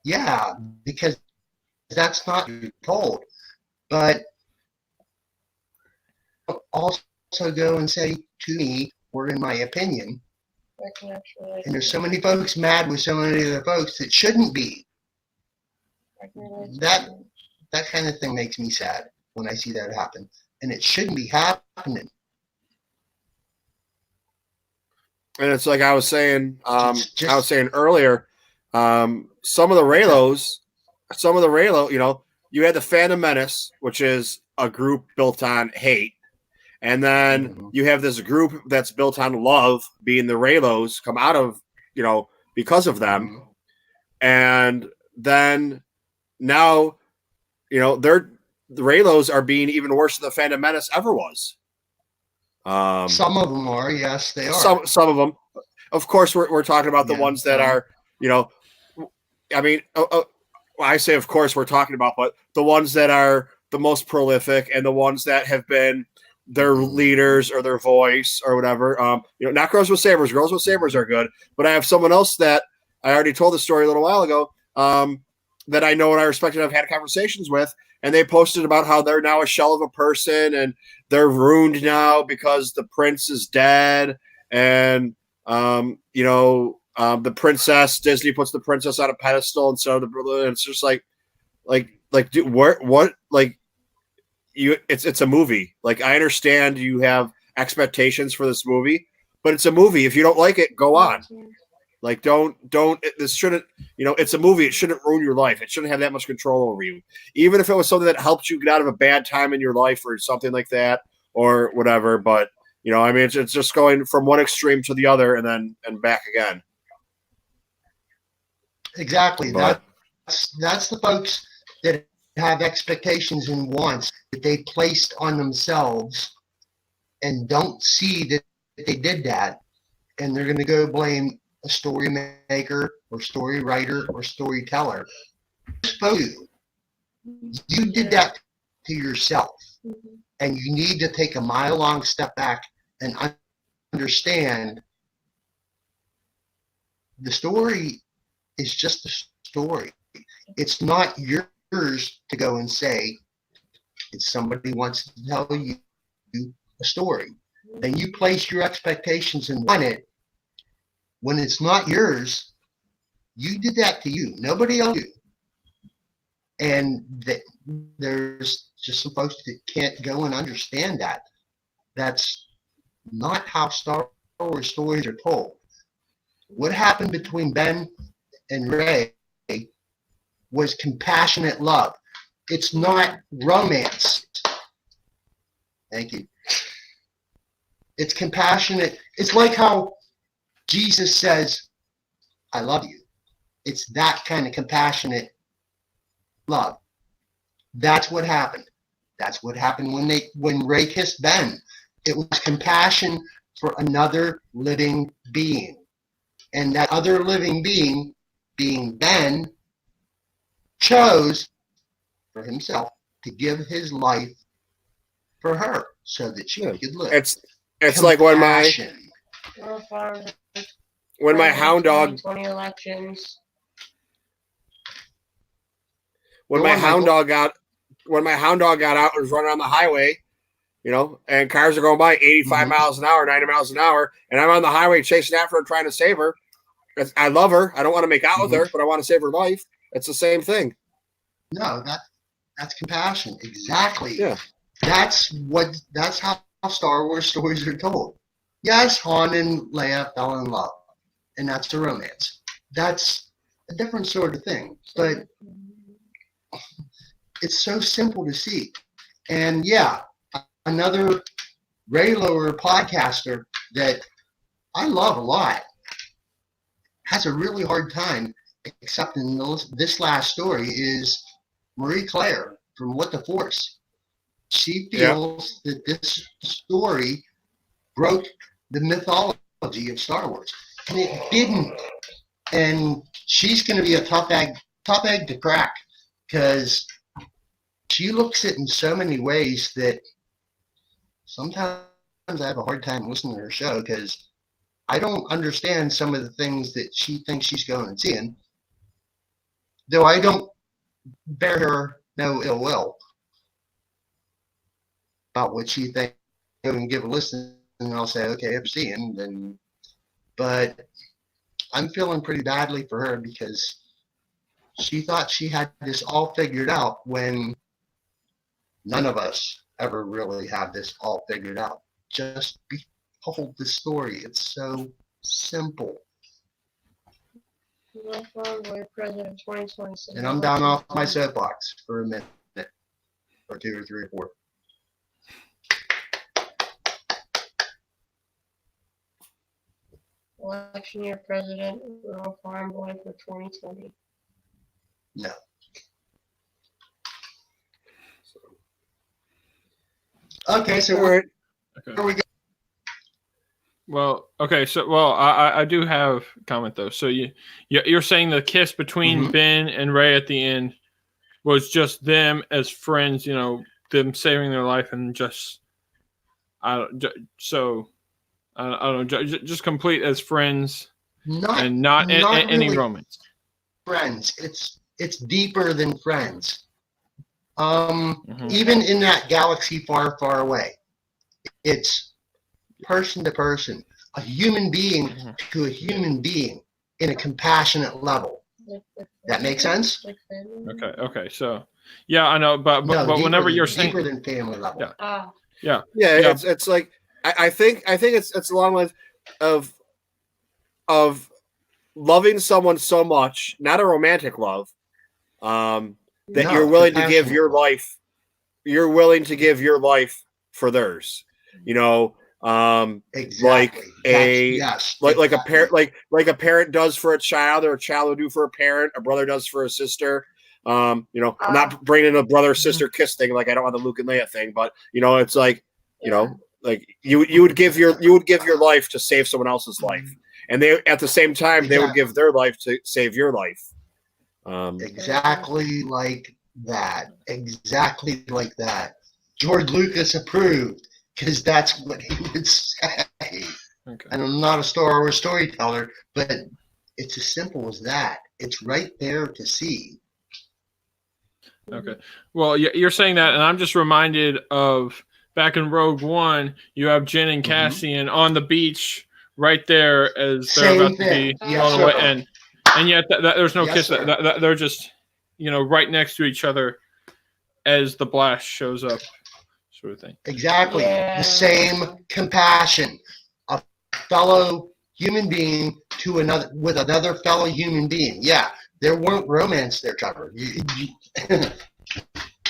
Yeah, because that's not told. But also go and say, to me, or in my opinion. And there's so many folks mad with so many other folks that shouldn't be. That kind of thing makes me sad when I see that happen. And it shouldn't be happening. And it's like I was saying, earlier, some of the Raylos, you know, you had the Phantom Menace, which is a group built on hate. And then you have this group that's built on love, being the Raylos, come out of, you know, because of them. And then now, you know, the Raylos are being even worse than the Phantom Menace ever was. Some of them are, yes, they are. Some of them. Of course, we're talking about the ones that are, you know, I mean, I say, of course, we're talking about, but the ones that are the most prolific and the ones that have been their leaders or their voice or whatever. You know, not Girls with Sabers. Girls with Sabers are good, but I have someone else that I already told the story a little while ago that I know and I respect and I've had conversations with, and they posted about how they're now a shell of a person and they're ruined now because the prince is dead, and you know, the princess, Disney puts the princess on a pedestal instead of the brother, and it's just like dude, what like. It's a movie. Like, I understand you have expectations for this movie, but it's a movie. If you don't like it, go on. Like, don't. This shouldn't. It's a movie. It shouldn't ruin your life. It shouldn't have that much control over you. Even if it was something that helped you get out of a bad time in your life or something like that or whatever. But I mean, it's just going from one extreme to the other and back again. Exactly. But, That's the folks that have expectations and wants that they placed on themselves and don't see that they did that, and they're going to go blame a story maker or story writer or storyteller. You did that to yourself, and you need to take a mile-long step back and understand the story is just a story. It's not yours to go and say. It's somebody wants to tell you a story. Then you place your expectations and want it. When it's not yours, you did that to you. Nobody else did. And there's just some folks that can't go and understand that. That's not how Star Wars stories are told. What happened between Ben and Rey was compassionate love. It's not romance. Thank you. It's compassionate. It's like how Jesus says, I love you. It's that kind of compassionate love. That's what happened. That's what happened when Rey kissed Ben. It was compassion for another living being. And that other living being, being Ben, chose for himself to give his life for her so that she could live. It's like when my hound dog 2020 elections. when my hound dog got out and was running on the highway, and cars are going by 85 miles an hour, 90 miles an hour, and I'm on the highway chasing after her trying to save her. I love her. I don't want to make out with her, but I want to save her life. It's the same thing. No, that's compassion. Exactly. Yeah. That's how Star Wars stories are told. Yes, Han and Leia fell in love, and that's a romance. That's a different sort of thing, but it's so simple to see. And yeah, another Raylower podcaster that I love a lot has a really hard time accepting this last story is Marie Claire from What the Force. She feels that this story broke the mythology of Star Wars, and it didn't. And she's going to be a tough egg to crack because she looks at it in so many ways that sometimes I have a hard time listening to her show because I don't understand some of the things that she thinks she's going and seeing, though I don't bear her no ill will about what she thinks. I can give a listen and I'll say, okay, I'm seeing. But I'm feeling pretty badly for her because she thought she had this all figured out when none of us ever really have this all figured out. Just behold the story. It's so simple. President 2026. And I'm down off my soapbox for a minute or two or three or four. Election year president, rural farm boy for 2020. No. Okay, so where we go? Well, okay, so I do have a comment though. So you're saying the kiss between Ben and Rey at the end was just them as friends, them saving their life and just I don't know, just complete as friends and not any really romance. Friends, it's deeper than friends. Even in that galaxy far, far away, it's person to person, a human being to a human being in a compassionate level. That makes sense? Okay. So, yeah, I know, but whenever you're saying deeper than family level, yeah. It's like I think it's along with of loving someone so much, not a romantic love, that No, you're willing to give compassionate your love. life. You're willing to give your life for theirs. You know, Exactly. Yes. like a parent, exactly. like a parent does for a child, or a child would do for a parent, a brother does for a sister. You know, I'm not bringing a brother sister kiss thing. Like I don't want the Luke and Leia thing, but you know, it's like, you know, like you would give your life to save someone else's life, and they at the same time they would give their life to save your life. Exactly like that. Exactly like that. George Lucas approved because that's what he would say. Okay. And I'm not a Star Wars storyteller, but it's as simple as that. It's right there to see. Okay. Well, you're saying that, and I'm just reminded of back in Rogue One, you have Jin and Cassian on the beach right there as they're Same about thing. to be Yes, on the way, sir. and yet there's no Yes, kiss. sir. They're just, you know, right next to each other as the blast shows up, sort of thing. Exactly. Yeah. The same compassion. A fellow human being to another with another fellow human being. Yeah. There weren't romance there, Trevor. You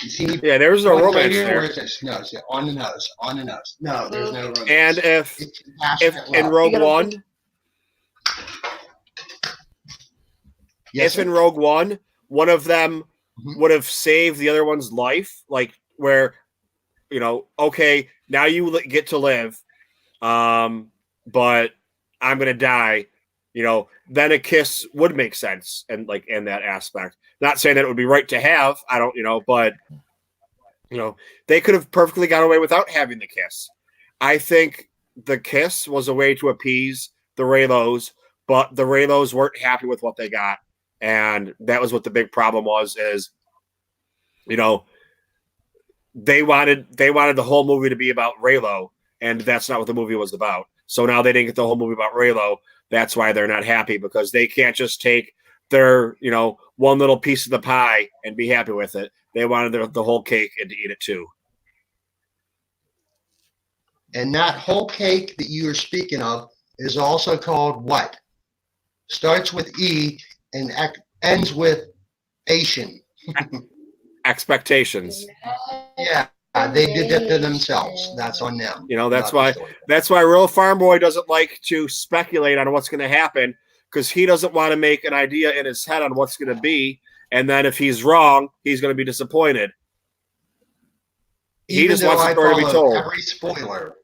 see me? Yeah, there's no Right romance here? there. Where is this? No, it's on the nose. On the nose. No, there's no romance. And It's if compassionate in love. Rogue One, Yes, if in sir. Rogue One, one of them would have saved the other one's life, like where, you know, okay, now you get to live, but I'm gonna die, you know, then a kiss would make sense, and like in that aspect. Not saying that it would be right to have, I don't, you know, but you know, they could have perfectly got away without having the kiss. I think the kiss was a way to appease the Reylos, but the Reylos weren't happy with what they got. And that was what the big problem was, is, you know, they wanted the whole movie to be about Reylo, and that's not what the movie was about. So now they didn't get the whole movie about Reylo. That's why they're not happy, because they can't just take their, you know, one little piece of the pie and be happy with it. They wanted the whole cake and to eat it too. And that whole cake that you are speaking of is also called what? Starts with E and ends with Asian. Expectations. Yeah, they did that to themselves. That's on them. You know, that's not the why story. Real Farm Boy doesn't like to speculate on what's going to happen, because he doesn't want to make an idea in his head on what's going to be, and then if he's wrong, he's going to be disappointed. He just wants the story to be told. Every spoiler,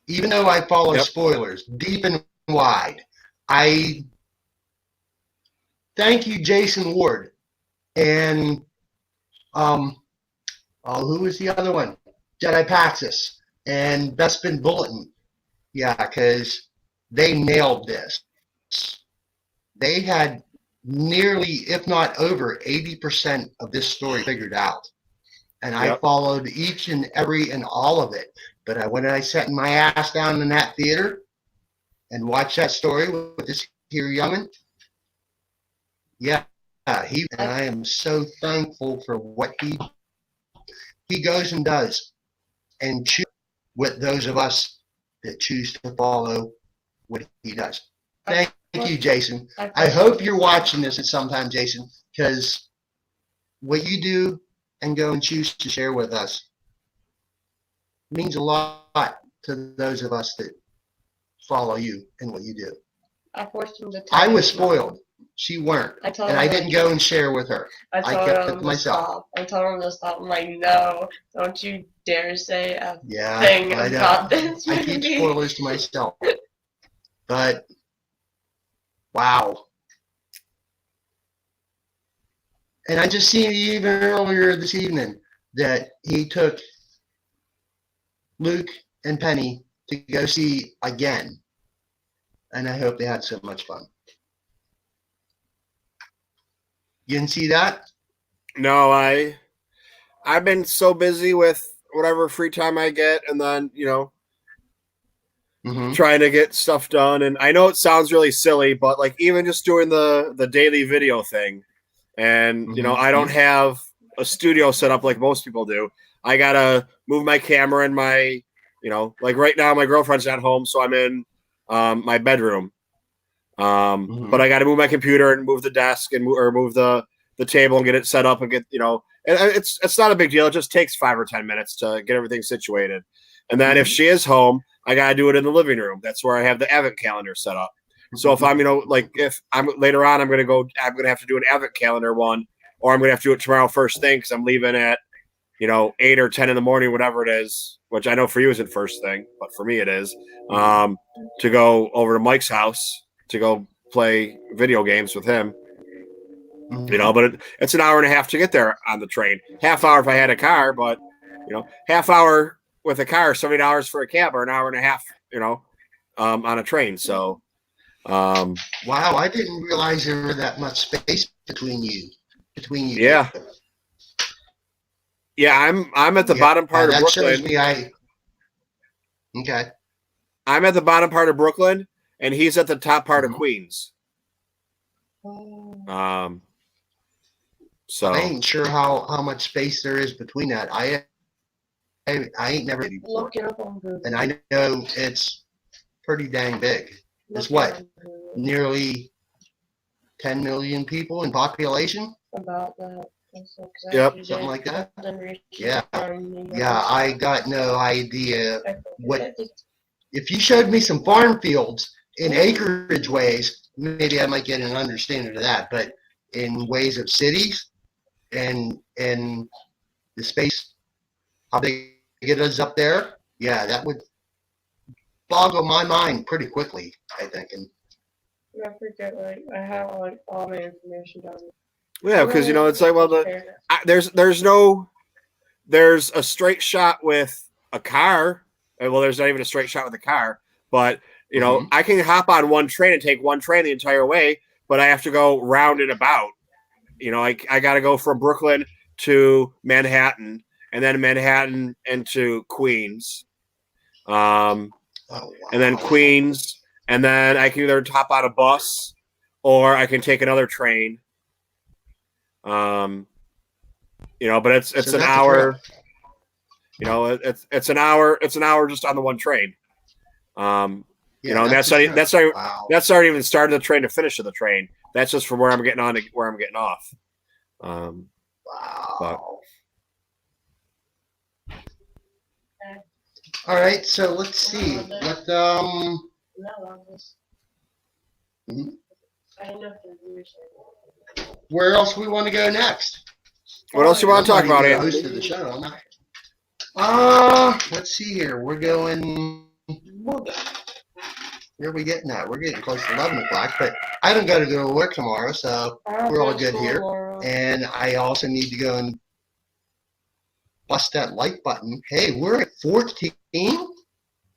even though I follow spoilers deep and wide, I thank you, Jason Ward, and who was the other one? Jedi Paxis and Bespin Bulletin. Yeah, because they nailed this. They had nearly, if not over, 80% of this story figured out. And I followed each and every and all of it. But when I sat my ass down in that theater and watched that story with this here youngin', and I am so thankful for what he goes and does, and choose with those of us that choose to follow what he does. Thank you, Jason. I hope you're watching this at some time, Jason, because what you do and go and choose to share with us means a lot to those of us that follow you and what you do. I forced him to tell I was me. spoiled. She weren't. I told And him I didn't go and share with her. I I told kept him it to myself. stop. I told him to stop. I'm like, no, don't you dare say a Yeah, thing I know. about this I keep movie. spoilers to myself. But wow. And I just seen even earlier this evening that he took Luke and Penny to go see again. And I hope they had so much fun. You didn't see that? No, I've been so busy with whatever free time I get, and then, you know, trying to get stuff done. And I know it sounds really silly, but like even just doing the daily video thing, and you know, I don't have a studio set up like most people do. I gotta move my camera and my, you know, like right now my girlfriend's at home, so I'm in my bedroom. But I got to move my computer and move the desk and move the table and get it set up and get, it's not a big deal. It just takes 5 or 10 minutes to get everything situated. And then if she is home, I got to do it in the living room. That's where I have the advent calendar set up. So if I'm, if I'm later on, I'm going to have to do an advent calendar one, or I'm going to have to do it tomorrow first thing because I'm leaving at, 8 or 10 in the morning, whatever it is, which I know for you isn't first thing, but for me it is, to go over to Mike's house to go play video games with him. But it's an hour and a half to get there on the train. Half hour if I had a car, but, half hour with a car, $70 for a cab, or an hour and a half, on a train. So, wow, I didn't realize there were that much space between you. Yeah. Yeah, I'm at the bottom part of that Brooklyn. Shows me okay. I'm at the bottom part of Brooklyn, and he's at the top part of Queens. So I ain't sure how much space there is between that. I ain't never Look it up on Google. and I know it's pretty dang big. It's what, nearly 10 million people in population? About that. Yep. Something like that. Yeah. Yeah, I got no idea what. If you showed me some farm fields in acreage ways, maybe I might get an understanding of that. But in ways of cities and the space, how big it is up there, yeah, that would boggle my mind pretty quickly, I think. And I forget, I have all my information down. yeah, because it's like, well, there's a straight shot with a car. Well, there's not even a straight shot with a car, but I can hop on one train and take one train the entire way, but I have to go round and about. I got to go from Brooklyn to Manhattan, and then Manhattan into Queens, and then Queens, and then I can either hop on a bus or I can take another train. But it's an hour. It's an hour just on the one train. And that's not even starting the train to finish of the train. That's just from where I'm getting on to where I'm getting off. wow. But. All right, so let's see. What where else we want to go next? What else you want to talk about, the Anthony? host of the show. Let's see here. We're going. Where are we getting at? We're getting close to 11 o'clock, but I don't got to go to work tomorrow, so we're all good here. And I also need to go and bust that like button. Hey, we're at 14.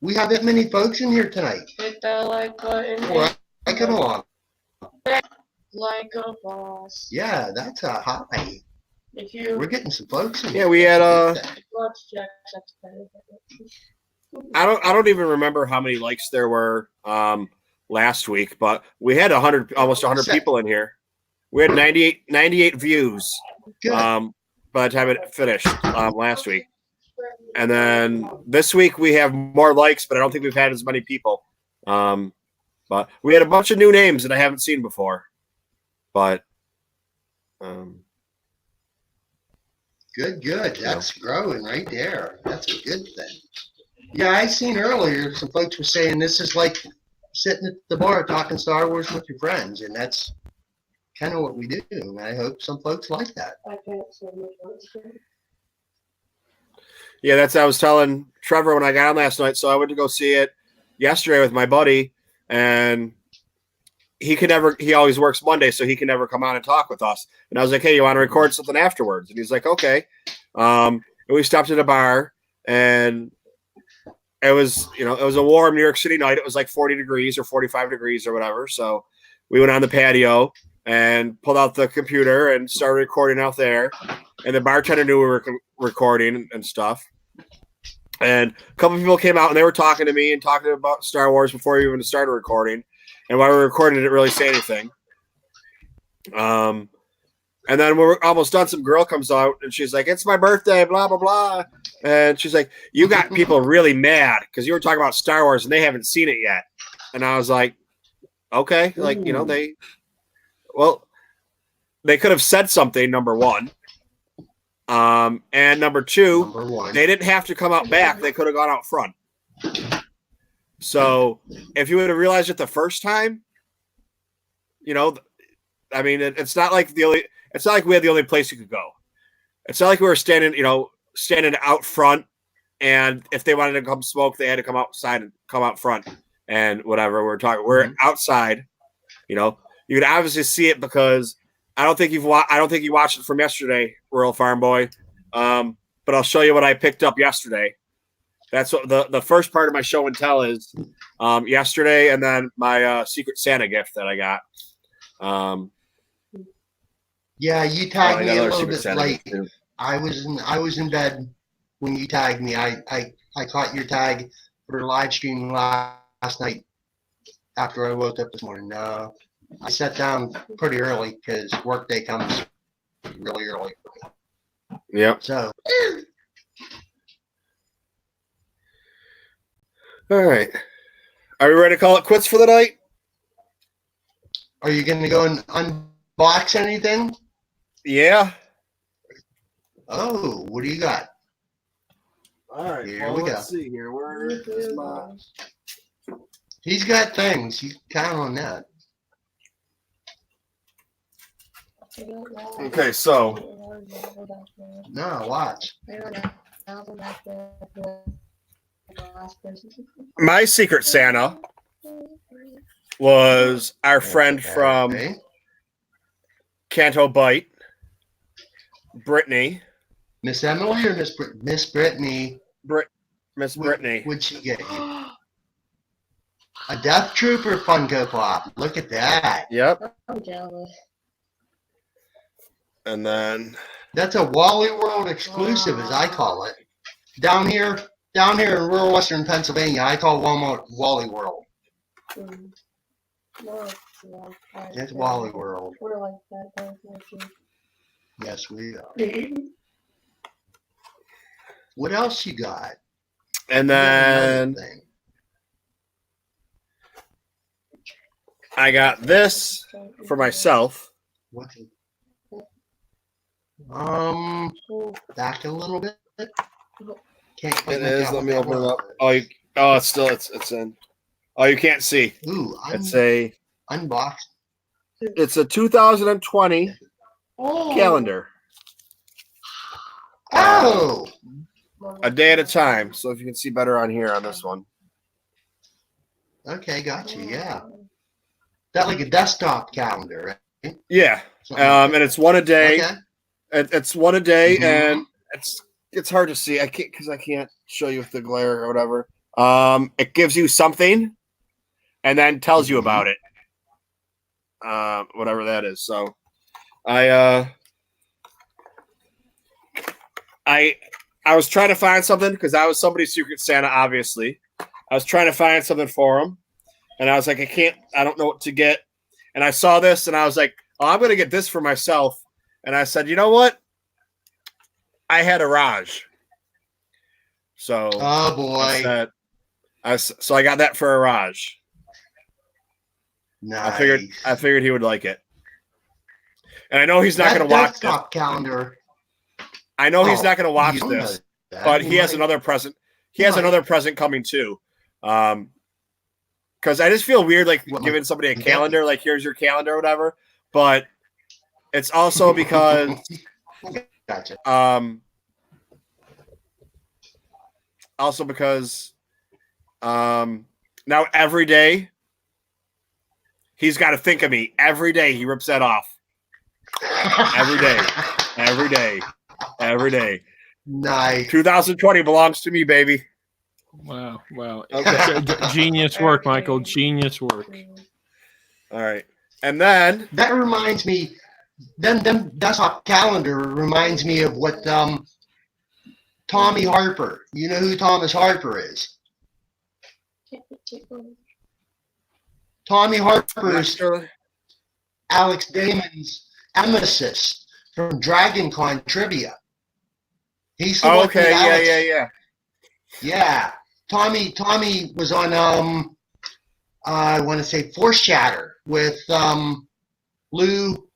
We have that many folks in here tonight. Hit that like button. Well, I come along. Like a boss. Yeah, that's a high. We're getting some folks in here. Yeah, we had Let's check. I don't even remember how many likes there were last week, but we had almost 100 people in here. We had 98 views by the time it finished last week. And then this week we have more likes, but I don't think we've had as many people. But we had a bunch of new names that I haven't seen before. But Good. That's growing right there. That's a good thing. Yeah, I seen earlier some folks were saying this is like sitting at the bar talking Star Wars with your friends, and that's kind of what we do. And I hope some folks like that. yeah, that's what I was telling Trevor when I got on last night. So I went to go see it yesterday with my buddy, and he always works Monday, so he can never come on and talk with us. And I was like, hey, you want to record something afterwards? And he's like, okay. And we stopped at a bar, and it was a warm New York City night. It was like 40 degrees or 45 degrees or whatever. So we went on the patio and pulled out the computer and started recording out there. And the bartender knew we were recording and stuff. And a couple of people came out and they were talking to me and talking about Star Wars before we even started recording. And while we were recording, it didn't really say anything. And then when we're almost done, some girl comes out and she's like, it's my birthday, blah, blah, blah. And she's like, you got people really mad because you were talking about Star Wars and they haven't seen it yet. And I was like, Okay, like Ooh. they could have said something. Number one, and number two, Number one. they didn't have to come out back. They could have gone out front. So if you would have realized it the first time, I mean, it's not like it's not like we had the only place you could go. It's not like we were standing out front, and if they wanted to come smoke, they had to come outside and come out front and whatever. We're outside. You could obviously see it because I don't think you watched it from yesterday, Rural Farm Boy. But I'll show you what I picked up yesterday. That's what the first part of my show and tell is yesterday, and then my Secret Santa gift that I got. Yeah, you tagged me a another little Secret bit Santa late. gift, too. I was in bed when you tagged me. I caught your tag for live stream last night after I woke up this morning. I sat down pretty early because workday comes really early. Yep. So All right. Are we ready to call it quits for the night? are you going to go and unbox anything? Yeah. Oh, what do you got? All right. Here we let's go. see here. Where is my? He's got things. You count on that. Okay, so No, watch. my Secret Santa was our friend from Okay. Canto Bite, Brittany. Miss Emily or Miss Brittany? Miss Brittany. What'd she get you? A Death Trooper Funko Pop. Look at that. Yep. I'm jealous. And then That's a Wally World exclusive, as I call it. Down here in rural western Pennsylvania, I call Walmart Wally World. It's Wally World. We're like that. Yes, we are. What else you got? and You got then another thing. I got this for myself. What's it? Back a little bit. Can't quite It make is. out Let what me that open it was. up. It's in. Oh, you can't see. Ooh, It's unboxed. a 2020 calendar, Oh, a day at a time. So if you can see better on here on this one. okay, got you. Yeah, that like a desktop calendar, right? Yeah. Something like And it's one a day. that. Okay. It's one a day, Mhm. and it's hard to see. I can't show you with the glare or whatever. It gives you something, and then tells you about it. Whatever that is. So, I was trying to find something because I was somebody's Secret Santa. Obviously, I was trying to find something for him, and I was like, I don't know what to get. And I saw this, and I was like, oh, I'm gonna get this for myself. And I said, you know what? I had a Raj. So Oh boy, so I got that for a Raj. nice. I figured he would like it. And I know he's not That going to watch this. desktop calendar. I know he's not going to watch you don't know this, that. but he has might- another present. He you has might. another present coming too. Because I just feel weird, like What, giving somebody a like- calendar, like here's your calendar or whatever. But it's also because Gotcha. Now every day he's got to think of me. Every day he rips that off. Every day. Nice. 2020 belongs to me, baby. Wow. Okay. Genius work, Michael. Genius work. All right. And then That reminds me. Them desktop calendar reminds me of what Tommy Harper. You know who Thomas Harper is? Tommy Harper is Alex Damon's emesis from Dragon Con Trivia. He's the one okay, with Alex. yeah. Yeah. Tommy was on I want to say Force Chatter with Lou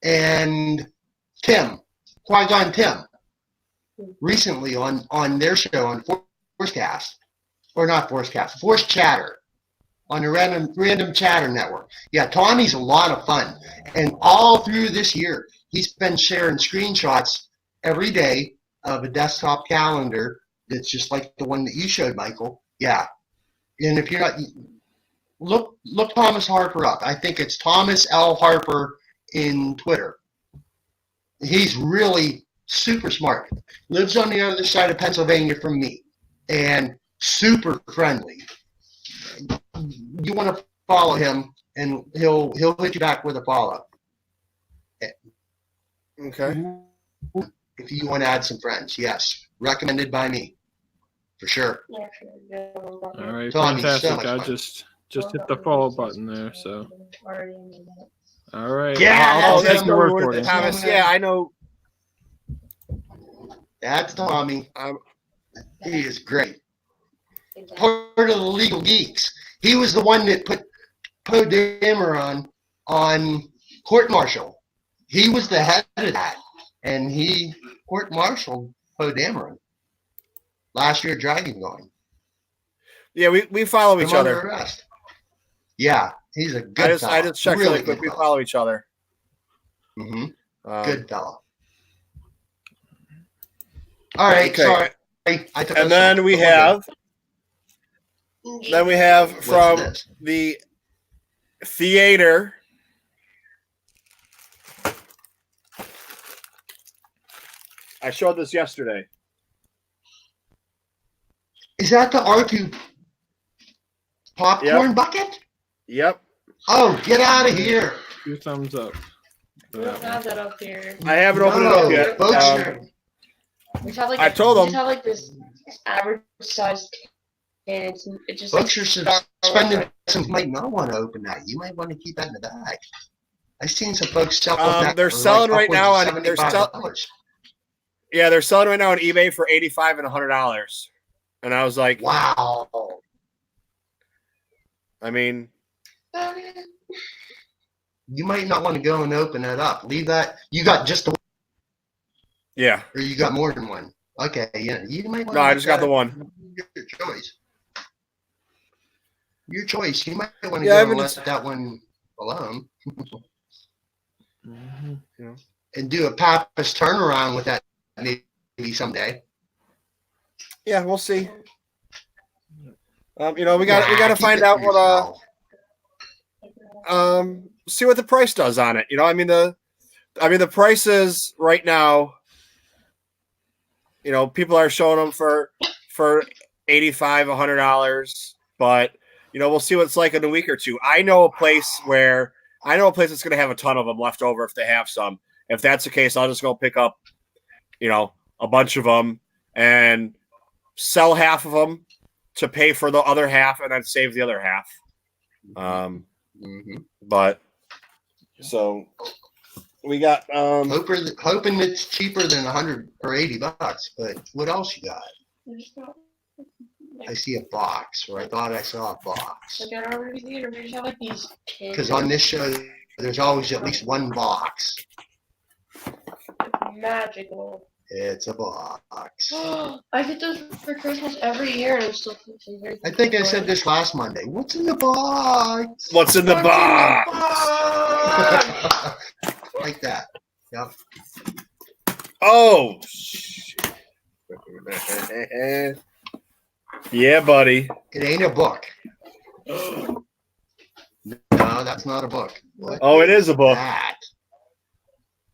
and Tim, Qui-Gon Tim, recently on their show on Forcecast, or not Forcecast, Force Chatter on the Random Chatter Network. Yeah, Tommy's a lot of fun, and all through this year, he's been sharing screenshots every day of a desktop calendar that's just like the one that you showed, Michael. Yeah, and if you're not, look Thomas Harper up. I think it's Thomas L. Harper in Twitter. He's really super smart. Lives on the other side of Pennsylvania from me, and super friendly. You want to follow him, and he'll hit you back with a follow. Okay. If you want to add some friends, yes, recommended by me, for sure. All right, Tommy, so fantastic. much I fun. just hit the follow button there. So, all right. Yeah, I'll that's take your word for That's it. Thomas. Yeah, I know. That's Tommy. He is great. Part of the Legal Geeks. He was the one that put Poe Dameron on court-martial. He was the head of that, and he court-martialed Poe Dameron last year at Dragon Con. Yeah, we follow each Him under other. arrest. Yeah, he's a good fella. I just checked really really quick. good We fella. follow each other. Good fella. All right, Okay. sorry. I took And us then off, we but we're have What's from this? the theater. I showed this yesterday. Is that the R2 popcorn bucket? Yep. Oh, get out of here. 2 thumbs up. We don't have that up here. I haven't opened it up yet. Folks, We just have like I told we them. just have like this average sized can. It just folks like, are spending some might not want to open that. You might want to keep that in the bag. I've seen some folks sell that. They're for selling right upwards now of on $75. Yeah, they're selling right now on eBay for $85 and $100. And I was like, Wow. I mean, You might not want to go and open that up. Leave that. You got just the yeah. or you got more than one. Okay, yeah. You might want No, I just got the one. Your choice. Your choice. You might want to Yeah, go and but let that one alone Mhm. and do a Pappas turnaround with that maybe someday. Yeah, we'll see. We got to keep find it out for what yourself. see what the price does on it. The prices right now, people are showing them for $85, $100, but we'll see what it's like in a week or two. I know a place that's going to have a ton of them left over if they have some. If that's the case, I'll just go pick up, a bunch of them and sell half of them to pay for the other half and then save the other half. But so we got hoping it's cheaper than 100 or $80, but what else you got? I see a box, or I thought I saw a box. Like at our movie theater, we just have like these cans. Because on this show, there's always at least one box. Magical. It's a box. I get those for Christmas every year, and I'm still very. I think I said this last Monday. What's in the box? what's in the box? Like that. Yep. Oh, yeah, buddy. It ain't a book. No, that's not a book. What Oh, it is a book. that?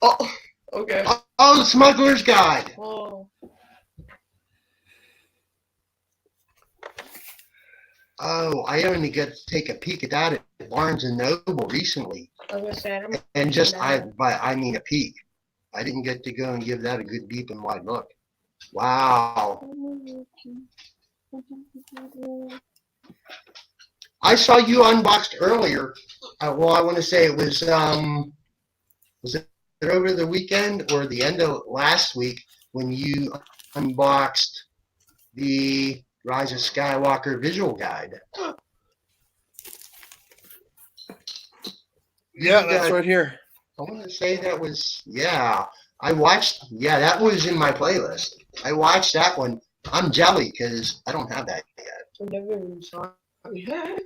Oh, okay. Oh, the Smuggler's Guide. Oh, Oh, I only got to take a peek at that at Barnes and Noble recently, I was gonna say I don't. and I mean a peek. I didn't get to go and give that a good deep and wide look. Wow. I saw you unboxed earlier. I want to say it was it over the weekend or the end of last week when you unboxed the Rise of Skywalker visual guide. Yeah, that's right here. I want to say that was, yeah. I watched, yeah, that was in my playlist. I watched that one. I'm jelly because I don't have that yet. I never even saw it.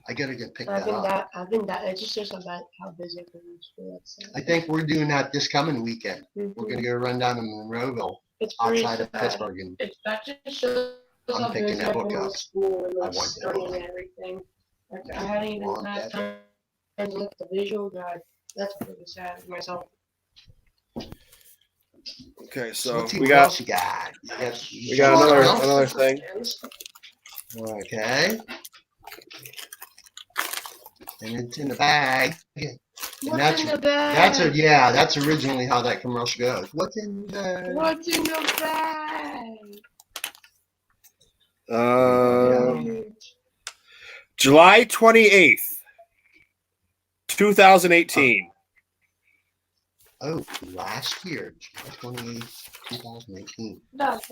I gotta get picked that up. I've been that. It just shows how busy I've been in school. I think we're doing that this coming weekend. Mm-hmm. We're gonna go run down to Monroeville, It's outside of sad. Pittsburgh, and That just shows I'm how picking busy that I've book been up. with school and I like want that studying book. and everything. Like, I hadn't even Want had that time to look at the visual guide. That's pretty sad with myself. Okay, So so let's see we what got else you got. we got another thing. Okay. And it's in the bag. What's in the bag? That's originally how that commercial goes. What's in the bag? What's in the bag? July 28th, 2018. Oh, last year, July 28th, 2018. That's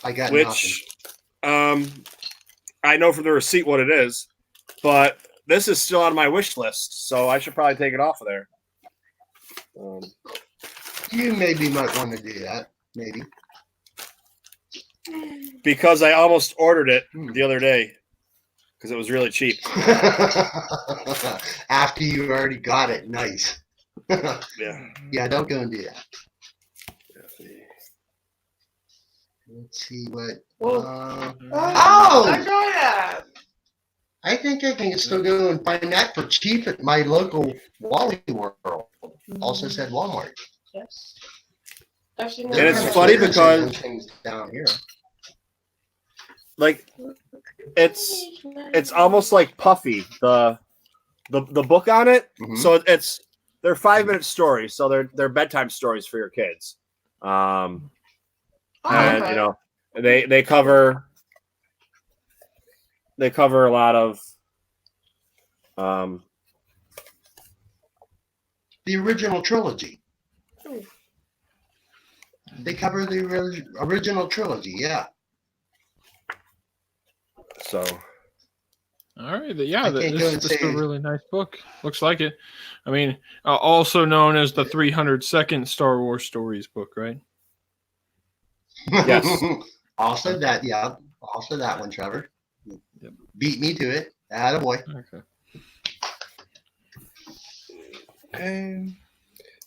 I got Which I know from the receipt what it is, but this is still on my wish list, so I should probably take it off of there. You maybe might want to do that. Maybe. Because I almost ordered it the other day because it was really cheap. After you already got it, nice. Yeah. Yeah, don't go and do that. Let's see what. Well, oh! I got that. I think I can still go and find that for cheap at my local Wally World. Also said Walmart. Yes. And it's funny because things down here. Like it's almost like Puffy, the book on it. Mhm. So they're 5-minute stories, so they're bedtime stories for your kids. And okay. you know, they cover a lot of The original trilogy. They cover the original trilogy, yeah. so All right, yeah, I can't go and this is a say- really nice book. Looks like it. I mean, also known as the 302nd Star Wars Stories book, right? Yes. Also that, yeah. Also that one, Trevor. Yep. Beat me to it. Attaboy. Okay.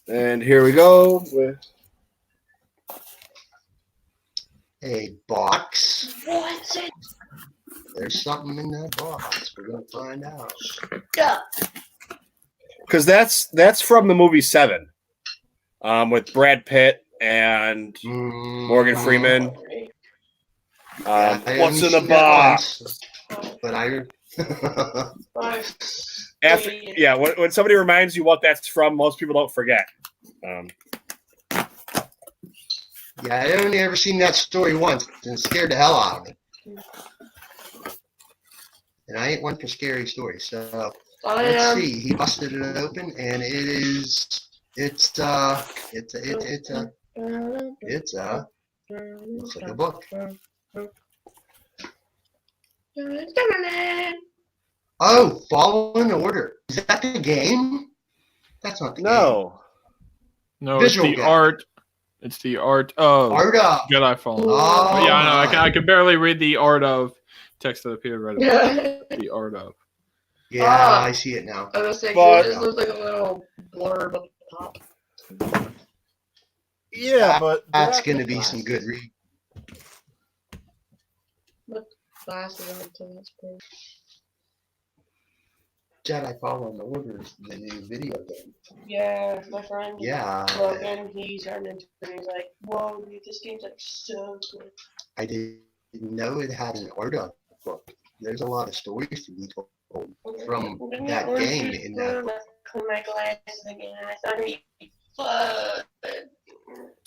and here we go with A box. What's it? There's something in that box. We're gonna find out. because that's from the movie Seven, with Brad Pitt and Morgan Freeman. Yeah, I What's only in the seen that box? once, but I. After, yeah, when somebody reminds you what that's from, most people don't forget. Yeah, I only ever seen that story once and it scared the hell out of me. And I ain't one for scary stories, so let's see. He busted it open, and it's looks like a book. Oh, Fallen Order. Is that the game? That's not the game. No. No, Visual it's the guide. art. It's the art of Art of. Jedi Fallen. Oh, But yeah, I know. my. I can barely read the art of text that appeared right above. The art of. Yeah, I see it now. I was saying, But- it looks like a little blurb up top. Yeah, but That's gonna be some good read. Glasses on to this page. Jedi Fallen Order is the new video game. Yeah, my friend. Yeah, Logan, he's starting into it. He's like, whoa, dude, this game's like so cool. I didn't know it had an art of book. There's a lot of stories to be told from that game in that book. Clean my glasses again. I thought it'd be fun.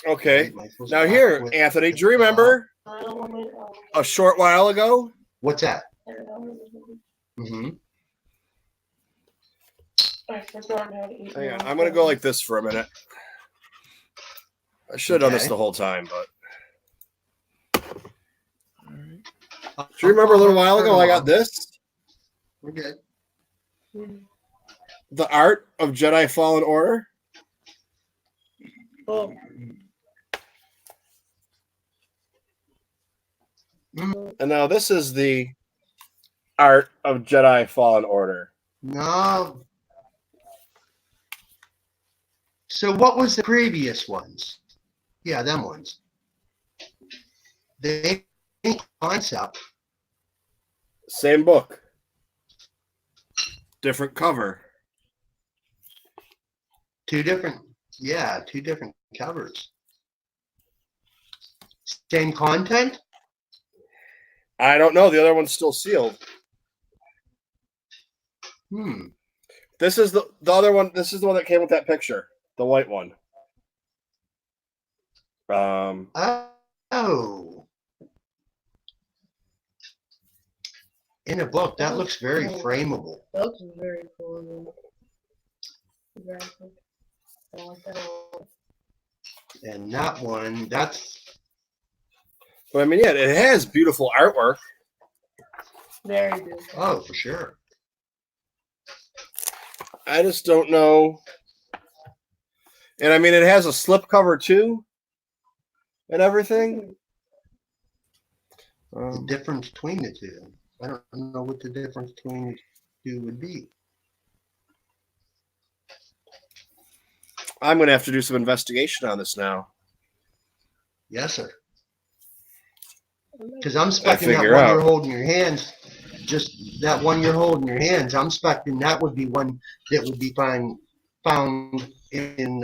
okay. Am I supposed Now to here, walk with- Anthony, do you remember a short while ago? What's that? Mm-hmm. I forgot how to eat. Hang on, I'm gonna go like this for a minute. I should have done this Okay. the whole time, but do you remember a little while ago I got this? We're good. The art of Jedi Fallen Order. Oh, And now this is the art of Jedi Fallen Order. No. So what was the previous ones? Yeah, them ones. They concept. Same book. Different cover. Two different covers. Same content? I don't know. The other one's still sealed. This is the other one. This is the one that came with that picture. The white one. Oh. In a book, that looks very frameable. that looks very cool. Exactly. I like that. And that one, that's But I mean, yeah, it has beautiful artwork. Very beautiful. oh for sure. I just don't know. And I mean, it has a slip cover too, and everything. The difference between the two. I don't know what the difference between the two would be. I'm going to have to do some investigation on this now. Yes, sir. Because I'm expecting that figure one out. you're holding in your hands, just that one you're holding in your hands. I'm expecting that would be one that would be found in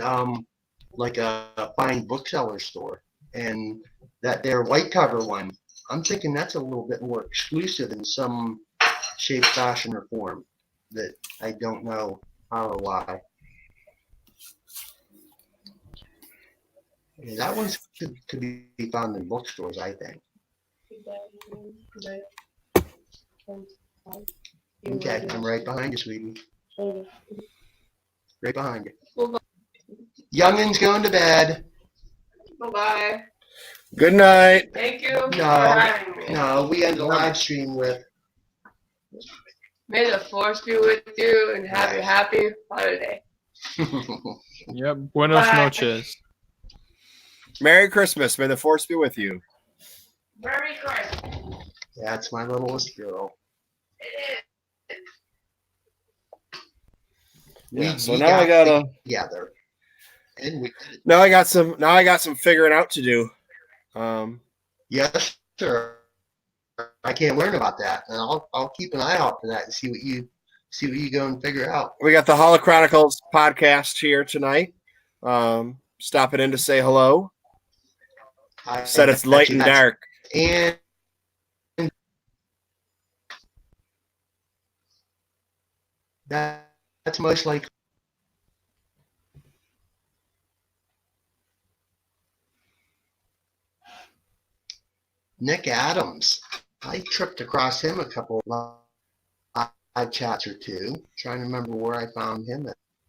like a fine bookseller store, and that their white cover one. I'm thinking that's a little bit more exclusive in some shape, fashion, or form that I don't know how or why. Yeah, that one could be found in bookstores, I think. Okay, I'm right behind you, sweetie. Right behind you. Youngin's going to bed. Bye-bye. Good night. Thank you for No, having me. no, we end the live stream with May the force be with you and have a happy holiday. Yep. Buenos Bye. noches. Merry Christmas. May the force be with you. Merry Christmas. That's my littlest girl. Yeah. We So now I gotta. together, and we Now I got some figuring out to do. yes, sir. I can't learn about that, and I'll keep an eye out for that and see what you go and figure out. We got the Holo Chronicles podcast here tonight. Stopping in to say hello. Said it's light and dark. And that's most likely. Nick Adams. I tripped across him a couple of live chats or two, trying to remember where I found him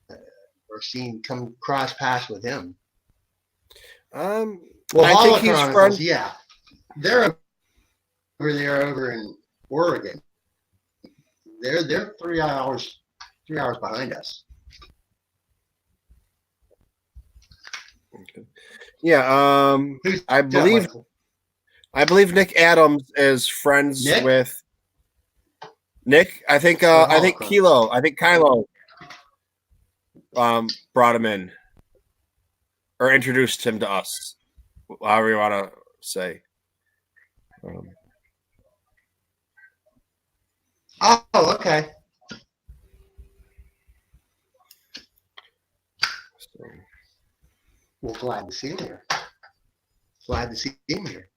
or seen come cross paths with him. Well, Well, I think he's Chronicles, friends. yeah. They're over in Oregon. They're 3 hours behind us. Yeah. Who's I that, believe Michael? Nick Adams is friends Nick? with Nick. I think Kilo. I think Kylo brought him in or introduced him to us. However you want to say. Oh, okay. So. Well, glad to see him here. Glad to see him here.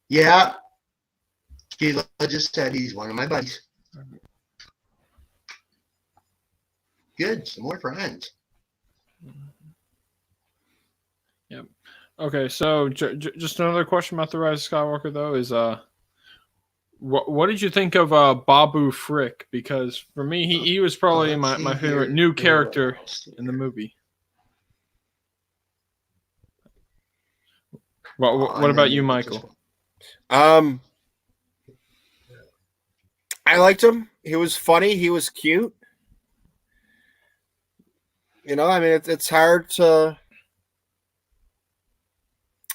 Yeah. Kilo just said he's one of my buddies. Good. Some more friends. Yep. Okay, so just another question about the Rise of Skywalker, though, is what did you think of Babu Frick? Because for me, he was probably my favorite new character in the movie. What about you, Michael? I liked him. He was funny. He was cute. You know, I mean, it's hard to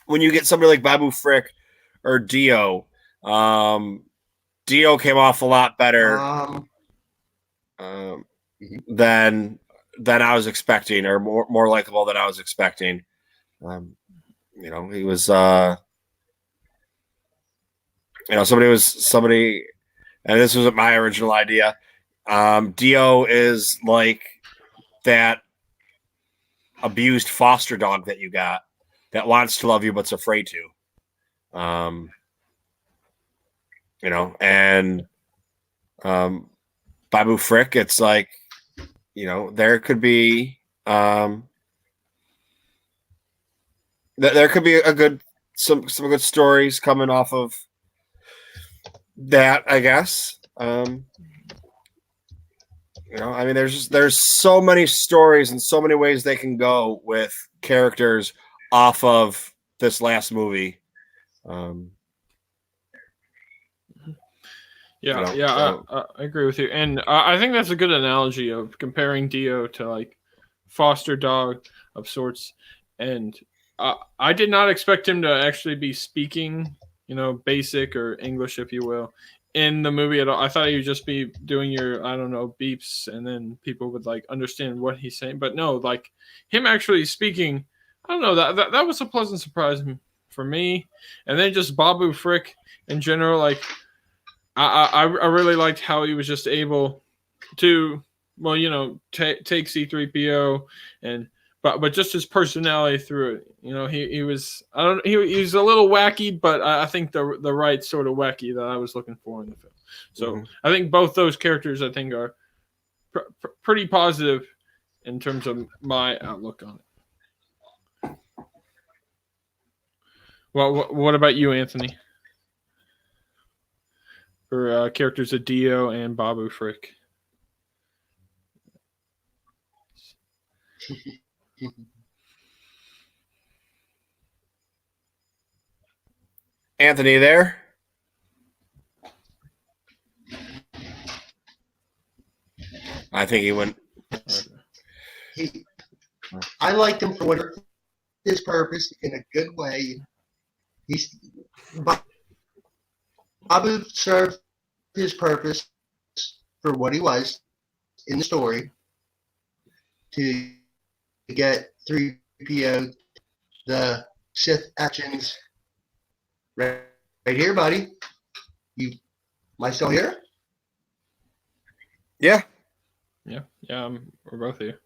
when you get somebody like Babu Frick or Dio. Um, Dio came off a lot better Mhm. than I was expecting, or more likable than I was expecting. You know, he was. You know, somebody, and this wasn't my original idea. Dio is like that abused foster dog that you got that wants to love you but's afraid to. You know, and Babu Frick, it's like, you know, there could be there could be a good some good stories coming off of that, I guess. You know, I mean, there's so many stories and so many ways they can go with characters off of this last movie. Yeah, You know, yeah, so- I agree with you, and I think that's a good analogy of comparing Dio to like foster dog of sorts. And I did not expect him to actually be speaking, you know, basic or English, if you will, in the movie at all. I thought he would just be doing your, I don't know, beeps, and then people would like understand what he's saying. But no, like him actually speaking, I don't know, that was a pleasant surprise for me. And then just Babu Frick in general, like I really liked how he was just able to, well, you know, take C3PO and but just his personality through it. You know, he was, I don't, he was a little wacky, but I think the right sort of wacky that I was looking for in the film. So I think both those characters I think are pretty positive in terms of my outlook on it. Well, what about you, Anthony? For characters of Dio and Babu Frick. Anthony, there? I think he went. I liked him for what his purpose in a good way. Babu served his purpose for what he was in the story to get 3PO the Sith actions right here, buddy. You, am I still here? Yeah. Yeah, we're both here.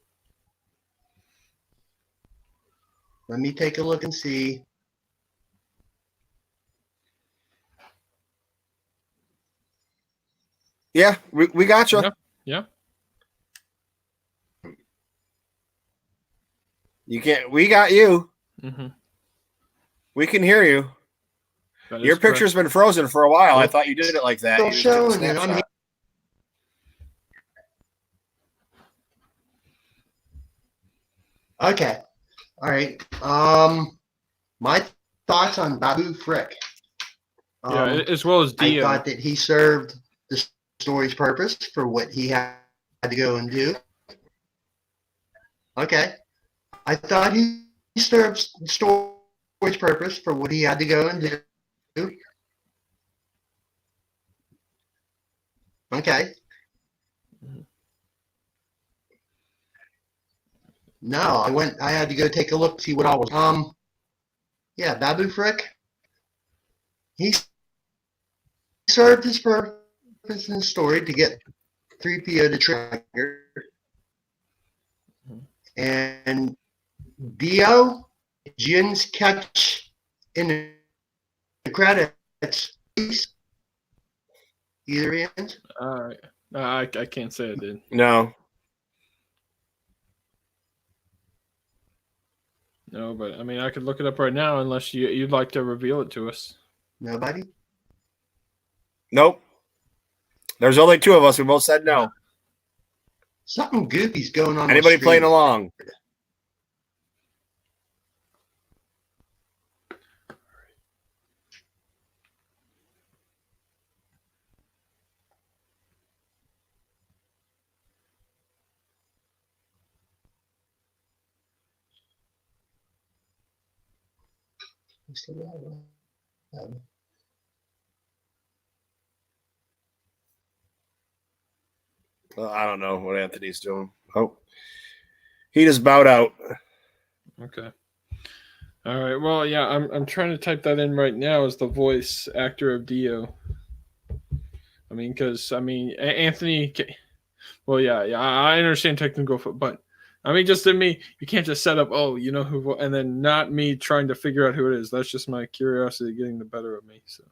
Let me take a look and see. Yeah, we got you. Yeah. You can't. We got you. Mm-hmm. We can hear you. Your picture's been frozen for a while. I thought you did it like that. Still You just did a showing it. I'm snapshot. Okay. All right. My thoughts on Babu Frick. As well as Dio. I thought that he served the story's purpose for what he had to go and do. Okay. I thought he served the story's purpose for what he had to go and do. Okay. No, I had to go take a look, see what all was. Yeah, Babu Frick. He served his purpose in the story to get 3PO to trigger. And Dio, Jin's catch in the credits. Either end? I can't say I did. No. No, but I mean, I could look it up right now unless you'd like to reveal it to us. Nobody? Nope. There's only two of us. We both said no. Something goofy's going on. Anybody playing along? Well, I don't know what Anthony's doing. Oh, he just bowed out. Okay. All right. Well, yeah, I'm trying to type that in right now as the voice actor of Dio. I mean, because Anthony. Well, yeah, I understand technical, but I mean, just in me, you can't just set up. Oh, you know who, and then not me trying to figure out who it is. That's just my curiosity getting the better of me. So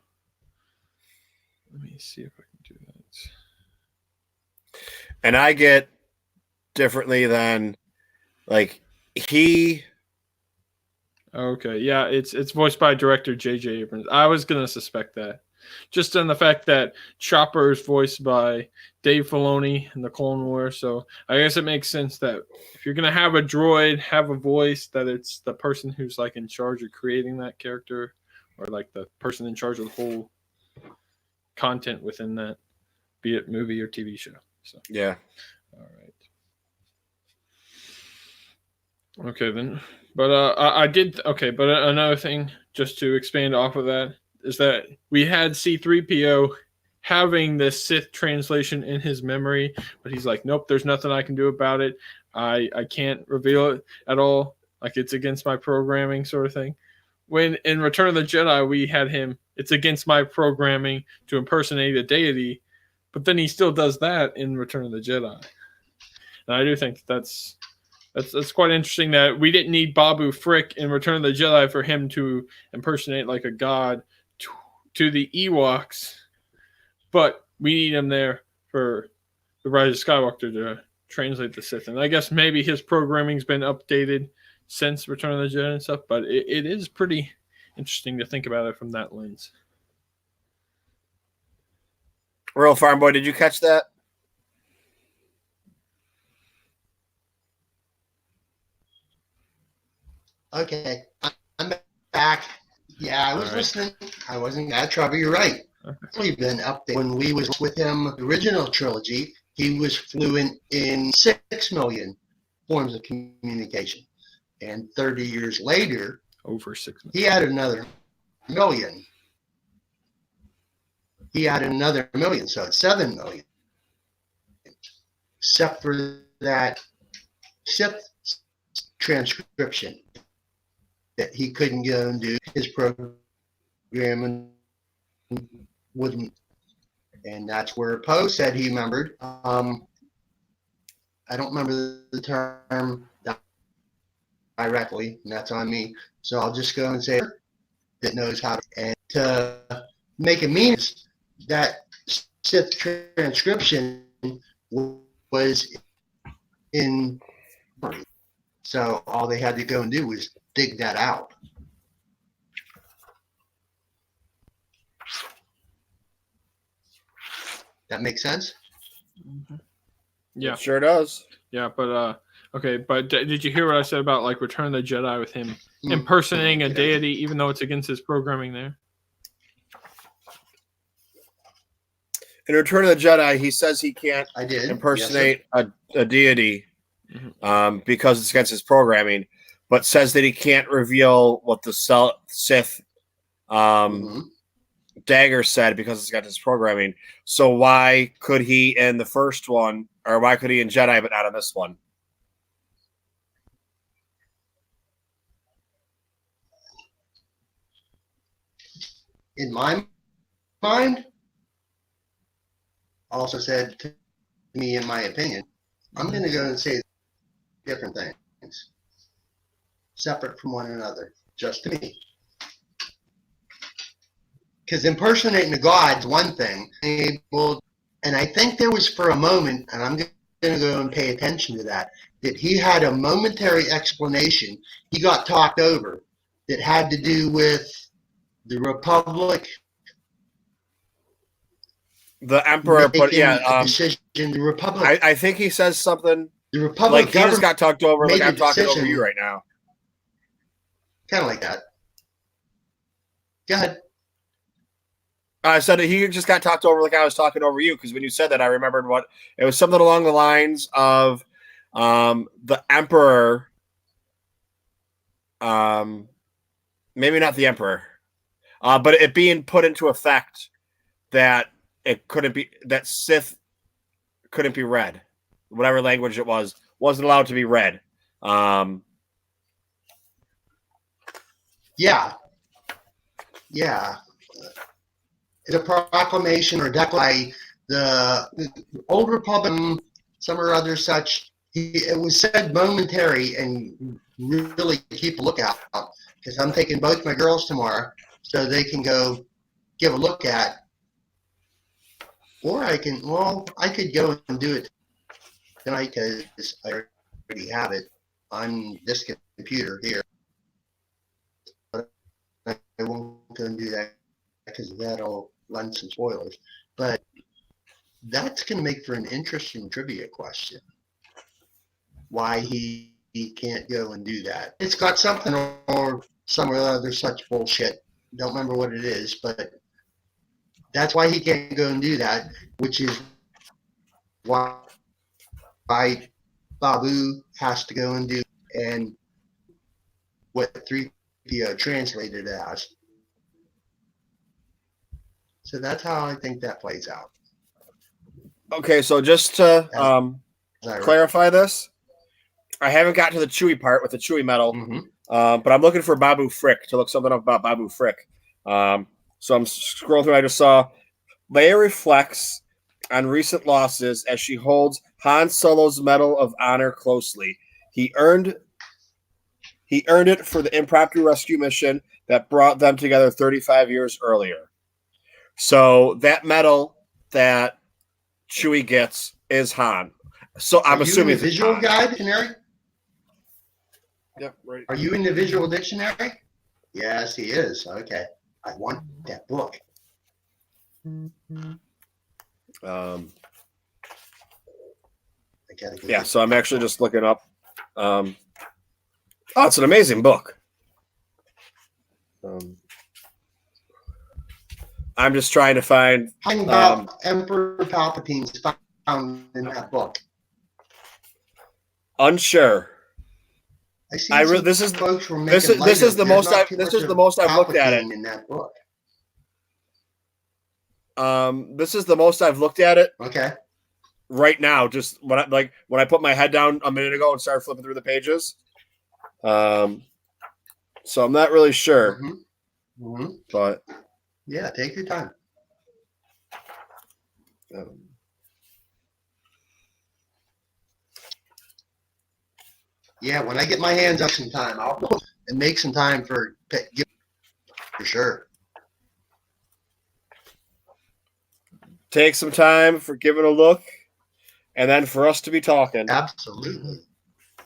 let me see if I can do that. And I get differently than like he. Okay, yeah, it's voiced by director J.J. Abrams. I was gonna suspect that, just on the fact that Chopper is voiced by Dave Filoni in the Clone Wars. So I guess it makes sense that if you're gonna have a droid have a voice, that it's the person who's like in charge of creating that character, or like the person in charge of the whole content within that, be it movie or TV show. So Yeah. all right. Okay then. But I did okay. But another thing, just to expand off of that, is that we had C-3PO having this Sith translation in his memory, but he's like, nope, there's nothing I can do about it. I can't reveal it at all. Like it's against my programming, sort of thing. When in Return of the Jedi, we had him, it's against my programming to impersonate a deity, but then he still does that in Return of the Jedi. And I do think that's quite interesting that we didn't need Babu Frick in Return of the Jedi for him to impersonate like a god to the Ewoks, but we need him there for the Rise of Skywalker to translate the Sith. And I guess maybe his programming's been updated since Return of the Jedi and stuff, but it is pretty interesting to think about it from that lens. Real Farm Boy, did you catch that? Okay, I'm back. Yeah, I was listening. I wasn't at trouble. You're right. We've been updated. When we was with him, the original trilogy, he was fluent in 6 million forms of communication. And 30 years later, over 6 million. He added another million. So it's 7 million. Except for that Sith transcription that he couldn't go and do. His program wouldn't. And that's where Poe said he remembered. I don't remember the term directly, and that's on me. So I'll just go and say that knows how to. And to make it mean that Sith transcription was in. So all they had to go and do was dig that out. That makes sense? Yeah. It sure does. Yeah, but okay, but did you hear what I said about like Return of the Jedi with him impersonating a deity, even though it's against his programming there? In Return of the Jedi, he says he can't impersonate a deity because it's against his programming, but says that he can't reveal what the Sith dagger said because it's against his programming. So why could he in the first one, or why could he in Jedi but not in this one? In my mind, also said to me, in my opinion, I'm going to go and say different things, separate from one another, just to me. Because impersonating a god's one thing, and I think there was for a moment, and I'm going to go and pay attention to that he had a momentary explanation. He got talked over that had to do with the Republic. The Emperor put, decision. The Republic. I think he says something. The Republic like he just got talked over. Like I'm talking over you right now. Kind of like that. Go ahead. I said that he just got talked over like I was talking over you, because when you said that, I remembered what it was, something along the lines of the Emperor maybe not the Emperor, but it being put into effect that it couldn't be, that Sith couldn't be read, whatever language it wasn't allowed to be read. Yeah. It's a proclamation or declaration. The Old Republic, some or other such, it was said momentary, and really keep a lookout, because I'm taking both my girls tomorrow so they can go give a look at. Or I could go and do it tonight because I already have it on this computer here. But I won't go and do that because that'll run some spoilers. But that's going to make for an interesting trivia question. Why he can't go and do that. It's got something or some other such bullshit. Don't remember what it is, but that's why he can't go and do that, which is why Babu has to go and do, and what 3PO translated as. So that's how I think that plays out. Okay, so just to clarify this, I haven't gotten to the Chewie part with the Chewie medal, but I'm looking for Babu Frick to look something up about Babu Frick. So I'm scrolling through. I just saw Leia reflects on recent losses as she holds Han Solo's Medal of Honor closely. He earned it for the impromptu rescue mission that brought them together 35 years earlier. So that medal that Chewie gets is Han. So I'm assuming the visual guide dictionary. Yep, right. Are you in the visual dictionary? Yes, he is. Okay, I want that book. Yeah, so I'm actually just looking up. Oh, it's an amazing book. I'm just trying to find Emperor Palpatine's found in that book. Unsure. This is the most I've looked at it in that book. This is the most I've looked at it. Okay. Right now, just when I put my head down a minute ago and started flipping through the pages. So I'm not really sure. But yeah, take your time. Yeah, when I get my hands up some time, I'll go and make some time for sure. Take some time for giving a look, and then for us to be talking. Absolutely.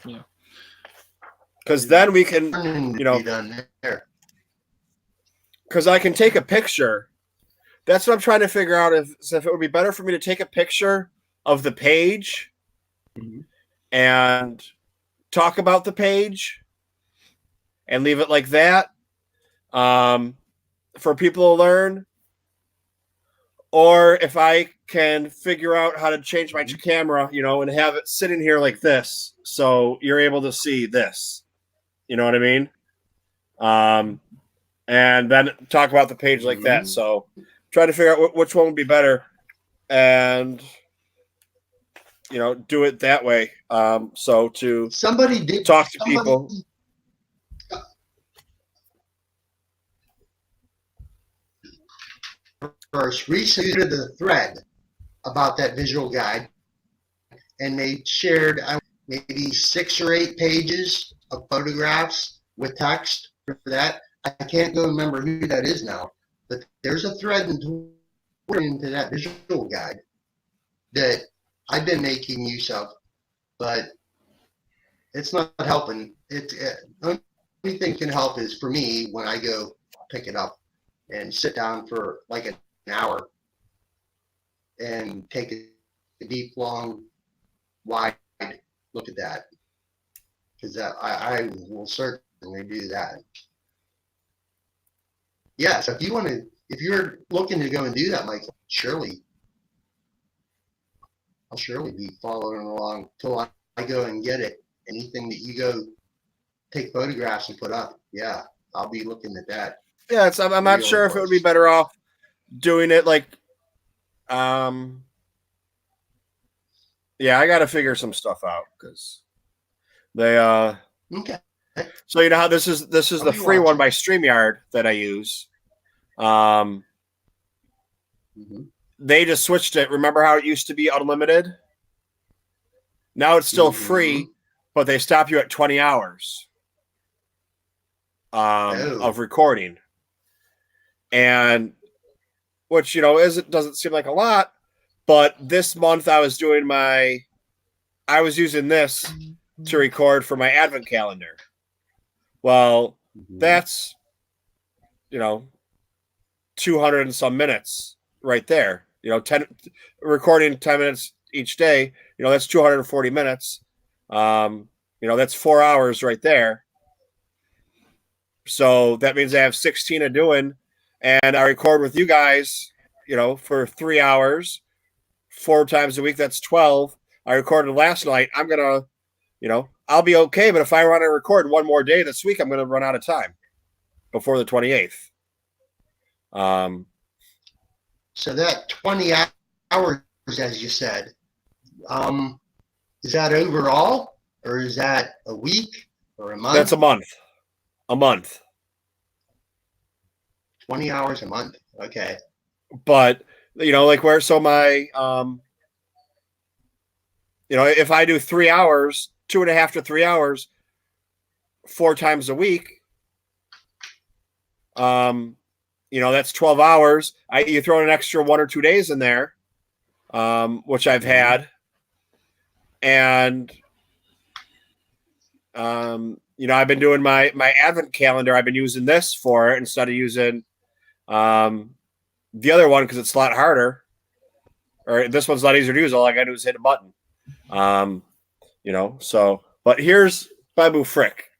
Yeah. Because then we can, because I can take a picture. That's what I'm trying to figure out, if it would be better for me to take a picture of the page and talk about the page and leave it like that for people to learn, or if I can figure out how to change my camera, and have it sitting here like this, so you're able to see this. You know what I mean? And then talk about the page like that. So try to figure out which one would be better, and do it that way. So to talk to people. First, recently the thread about that visual guide, and they shared maybe 6 or 8 pages of photographs with text for that. I can't go remember who that is now, but there's a thread into that visual guide that I've been making use of, but it's not helping. The only thing can help is for me when I go pick it up and sit down for like an hour and take a deep, long, wide look at that, because I will certainly do that. Yeah, so if you're looking to go and do that, Michael, I'll surely be following along till I go and get it. Anything that you go take photographs and put up, yeah, I'll be looking at that. Yeah, I'm not Really sure if it would be close. better off doing it like, yeah, I got to figure some stuff out because they Okay. So you know how this is I'll the be free one watching. by StreamYard that I use. Um, Mhm. They just switched it. Remember how it used to be unlimited? Now it's still free, but they stop you at 20 hours of recording. And which, you know, doesn't seem like a lot, but this month I was using this to record for my advent calendar. Well, that's, you know, 200 and some minutes right there. You know, recording 10 minutes each day, you know, that's 240 minutes. You know, that's 4 hours right there. So that means I have 16 to doing, and I record with you guys, you know, for 3 hours, 4 times a week. That's 12. I recorded last night. I'm going to, you know, I'll be okay. But if I want to record one more day this week, I'm going to run out of time before the 28th. So that 20 hours, as you said, is that overall, or is that a week or a month? That's a month. A month. 20 hours a month. Okay. But you know, like where so my you know, if I do 3 hours, 2.5 to 3 hours, 4 times a week, you know, that's 12 hours. You throw an extra 1 or 2 days in there, which I've had, and you know, I've been doing my advent calendar. I've been using this for it instead of using the other one because it's a lot harder. Or this one's a lot easier to use. All I got to do is hit a button. You know, so but here's Babu Frick.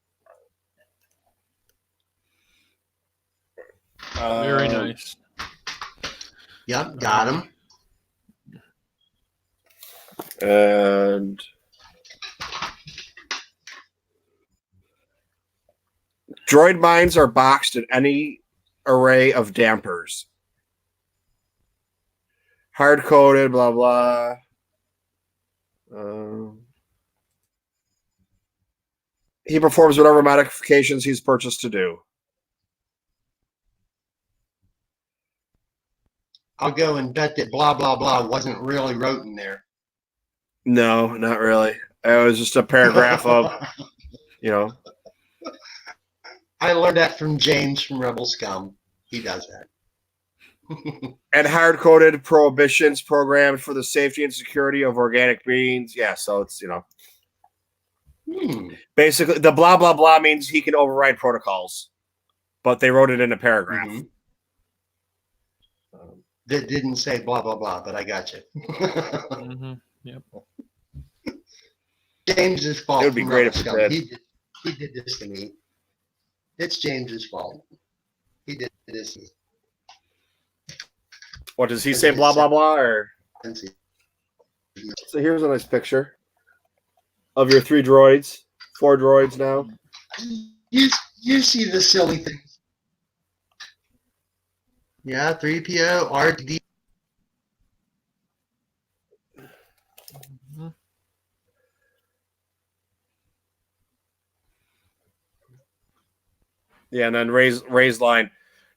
Very nice. Yep, got him. And droid mines are boxed in any array of dampers. Hard coded, blah blah. He performs whatever modifications he's purchased to do. I'll go and bet that blah, blah, blah wasn't really wrote in there. No, not really. It was just a paragraph of, you know. I learned that from James from Rebel Scum. He does that. And hard-coded prohibitions programmed for the safety and security of organic beings. Yeah, so it's, you know. Basically, the blah, blah, blah means he can override protocols. But they wrote it in a paragraph. That didn't say blah, blah, blah, but I got you. Yep. James's fault. It would be great if it did. He did this to me. It's James's fault. He did this to me. What, does he say blah, blah, blah? Or so here's a nice picture of your 4 droids now. You see the silly things. Yeah, 3PO, RD. Yeah, and then Ray's line.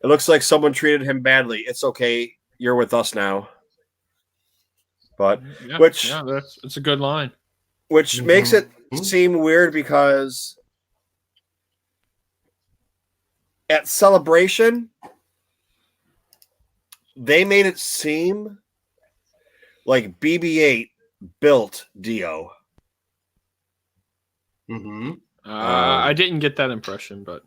It looks like someone treated him badly. It's okay. You're with us now. But it's a good line. Which makes it seem weird because at Celebration, they made it seem like BB-8 built Dio. I didn't get that impression, but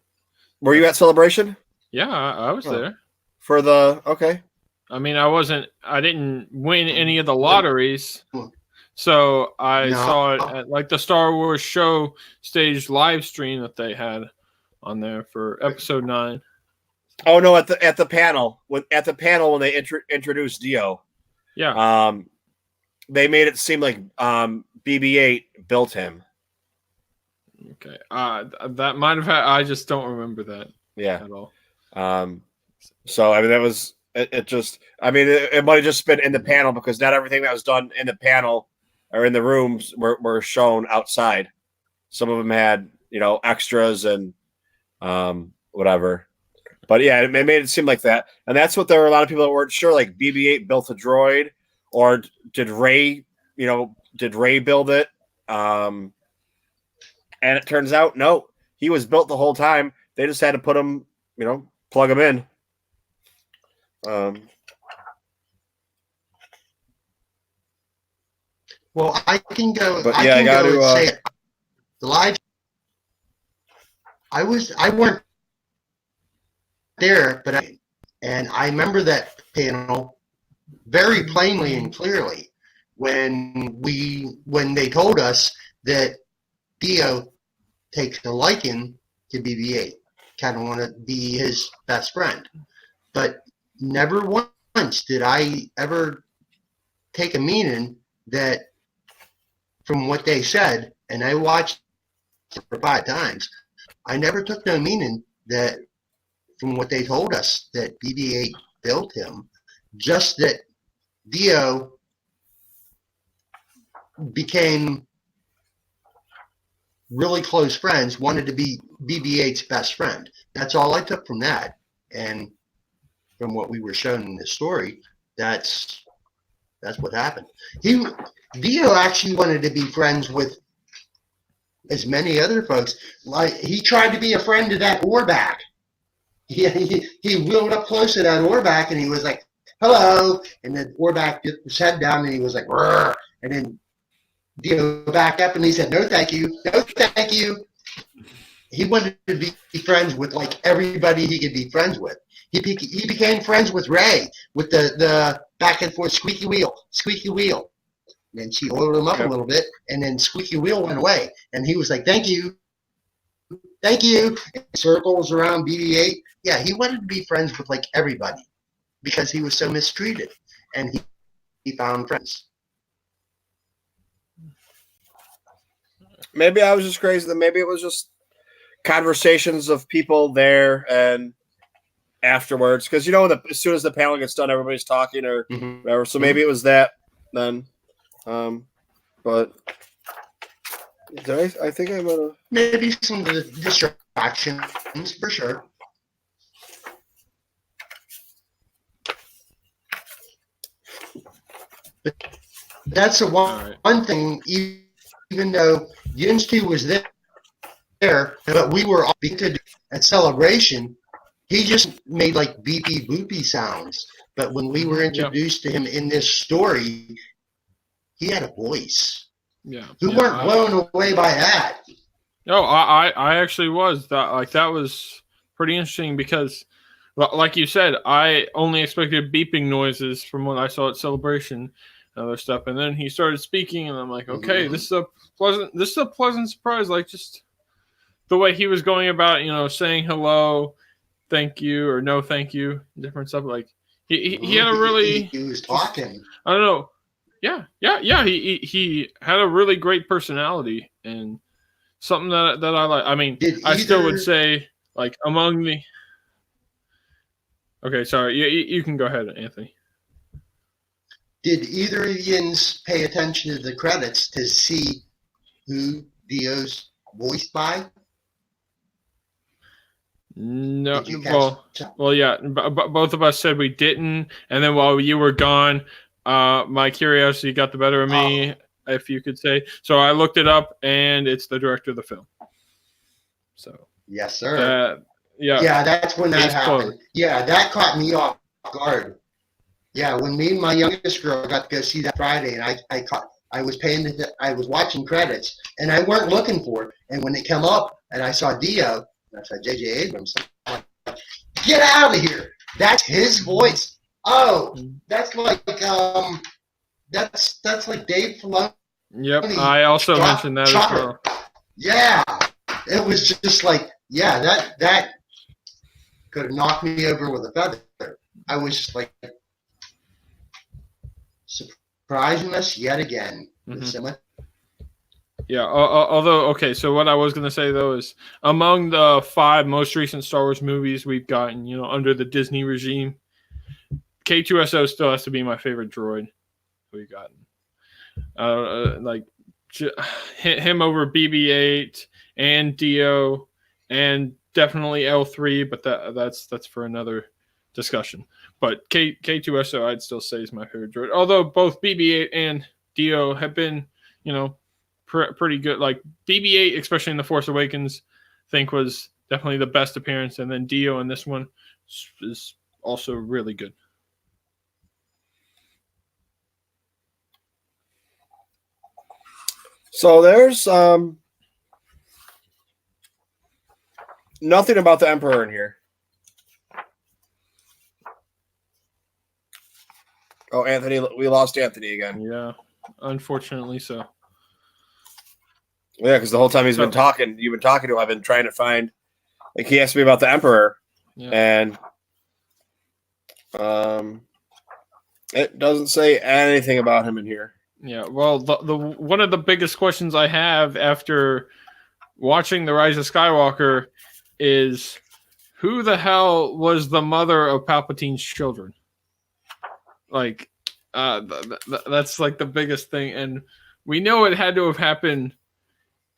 were you at Celebration? Yeah, I was there for the okay. I mean, I didn't win any of the lotteries, so I saw it at like the Star Wars show stage live stream that they had on there for episode 9. Oh no! At the panel when they introduced Dio, they made it seem like BB-8 built him. Okay, that might have had. I just don't remember that. Yeah. at all. So I mean, that was it. Just I mean, it might have just been in the panel because not everything that was done in the panel or in the rooms were shown outside. Some of them had extras and whatever. But yeah, it made it seem like that, and that's what there were a lot of people that weren't sure. Like BB-8 built a droid, or did Ray build it? And it turns out no, he was built the whole time. They just had to put him, plug him in. Well, I can go. But I yeah, I can got go and to. say it. The live. I weren't there, but I remember that panel very plainly and clearly when they told us that Dio takes a liking to BB-8, kind of want to be his best friend, but never once did I ever take a meaning that from what they said, and I watched it for 5 times. I never took no meaning that from what they told us that BB-8 built him, just that Dio became really close friends, wanted to be BB-8's best friend. That's all I took from that. And from what we were shown in this story, that's what happened. Dio actually wanted to be friends with as many other folks. Like he tried to be a friend to that Orback. He wheeled up close to that Orback and he was like, "Hello," and then Orback put his head down and he was like, "Rrr," and then Dio backed up and he said, "No, thank you, no, thank you." He wanted to be friends with like everybody he could be friends with. He became friends with Ray with the back and forth squeaky wheel. And then she oiled him up a little bit, and then squeaky wheel went away, and he was like, "Thank you." And circles around BB-8. Yeah, he wanted to be friends with like everybody because he was so mistreated, and he found friends. Maybe I was just crazy. Maybe it was just conversations of people there and afterwards, because as soon as the panel gets done, everybody's talking or whatever. So maybe it was that then. But I think I'm gonna maybe some of the distractions for sure. But that's the one thing. Even though Yinstu was there, but we were all at Celebration. He just made like beepy boopy sounds. But when we were introduced to him in this story, he had a voice. Yeah. We weren't blown away by that. No, I actually was. That was pretty interesting because, like you said, I only expected beeping noises from what I saw at Celebration and other stuff, and then he started speaking, and I'm like, okay, this is a pleasant surprise. Like just the way he was going about, saying hello, thank you, or no thank you, different stuff. Like he had a really he was talking. I don't know. Yeah. He had a really great personality and something that I like. I mean, I still would say like among the. Okay, sorry. You can go ahead, Anthony. Did either of yins pay attention to the credits to see who Dio's voiced by? No. Well, yeah. Both of us said we didn't, and then while you were gone, my curiosity got the better of me, if you could say. So I looked it up, and it's the director of the film. So. Yes, sir. Yeah, that's when that happened. Yeah, that caught me off guard. Yeah, when me and my youngest girl got to go see that Friday, and I was watching credits, and I weren't looking for it. And when it came up, and I saw Dio, and I saw J.J. Abrams, I'm like, get out of here! That's his voice. Oh, that's like that's like Dave Filoni. Yep, I also mentioned that as well. Yeah, it was just like, that could have knocked me over with a feather. I was just like surprising us yet again with so much Yeah. Although, okay. So what I was gonna say though is among the 5 most recent Star Wars movies we've gotten, under the Disney regime, K2SO still has to be my favorite droid we've gotten. Like him over BB-8 and Dio and definitely L3, but that's for another discussion. But K2SO I'd still say is my favorite droid. Although both BB-8 and Dio have been, pretty good. Like BB-8, especially in The Force Awakens, I think was definitely the best appearance, and then Dio in this one is also really good. So there's nothing about the Emperor in here. Oh, Anthony, we lost Anthony again. Yeah, unfortunately so. Yeah, because the whole time you've been talking to him, I've been trying to find. Like he asked me about the Emperor, and it doesn't say anything about him in here. Yeah, well, the one of the biggest questions I have after watching The Rise of Skywalker is who the hell was the mother of Palpatine's children? Like, that's like the biggest thing, and we know it had to have happened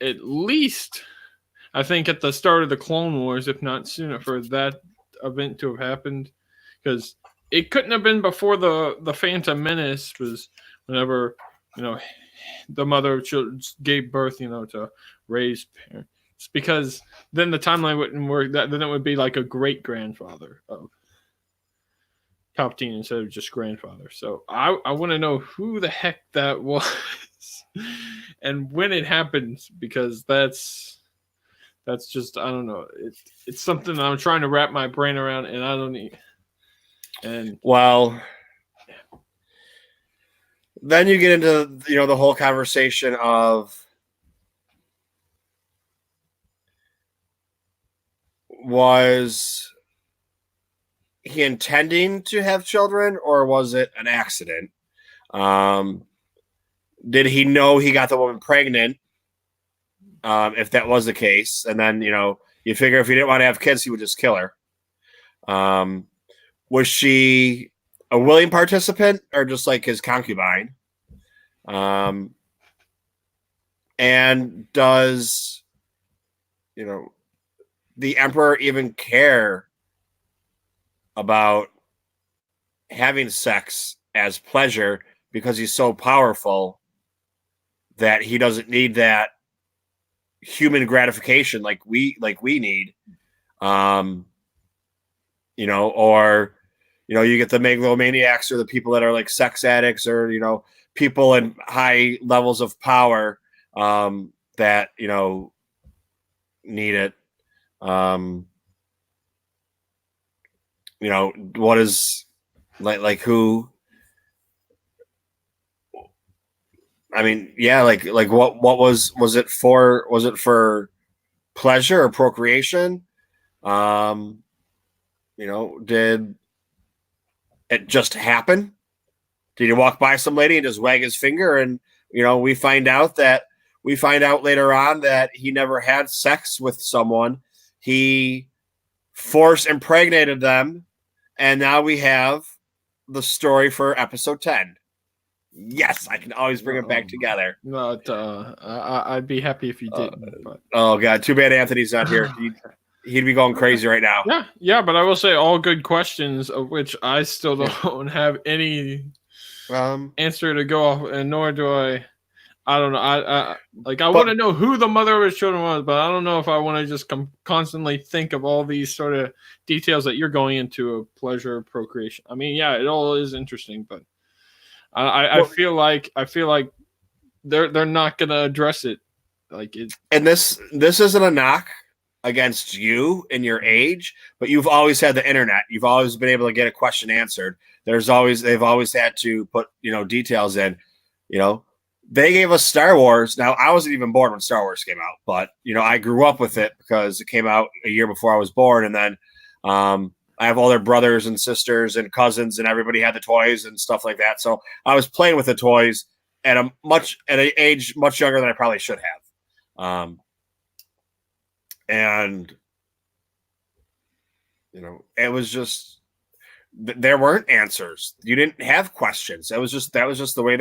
at least, I think, at the start of the Clone Wars, if not sooner, for that event to have happened, because it couldn't have been before the Phantom Menace was whenever the mother of children gave birth, to Rey's parents, because then the timeline wouldn't work. Then it would be like a great grandfather of Palpatine instead of just grandfather. So I want to know who the heck that was and when it happened, because that's just, I don't know. It's something that I'm trying to wrap my brain around, and I don't need. And well, then you get into the whole conversation of was he intending to have children or was it an accident? Did he know he got the woman pregnant? If that was the case, and then you figure if he didn't want to have kids, he would just kill her. Was she a willing participant or just like his concubine? And does the Emperor even care about having sex as pleasure because he's so powerful that he doesn't need that human gratification like we need? Or you get the megalomaniacs or the people that are like sex addicts or people in high levels of power that need it. What is like who? I mean, yeah, like what was it for? Was it for pleasure or procreation? Did it just happen? Did he walk by some lady and just wag his finger? And we find out later on that he never had sex with someone. He force impregnated them, and now we have the story for episode 10. Yes, I can always bring it back together. But I'd be happy if you didn't. But. Oh god, too bad Anthony's not here. He'd be going crazy right now. Yeah, but I will say all good questions, of which I still don't have any answer to go off, and nor do I. I don't know. I want to know who the mother of his children was, but I don't know if I want to just constantly think of all these sort of details that you're going into of pleasure, procreation. I mean, yeah, it all is interesting, but I feel like they're not gonna address it like it. And this isn't a knock against you and your age, but you've always had the internet. You've always been able to get a question answered. They've always had to put details in. They gave us Star Wars. Now, I wasn't even born when Star Wars came out, but I grew up with it because it came out a year before I was born, and then I have all their brothers and sisters and cousins, and everybody had the toys and stuff like that. So I was playing with the toys at an age much younger than I probably should have. And it was just there weren't answers. You didn't have questions. That was just the way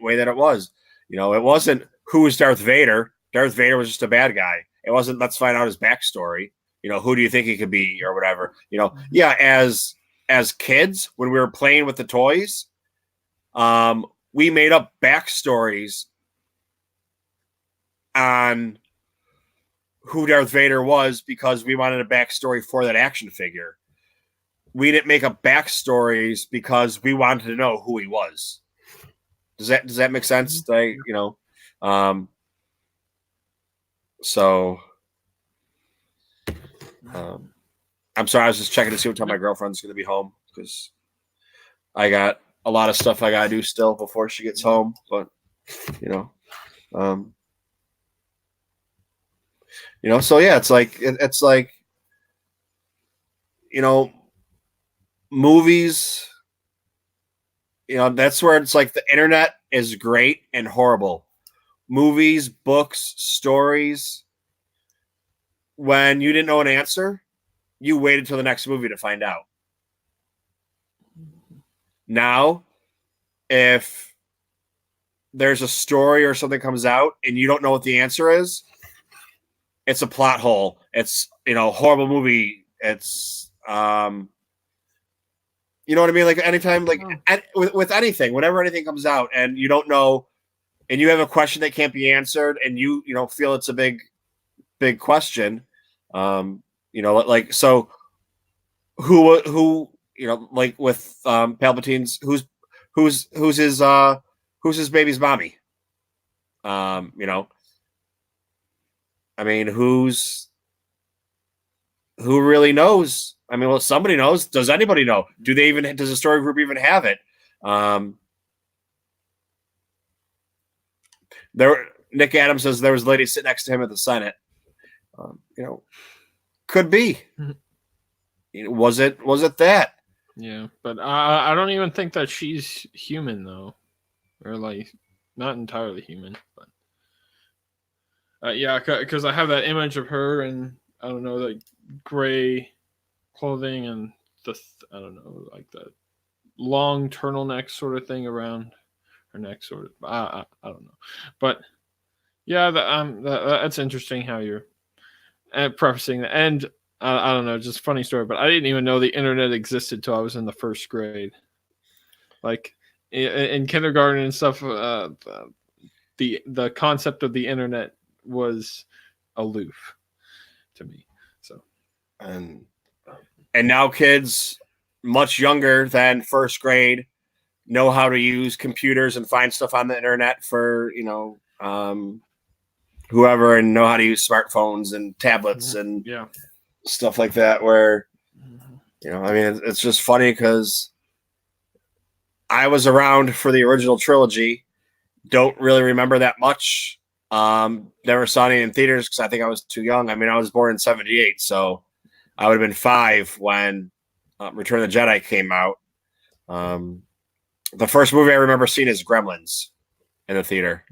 way that it was. It wasn't who's Darth Vader. Darth Vader was just a bad guy. It wasn't let's find out his backstory. Who do you think he could be or whatever. Yeah, as kids when we were playing with the toys, we made up backstories on who Darth Vader was because we wanted a backstory for that action figure. We didn't make up backstories because we wanted to know who he was. Does that make sense? I'm sorry. I was just checking to see what time my girlfriend's going to be home because I got a lot of stuff I got to do still before she gets home. But so yeah, it's like movies. That's where it's like the internet is great and horrible. Movies, books, stories. When you didn't know an answer, you waited till the next movie to find out. Now, if there's a story or something comes out and you don't know what the answer is, it's a plot hole. It's, horrible movie. It's, you know what I mean? Like anytime, like with anything, whenever anything comes out and you don't know, and you have a question that can't be answered and you feel it's a big question. Like, so who, like with, Palpatine's, who's his baby's mommy? I mean, who really knows? I mean, well, somebody knows. Does anybody know? Does the story group even have it? Nick Adams says there was a lady sitting next to him at the Senate. Could be. Was it that? Yeah, but I don't even think that she's human though, or like not entirely human. But yeah, because I have that image of her and I don't know, like gray clothing and I don't know, like the long turtleneck sort of thing around her neck, sort of. I don't know, but yeah, that's interesting how you're prefacing that. And I don't know, just funny story, but I didn't even know the internet existed till I was in the first grade. Like in kindergarten and stuff, the concept of the internet was aloof to me. So, and now kids much younger than first grade know how to use computers and find stuff on the internet for whoever, and know how to use smartphones and tablets and stuff like that. Where I mean, it's just funny because I was around for the original trilogy. Don't really remember that much. Never saw any in theaters because I think I was too young. I mean, I was born in '78, so I would have been 5 when Return of the Jedi came out. The first movie I remember seeing is Gremlins in the theater,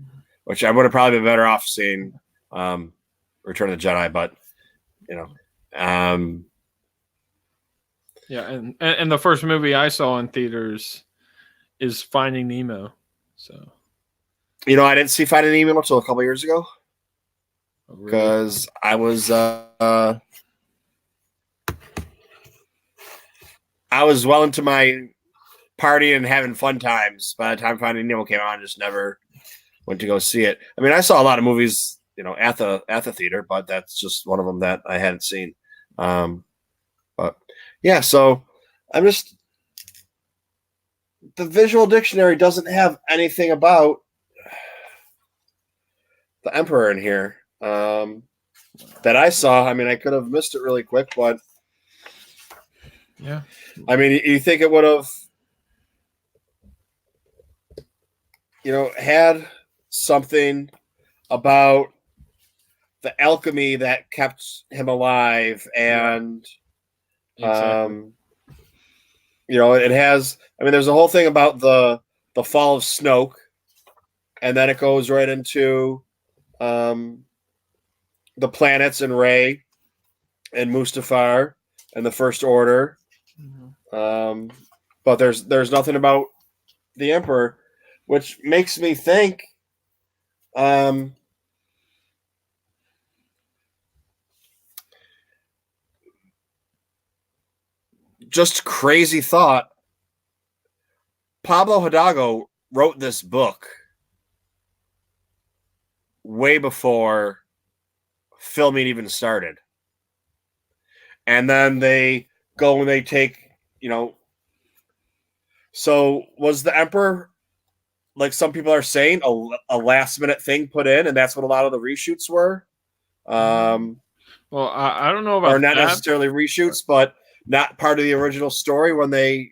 which I would have probably been better off seeing Return of the Jedi, but yeah, and the first movie I saw in theaters is Finding Nemo. So I didn't see Finding Nemo until a couple years ago because I was well into my partying and having fun times. By the time Finding Nemo came out, I just never went to go see it. I mean, I saw a lot of movies, at the theater, but that's just one of them that I hadn't seen. But yeah, so I'm just, the visual dictionary doesn't have anything about the Emperor in here that I saw. I mean, I could have missed it really quick, but yeah, I mean, you think it would have, had something about the alchemy that kept him alive, and exactly. it has. I mean, there's a whole thing about the fall of Snoke, and then it goes right into the planets and Rey and Mustafar and the First Order. But there's nothing about the Emperor, which makes me think just crazy thought. Pablo Hidalgo wrote this book way before filming even started. And then they go and they take, so was the Emperor, like some people are saying, a last minute thing put in, and that's what a lot of the reshoots were? Well, I don't know about or not that. necessarily reshoots, but not part of the original story when they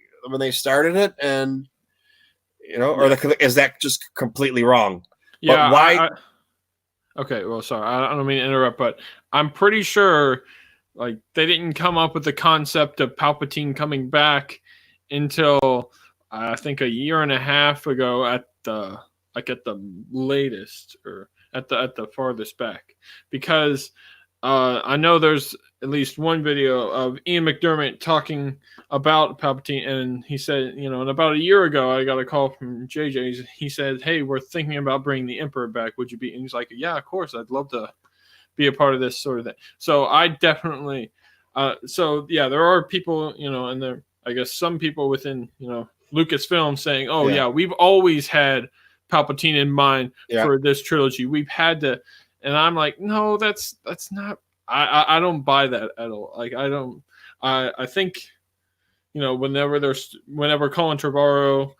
started it, and or is that just completely wrong? Yeah. But why? Okay. Well, sorry, I don't mean to interrupt, but I'm pretty sure like they didn't come up with the concept of Palpatine coming back until I think a year and a half ago at the latest, or at the farthest back, because I know there's at least one video of Ian McDermott talking about Palpatine, and he said, and about a year ago, I got a call from JJ. He said, "Hey, we're thinking about bringing the Emperor back. Would you be?" And he's like, "Yeah, of course. I'd love to be a part of this sort of thing." So I definitely, so yeah, there are people, and there, I guess some people within, Lucasfilm saying, "Oh yeah, we've always had Palpatine in mind for this trilogy. We've had to," and I'm like, no, that's not. I don't buy that at all. Like I don't. I think, whenever Colin Trevorrow,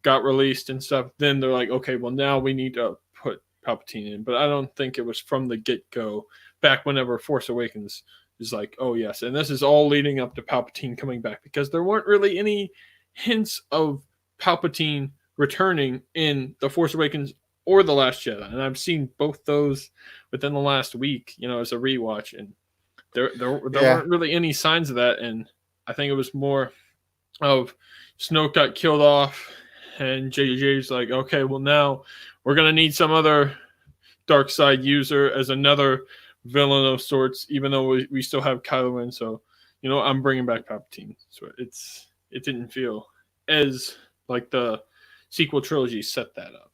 got released and stuff, then they're like, okay, well now we need to put Palpatine in. But I don't think it was from the get-go back whenever Force Awakens is like, oh yes, and this is all leading up to Palpatine coming back, because there weren't really any hints of Palpatine returning in The Force Awakens or The Last Jedi, and I've seen both those within the last week, as a rewatch, and there weren't really any signs of that, and I think it was more of Snoke got killed off, and JJ's like, okay, well now we're gonna need some other dark side user as another villain of sorts, even though we still have Kylo Ren. So, I'm bringing back Palpatine. So it didn't feel as like the sequel trilogy set that up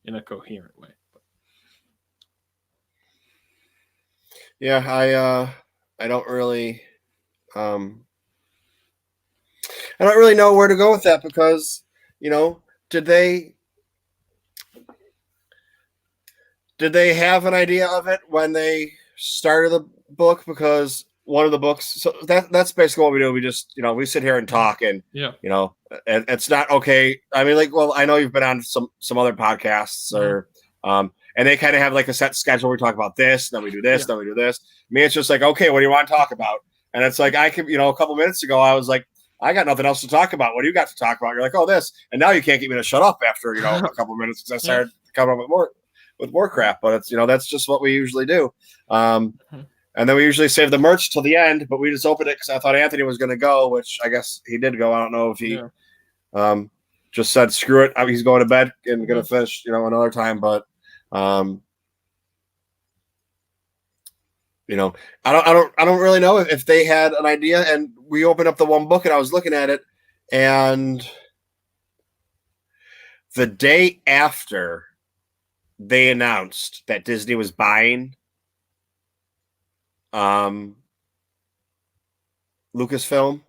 in a coherent way. Yeah, I don't really I don't really know where to go with that, because did they have an idea of it when they started the book? Because one of the books, so that's basically what we do. We just we sit here and talk, and and it's not okay. I mean, like, well, I know you've been on some other podcasts, or and they kind of have like a set schedule. We talk about this, then we do this, then we do this. Me, it's just like, okay, what do you want to talk about? And it's like, I could, a couple minutes ago, I was like, I got nothing else to talk about. What do you got to talk about? You're like, oh, this, and now you can't get me to shut up after a couple minutes, because I started coming up with more crap. But it's that's just what we usually do. And then we usually save the merch till the end, but we just opened it because I thought Anthony was going to go, which I guess he did go. I don't know if he just said screw it, he's going to bed and going to finish another time. But I don't really know if they had an idea. And we opened up the one book and I was looking at it, and the day after they announced that Disney was buying Lucasfilm,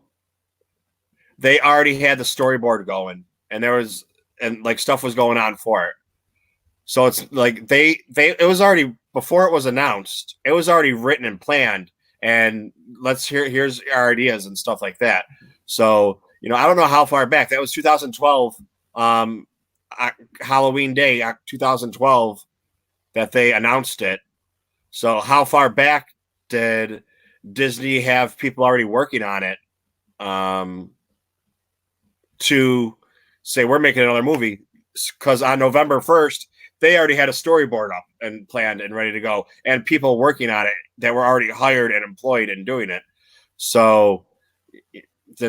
they already had the storyboard going, and like stuff was going on for it. So it's like it was already, before it was announced, it was already written and planned, and here's our ideas and stuff like that. So, I don't know how far back that was. 2012, Halloween Day, 2012, that they announced it. So how far back did Disney have people already working on it to say we're making another movie? Because on November 1st, they already had a storyboard up and planned and ready to go, and people working on it that were already hired and employed and doing it. So were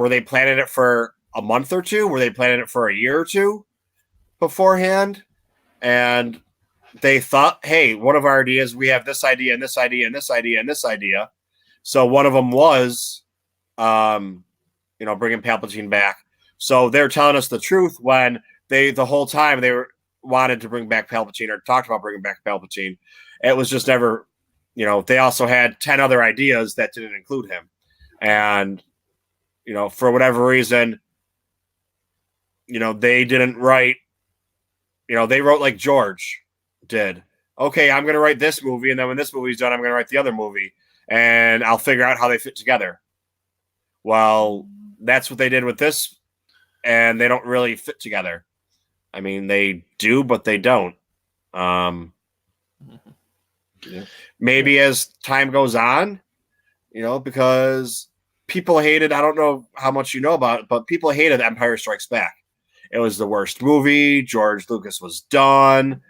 they planning it for a month or two? Were they planning it for a year or two? beforehand, and they thought, hey, one of our ideas, we have this idea and this idea and this idea and this idea. So one of them was, bringing Palpatine back. So they're telling us the truth when the whole time they wanted to bring back Palpatine or talked about bringing back Palpatine. It was just never, they also had 10 other ideas that didn't include him. And, for whatever reason, they didn't write, they wrote like George did. Okay, I'm going to write this movie. And then when this movie's done, I'm going to write the other movie. And I'll figure out how they fit together. Well, that's what they did with this. And they don't really fit together. I mean, they do, but they don't. Maybe as time goes on, because people hated, I don't know how much you know about it, but people hated Empire Strikes Back. It was the worst movie. George Lucas was done.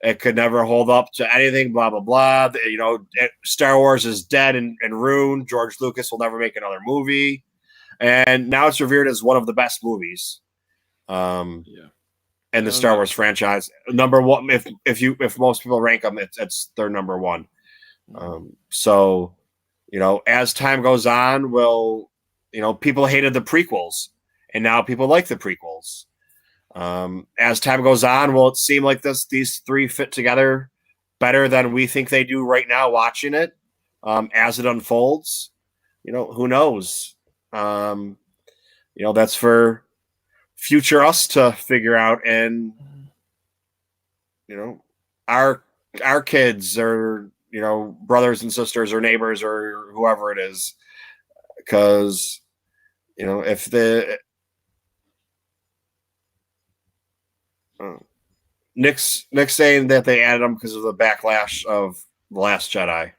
It could never hold up to anything, blah, blah, blah. Star Wars is dead and ruined. George Lucas will never make another movie. And now it's revered as one of the best movies. In the Star Wars franchise. Number one, if most people rank them, it's their number one. So, as time goes on, people hated the prequels, and now people like the prequels. As time goes on, will it seem like these three fit together better than we think they do right now watching it as it unfolds? Who knows? That's for future us to figure out, and our kids or brothers and sisters or neighbors or whoever it is, because if Nick's saying that they added them because of the backlash of The Last Jedi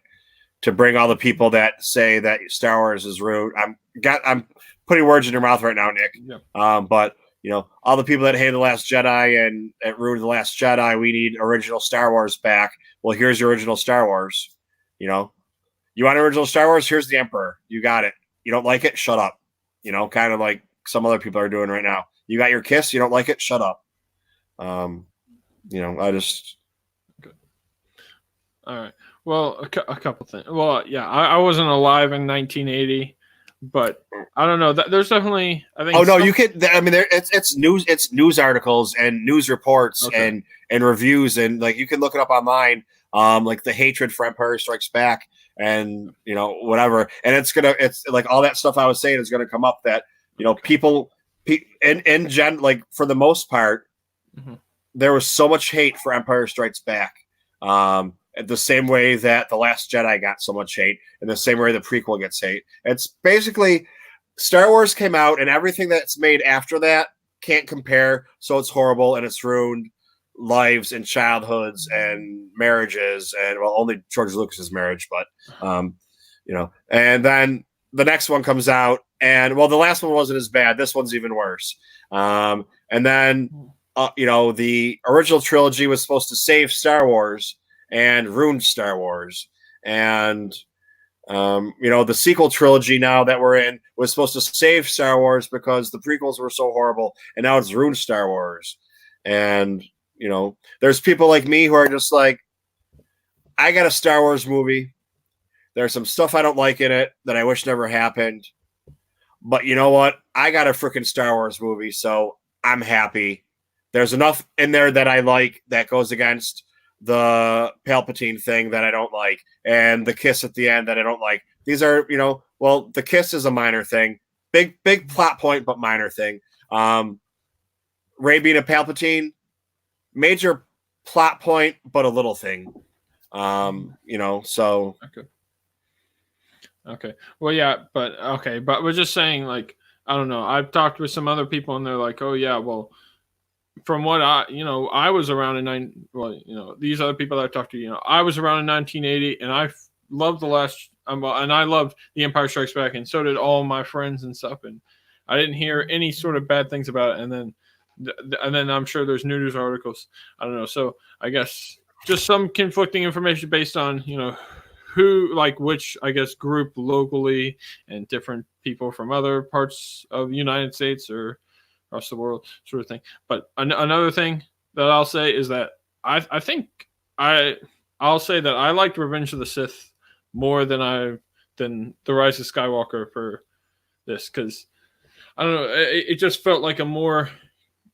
to bring all the people that say that Star Wars is rude. I'm putting words in your mouth right now, Nick. Yeah. But all the people that hate The Last Jedi and it ruined The Last Jedi, we need original Star Wars back. Well, here's your original Star Wars. You want original Star Wars? Here's the Emperor. You got it. You don't like it? Shut up. Kind of like some other people are doing right now. You got your kiss? You don't like it? Shut up. I just. Good. All right. Well, a couple things. Well, yeah, I wasn't alive in 1980. But I don't know. There's definitely, I think. Oh no, you could. I mean, it's news. It's news articles and news reports and reviews, and like you can look it up online. Like the hatred for Empire Strikes Back, and whatever. And it's like all that stuff I was saying is gonna come up. That people in gen, like for the most part, there was so much hate for Empire Strikes Back. The same way that The Last Jedi got so much hate, and the same way the prequel gets hate. It's basically Star Wars came out, and everything that's made after that can't compare, so it's horrible, and it's ruined lives and childhoods and marriages, and only George Lucas's marriage, but and then the next one comes out, and the last one wasn't as bad. This one's even worse. And then the original trilogy was supposed to save Star Wars and ruined Star Wars. And, the sequel trilogy now that we're in was supposed to save Star Wars because the prequels were so horrible, and now it's ruined Star Wars. And, there's people like me who are just like, I got a Star Wars movie. There's some stuff I don't like in it that I wish never happened. But you know what? I got a freaking Star Wars movie, so I'm happy. There's enough in there that I like that goes against the Palpatine thing that I don't like, and the kiss at the end that I don't like. These are, the kiss is a minor thing. Big plot point, but minor thing. Rey being a Palpatine, major plot point, but a little thing. So. Okay. Well, yeah, but we're just saying, like, I don't know. I've talked with some other people, and they're like, oh yeah, well, from what I was around in these other people that I talked to, I was around in 1980, and I loved and I loved The Empire Strikes Back, and so did all my friends and stuff, and I didn't hear any sort of bad things about it. And then I'm sure there's news articles. I don't know. So I guess just some conflicting information based on who, like, which, I guess, group locally, and different people from other parts of the United States or across the world, sort of thing. But another thing that I'll say is that I'll say that I liked Revenge of the Sith more than The Rise of Skywalker for this, because I don't know, it just felt like a more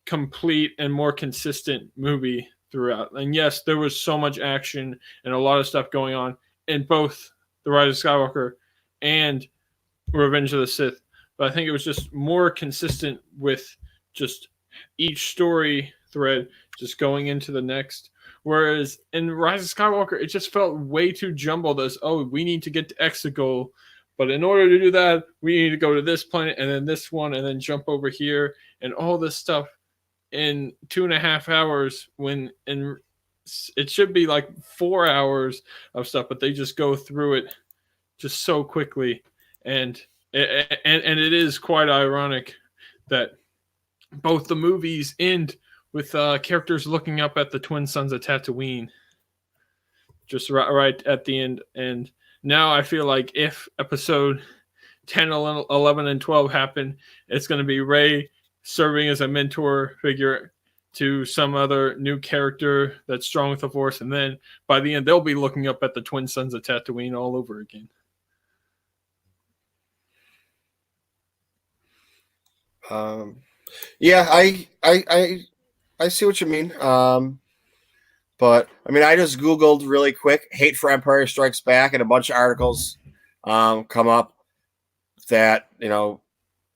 complete and more consistent movie throughout. And yes, there was so much action and a lot of stuff going on in both The Rise of Skywalker and Revenge of the Sith, but I think it was just more consistent with just each story thread just going into the next. Whereas in Rise of Skywalker, it just felt way too jumbled as, oh, we need to get to Exegol, but in order to do that, we need to go to this planet and then this one and then jump over here and all this stuff in 2.5 hours when it should be like 4 hours of stuff, but they just go through it just so quickly. And it is quite ironic that both the movies end with characters looking up at the twin suns of Tatooine just right at the end. And now I feel like if episode 10, 11, and 12 happen, it's going to be Rey serving as a mentor figure to some other new character that's strong with the Force. And then by the end, they'll be looking up at the twin suns of Tatooine all over again. Yeah, I see what you mean. But I mean, I just Googled really quick "hate for Empire Strikes Back" and a bunch of articles come up that, you know,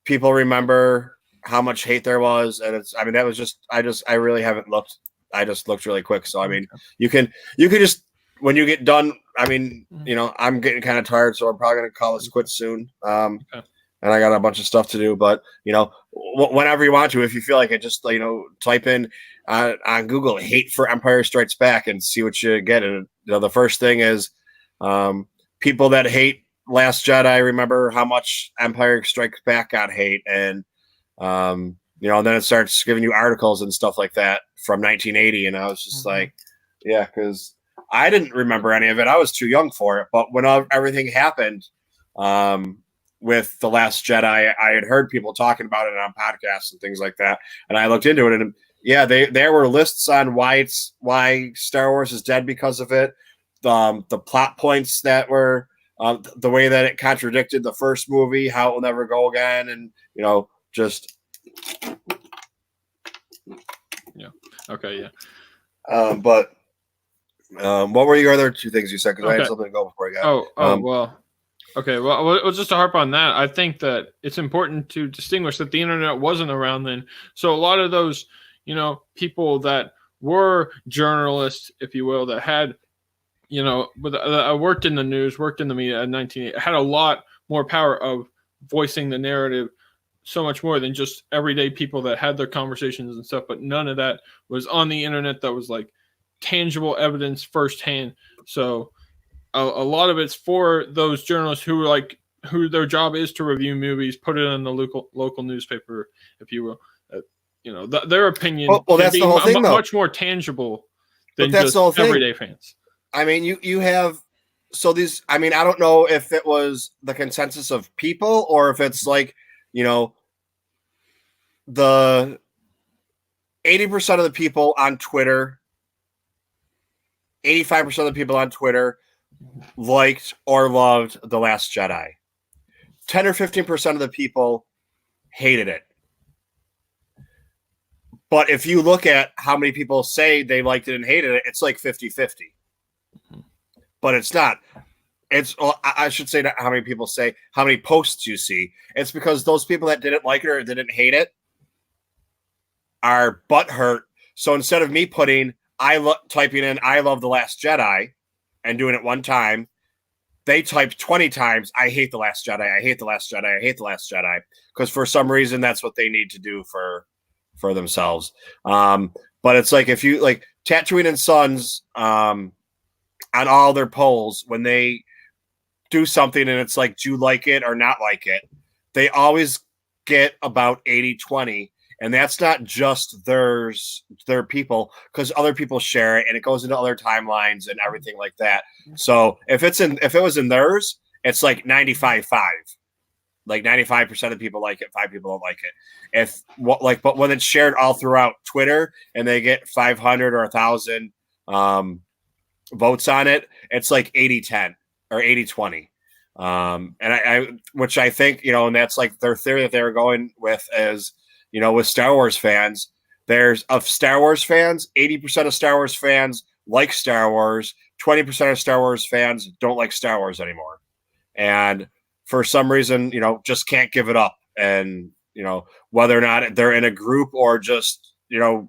people remember how much hate there was, and it's, I mean, that was just, I really haven't looked. I just looked really quick. So I mean, you can just, when you get done, I mean, you know, I'm getting kind of tired, so I'm probably gonna call this quits soon. And I got a bunch of stuff to do, but you know, whenever you want to, if you feel like it, just, you know, type in on Google "hate for Empire Strikes Back" and see what you get. And you know, the first thing is people that hate Last Jedi remember how much Empire Strikes Back got hate, and you know, and then it starts giving you articles and stuff like that from 1980, and I was just like, yeah, because I didn't remember any of it. I was too young for it. But when everything happened, with The Last Jedi, I had heard people talking about it on podcasts and things like that, and I looked into it, and yeah, there were lists on why Star Wars is dead because of it, the plot points that were the way that it contradicted the first movie, how it will never go again, and you know, just yeah, okay, yeah. But what were your other two things you said? Because I had something to go before I got. Well. Okay, well, just to harp on that, I think that it's important to distinguish that the internet wasn't around then. So a lot of those, you know, people that were journalists, if you will, that had, you know, worked in the news, worked in the media in 1980, had a lot more power of voicing the narrative, so much more than just everyday people that had their conversations and stuff. But none of that was on the internet that was like tangible evidence firsthand. So a lot of it's for those journalists who their job is to review movies, put it in the local newspaper, if you will. You know, their opinion well, that's the whole thing, much more tangible than just everyday fans. I mean, you have, so these, I mean, I don't know if it was the consensus of people or if it's like, you know, the 80% of the people on Twitter, 85% of the people on Twitter liked or loved The Last Jedi. 10 or 15% of the people hated it. But if you look at how many people say they liked it and hated it, it's like 50-50. But it's not. It's, I should say not how many people say, how many posts you see. It's because those people that didn't like it or didn't hate it are butthurt. So instead of me putting, typing in "I love The Last Jedi" and doing it one time, they typed 20 times, "I hate The Last Jedi, I hate The Last Jedi, I hate The Last Jedi," because for some reason that's what they need to do for themselves. But it's like, if you like Tatooine and Sons on all their polls, when they do something and it's like, do you like it or not like it, they always get about 80-20. And that's not just their people, because other people share it and it goes into other timelines and everything like that. So if it was in theirs, it's like 95-5. Like 95% of people like it, 5 people don't like it. But when it's shared all throughout Twitter and they get 500 or 1,000 votes on it, it's like 80-10 or 80-20. And I which I think, and that's like their theory that they were going with is, with Star Wars fans, there's of Star Wars fans, 80% of Star Wars fans like Star Wars, 20% of Star Wars fans don't like Star Wars anymore. And for some reason, just can't give it up. And, whether or not they're in a group or just,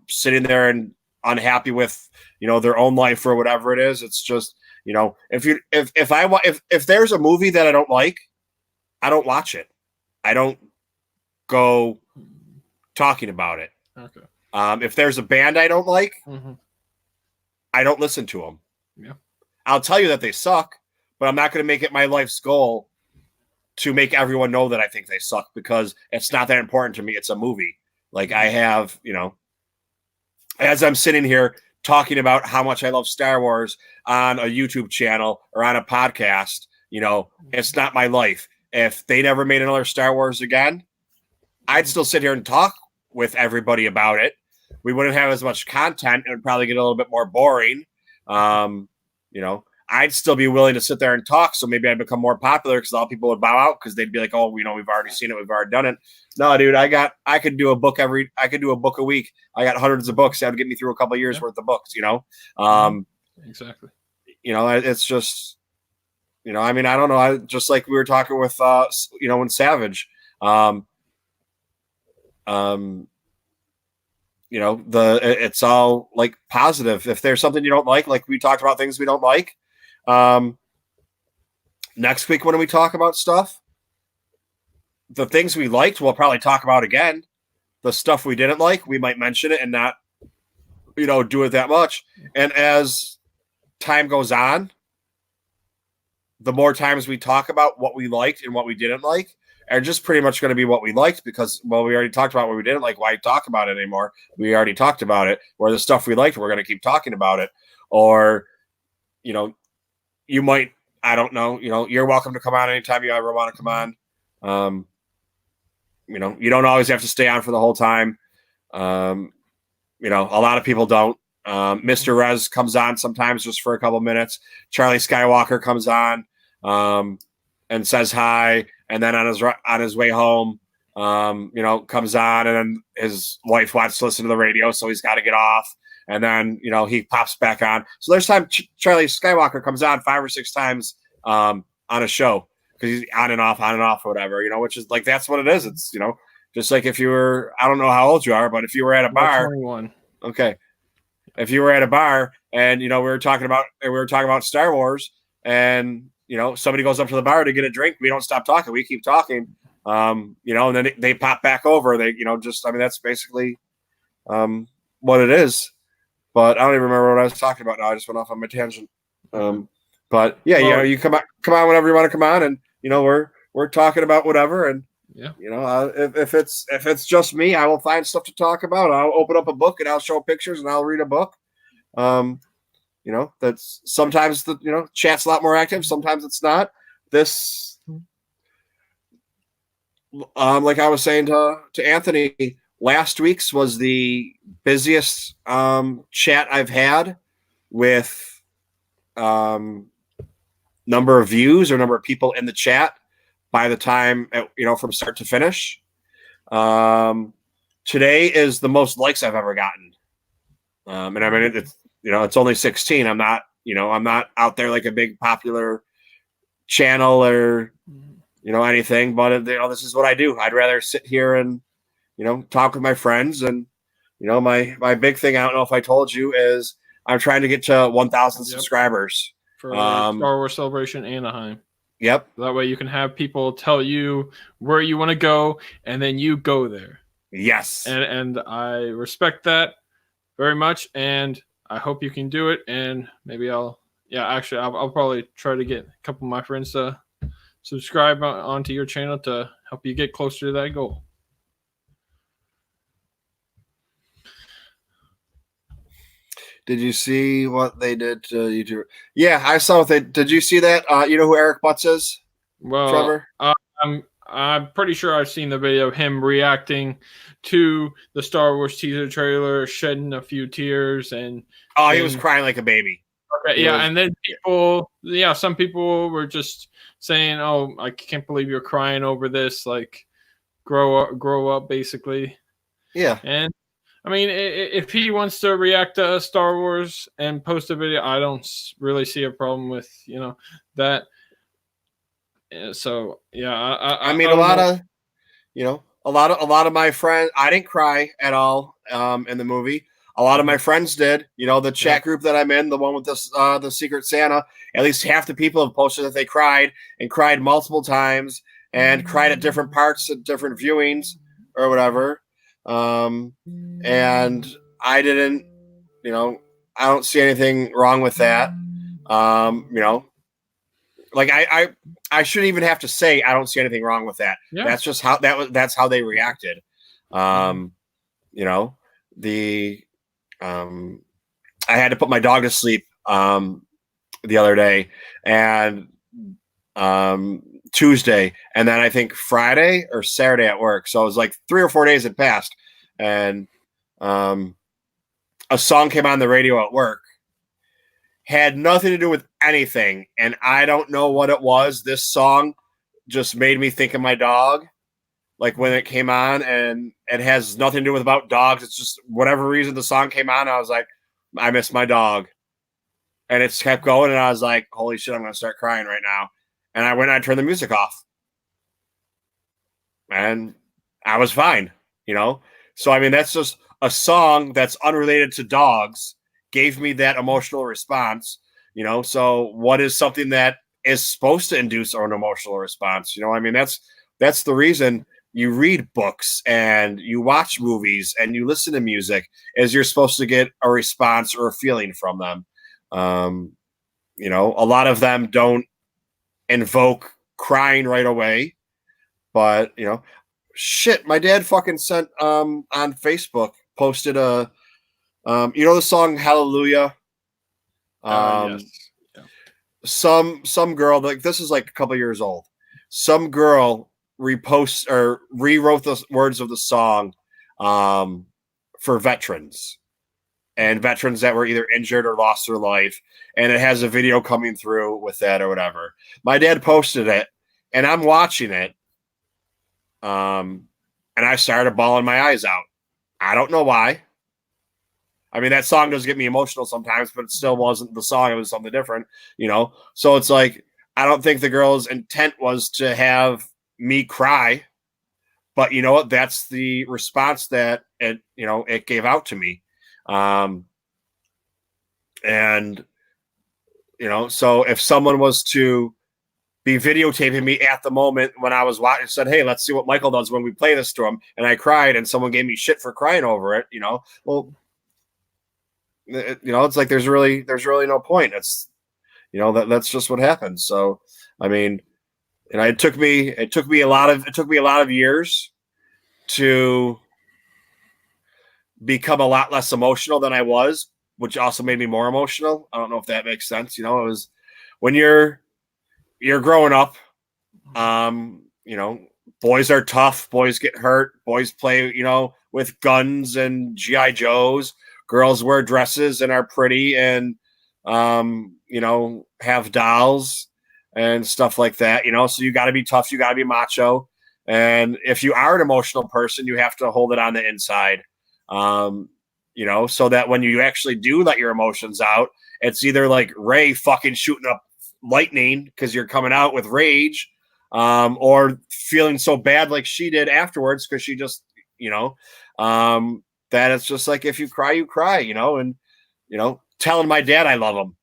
sitting there and unhappy with, their own life or whatever it is, it's just, if there's a movie that I don't like, I don't watch it. I don't go talking about it. Okay. If there's a band I don't like, I don't listen to them. Yeah. I'll tell you that they suck, but I'm not going to make it my life's goal to make everyone know that I think they suck, because it's not that important to me. It's a movie. Like I have, as I'm sitting here talking about how much I love Star Wars on a YouTube channel or on a podcast, it's not my life. If they never made another Star Wars again, I'd still sit here and talk with everybody about it. We wouldn't have as much content. It would probably get a little bit more boring. I'd still be willing to sit there and talk. So maybe I'd become more popular because all people would bow out because they'd be like, oh, we've already seen it. We've already done it. No, dude, I could do a book a week. I got hundreds of books. That would get me through a couple of years worth of books, Exactly. It's just, I don't know. I just like we were talking with, when Savage, it's all like positive. If there's something you don't like we talked about things we don't like. Next week, when we talk about stuff, the things we liked, we'll probably talk about again. The stuff we didn't like, we might mention it and not, do it that much. And as time goes on, the more times we talk about what we liked and what we didn't like, are just pretty much going to be what we liked, because, we already talked about what we didn't like. Why talk about it anymore? We already talked about it. Where the stuff we liked, we're going to keep talking about it. Or, you might, I don't know, you're welcome to come on anytime you ever want to come on. You don't always have to stay on for the whole time. A lot of people don't. Mr. Rez comes on sometimes just for a couple minutes. Charlie Skywalker comes on and says hi. And then on his way home, comes on, and then his wife wants to listen to the radio, so he's got to get off. And then, he pops back on. So there's time Charlie Skywalker comes on 5 or 6 times on a show, because he's on and off or whatever, which is like, that's what it is. It's, just like if you were, I don't know how old you are, but if you were at a bar, 21. Okay. If you were at a bar and, we were talking about Star Wars, and, somebody goes up to the bar to get a drink, we don't stop talking. We keep talking, and then they pop back over. They, that's basically what it is. But I don't even remember what I was talking about now. I just went off on my tangent. But yeah, Well, you come on whenever you want to come on, and we're talking about whatever. And yeah, if it's just me, I will find stuff to talk about. I'll open up a book and I'll show pictures and I'll read a book. That's sometimes the chat's a lot more active. Sometimes it's not. This, like I was saying to Anthony, last week's was the busiest chat I've had with number of views or number of people in the chat by the time, from start to finish. Today is the most likes I've ever gotten. And I mean, it's only 16. I'm not out there like a big popular channel or, anything, but this is what I do. I'd rather sit here and, talk with my friends. And, my big thing, I don't know if I told you, is I'm trying to get to 1,000 subscribers for Star Wars Celebration Anaheim. Yep. That way you can have people tell you where you want to go, and then you go there. Yes. And I respect that very much, and I hope you can do it. And maybe I'll probably try to get a couple of my friends to subscribe onto your channel to help you get closer to that goal. Did you see what they did to YouTube? Yeah, I saw what they did. You see that? You know who Eric Butts is? Well, Trevor? I'm pretty sure I've seen the video of him reacting to the Star Wars teaser trailer, shedding a few tears, and Oh, he was crying like a baby. okay, He yeah, was- and then people, yeah, some people were just saying, "Oh, I can't believe you're crying over this." Like, grow up, basically. Yeah. And I mean, if he wants to react to Star Wars and post a video, I don't really see a problem with that. So yeah, I mean, I don't know. a lot of my friends, I didn't cry at all in the movie. A lot of my friends did. The chat group that I'm in, the one with this the Secret Santa, at least half the people have posted that they cried and cried multiple times and cried at different parts at different viewings or whatever. And I didn't, I don't see anything wrong with that. Like I shouldn't even have to say I don't see anything wrong with that. Yeah. That's just how that's how they reacted. The I had to put my dog to sleep the other day and Tuesday, and then I think Friday or Saturday at work. So it was like 3 or 4 days had passed, and a song came on the radio at work. Had nothing to do with anything, and I don't know what it was. This song just made me think of my dog, like when it came on, and it has nothing to do with about dogs. It's just whatever reason the song came on, I was like, I miss my dog, and it's kept going, and I was like, holy shit, I'm gonna start crying right now. And I went and I turned the music off, and I was fine, So I mean, that's just a song that's unrelated to dogs gave me that emotional response, So what is something that is supposed to induce an emotional response? I mean, that's the reason you read books and you watch movies and you listen to music, is you're supposed to get a response or a feeling from them. A lot of them don't invoke crying right away, but shit, my dad fucking sent on Facebook, posted a the song Hallelujah. Yes. Yeah. Some girl, like, this is like a couple years old. Some girl repost or rewrote the words of the song for veterans and veterans that were either injured or lost their life, and it has a video coming through with that or whatever. My dad posted it, and I'm watching it, and I started bawling my eyes out. I don't know why. I mean, that song does get me emotional sometimes, but it still wasn't the song. It was something different, So it's like, I don't think the girl's intent was to have me cry, but you know what? That's the response that it gave out to me. So if someone was to be videotaping me at the moment when I was watching, said, hey, let's see what Michael does when we play this to him, and I cried and someone gave me shit for crying over it, well, it's like there's really no point. It's that's just what happens. So I mean, it took me a lot of years to become a lot less emotional than I was, which also made me more emotional. I don't know if that makes sense. It was when you're growing up, boys are tough, boys get hurt, boys play, with guns and GI Joes. Girls wear dresses and are pretty and, have dolls and stuff like that, So you got to be tough. You got to be macho. And if you are an emotional person, you have to hold it on the inside, so that when you actually do let your emotions out, it's either like Ray fucking shooting up lightning because you're coming out with rage, or feeling so bad like she did afterwards because she just, that it's just like, if you cry, you cry, and, telling my dad I love him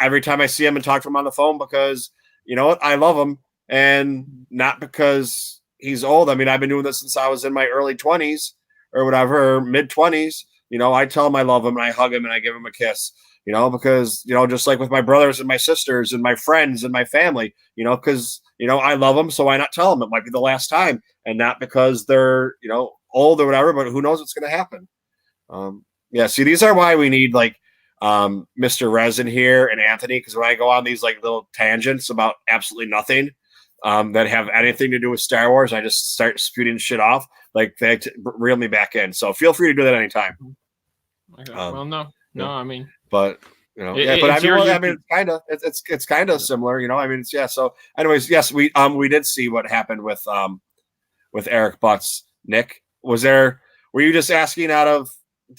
every time I see him and talk to him on the phone, because you know what? I love him, and not because he's old. I mean, I've been doing this since I was in my early 20s or whatever, or mid 20s. I tell him I love him and I hug him and I give him a kiss, because, just like with my brothers and my sisters and my friends and my family, because, I love them. So why not tell them? It might be the last time, and not because they're, old or whatever, but who knows what's going to happen. Yeah. See, these are why we need like Mr. Resin here and Anthony, because when I go on these like little tangents about absolutely nothing, that have anything to do with Star Wars, I just start spewing shit off. Like they reel me back in. So feel free to do that anytime. Okay. Well, no, I mean, but you know, It- but I it's mean, your well, I YouTube. mean, it's kind of similar, you know. I mean, it's, yeah. So, anyways, yes, we did see what happened with Eric Butts. Nick, were you just asking out of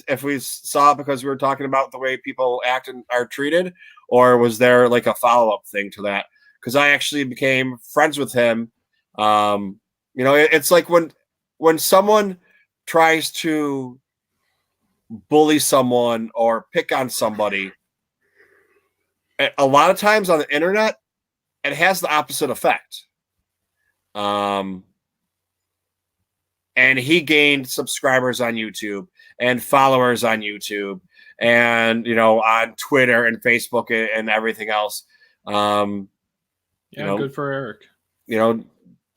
if we saw it because we were talking about the way people act and are treated, or was there like a follow-up thing to that? Because I actually became friends with him. You know, it's like when someone tries to bully someone or pick on somebody, a lot of times on the internet, it has the opposite effect. And he gained subscribers on YouTube and followers on YouTube and, you know, on Twitter and Facebook and everything else. yeah, you know, good for Eric. You know,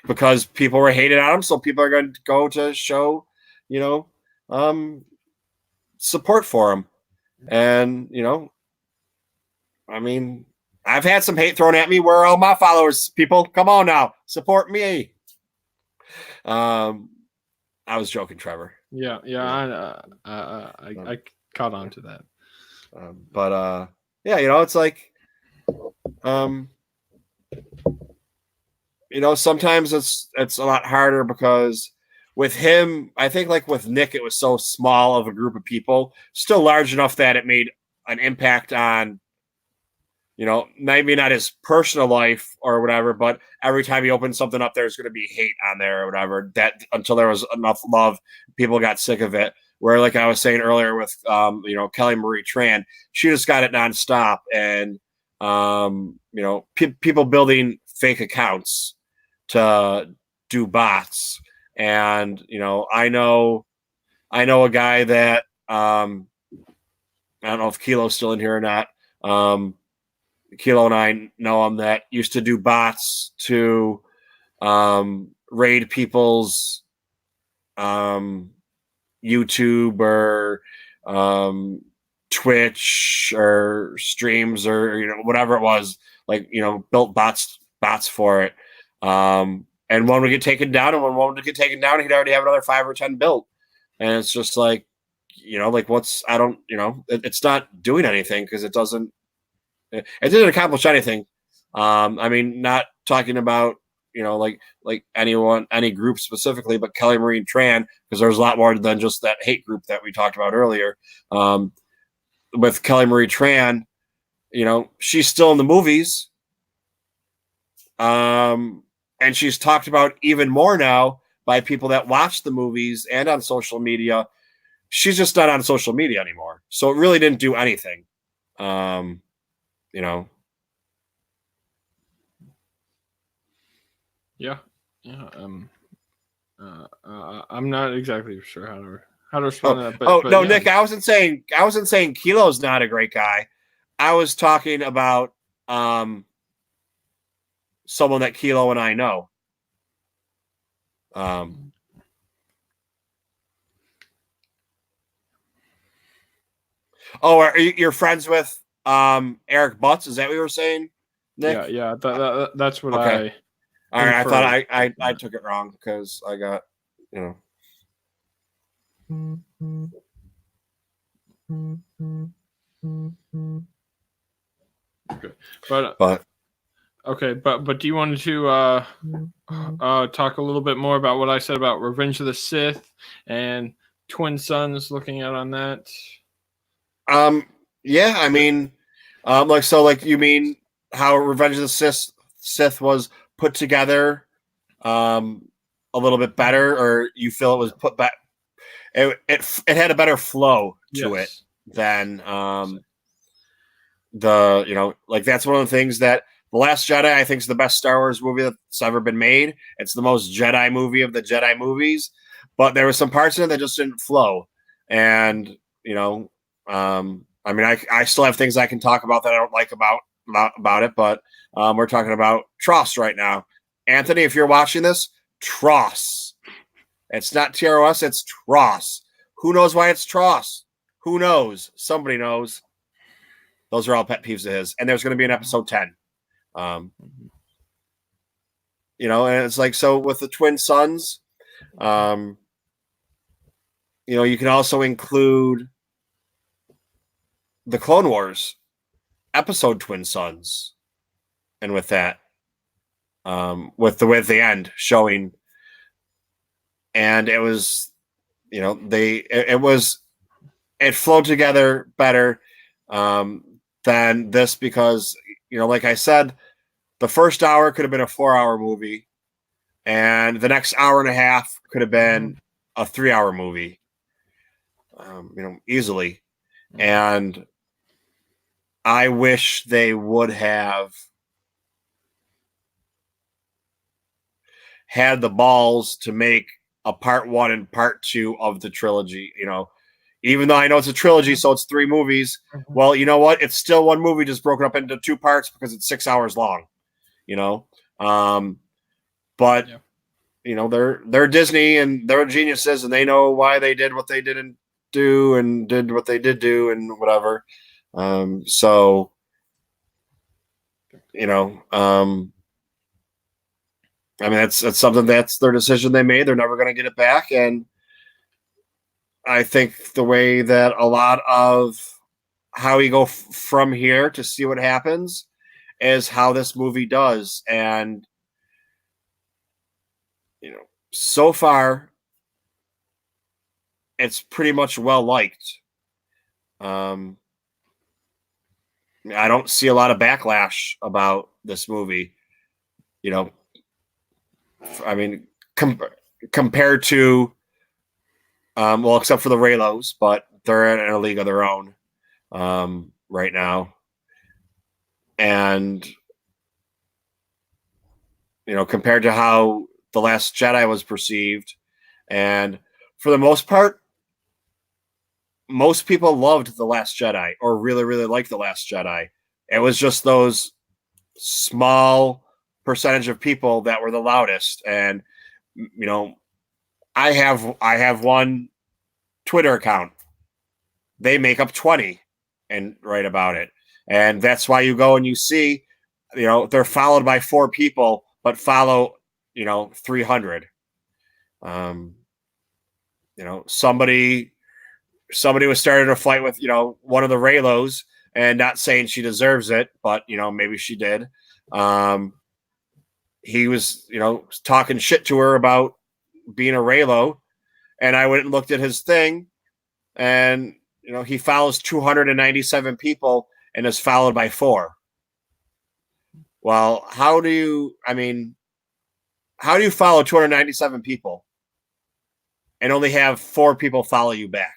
because people were hating on him. So people are going to go to show, you know, support for him. And, you know, I mean, I've had some hate thrown at me. Where are all my followers? People, come on now, support me. I was joking, Trevor. Yeah. I caught on to that. But yeah, you know, it's like, you know, sometimes it's a lot harder because with him, I think like with Nick, it was so small of a group of people, still large enough that it made an impact on, you know, maybe not his personal life or whatever, but every time he opened something up, there's going to be hate on there or whatever. That until there was enough love, people got sick of it. Where, like I was saying earlier with, you know, Kelly Marie Tran, she just got it nonstop, and you know, people building fake accounts to do bots, and you know, I know a guy that I don't know if Kilo's still in here or not. Kilo and I know him that used to do bots to raid people's YouTube or Twitch or streams or, you know, whatever it was, like, you know, built bots for it. And one would get taken down, and when one would get taken down, he'd already have another 5 or 10 built. And it's just like, you know, like you know, it's not doing anything because it didn't accomplish anything. I mean, not talking about, you know, like any group specifically, but Kelly Marie Tran, because there's a lot more than just that hate group that we talked about earlier. With Kelly Marie Tran, you know, she's still in the movies. And she's talked about even more now by people that watch the movies and on social media. She's just not on social media anymore. So it really didn't do anything. You know. Yeah. I'm not exactly sure how to respond to that. But no, yeah. Nick, I wasn't saying Kilo's not a great guy. I was talking about someone that Kilo and I know. Are you're friends with Eric Butts? Is that what you were saying, Nick? Yeah. That's what Okay. All right, I inferred. thought I took it wrong because I got, you know. Okay. But okay, but do you want to talk a little bit more about what I said about Revenge of the Sith and Twin Sons, looking out on that? Yeah, I mean, like you mean how Revenge of the Sith was put together a little bit better, or you feel it was put back, it had a better flow to it than the, you know, like that's one of the things that The Last Jedi, I think, is the best Star Wars movie that's ever been made. It's the most Jedi movie of the Jedi movies, but there were some parts in it that just didn't flow. And, you know, I mean, I still have things I can talk about that I don't like about it, but we're talking about Tross right now. Anthony, if you're watching this, Tross. It's not TROS, it's Tross. Who knows why it's Tross? Who knows? Somebody knows. Those are all pet peeves of his. And there's going to be an episode 10. you know, and it's like, so with the twin sons, you know, you can also include the Clone Wars episode twin sons, and with that, with the end showing, and it was, you know, it flowed together better than this, because, you know, like I said, the first hour could have been a 4-hour movie, and the next hour and a half could have been a 3-hour movie, you know, easily. And I wish they would have had the balls to make a part 1 and part 2 of the trilogy, you know, even though I know it's a trilogy, so it's 3 movies. Well, you know what? It's still one movie just broken up into 2 parts because it's 6 hours long, you know? But Yeah. you know, they're Disney and they're geniuses, and they know why they did what they didn't do and did what they did do and whatever. So, you know, I mean, that's something, that's their decision they made. They're never going to get it back. And I think the way that a lot of how we go from here to see what happens is how this movie does. And, you know, so far, it's pretty much well liked. I don't see a lot of backlash about this movie. You know, I mean, compared to, well, except for the Raylos, but they're in a league of their own right now. And, you know, compared to how The Last Jedi was perceived, and for the most part, most people loved The Last Jedi, or really, really liked The Last Jedi. It was just those small percentage of people that were the loudest. And, you know, I have one Twitter account. They make up 20 and write about it. And that's why you go and you see, you know, they're followed by 4 people, but follow, you know, 300. You know, somebody was starting a fight with, you know, one of the Raylos, and not saying she deserves it, but, you know, maybe she did. He was, you know, talking shit to her about being a Raylo, and I went and looked at his thing, and, you know, he follows 297 people and is followed by 4. Well, how do you follow 297 people and only have 4 people follow you back?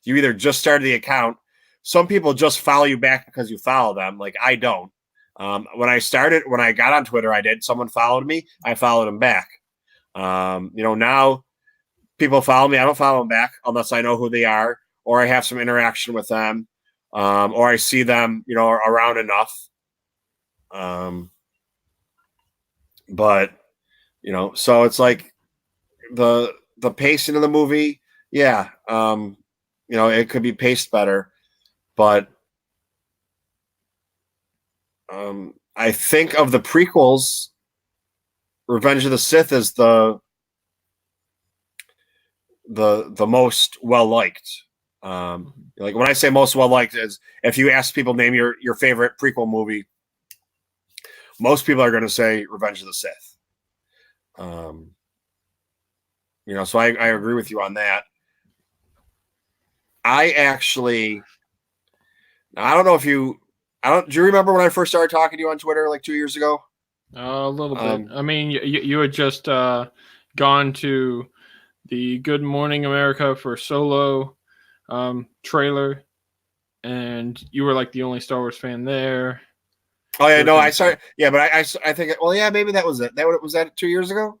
You either just started the account. Some people just follow you back because you follow them. Like, I don't. When I got on Twitter, I did. Someone followed me. I followed them back. You know, now people follow me. I don't follow them back unless I know who they are, or I have some interaction with them, or I see them, you know, around enough. But, you know, so it's like the pacing of the movie. Yeah. You know, it could be paced better, but I think of the prequels, Revenge of the Sith is the most well liked. Like, when I say most well liked, is if you ask people name your favorite prequel movie, most people are going to say Revenge of the Sith. You know, so I agree with you on that. I don't know if do you remember when I first started talking to you on Twitter like 2 years ago? A little bit. I mean, you had just gone to the Good Morning America for Solo trailer, and you were like the only Star Wars fan there. Oh yeah, no, I started. Yeah, but I think. Well, yeah, maybe that was it. Was that 2 years ago?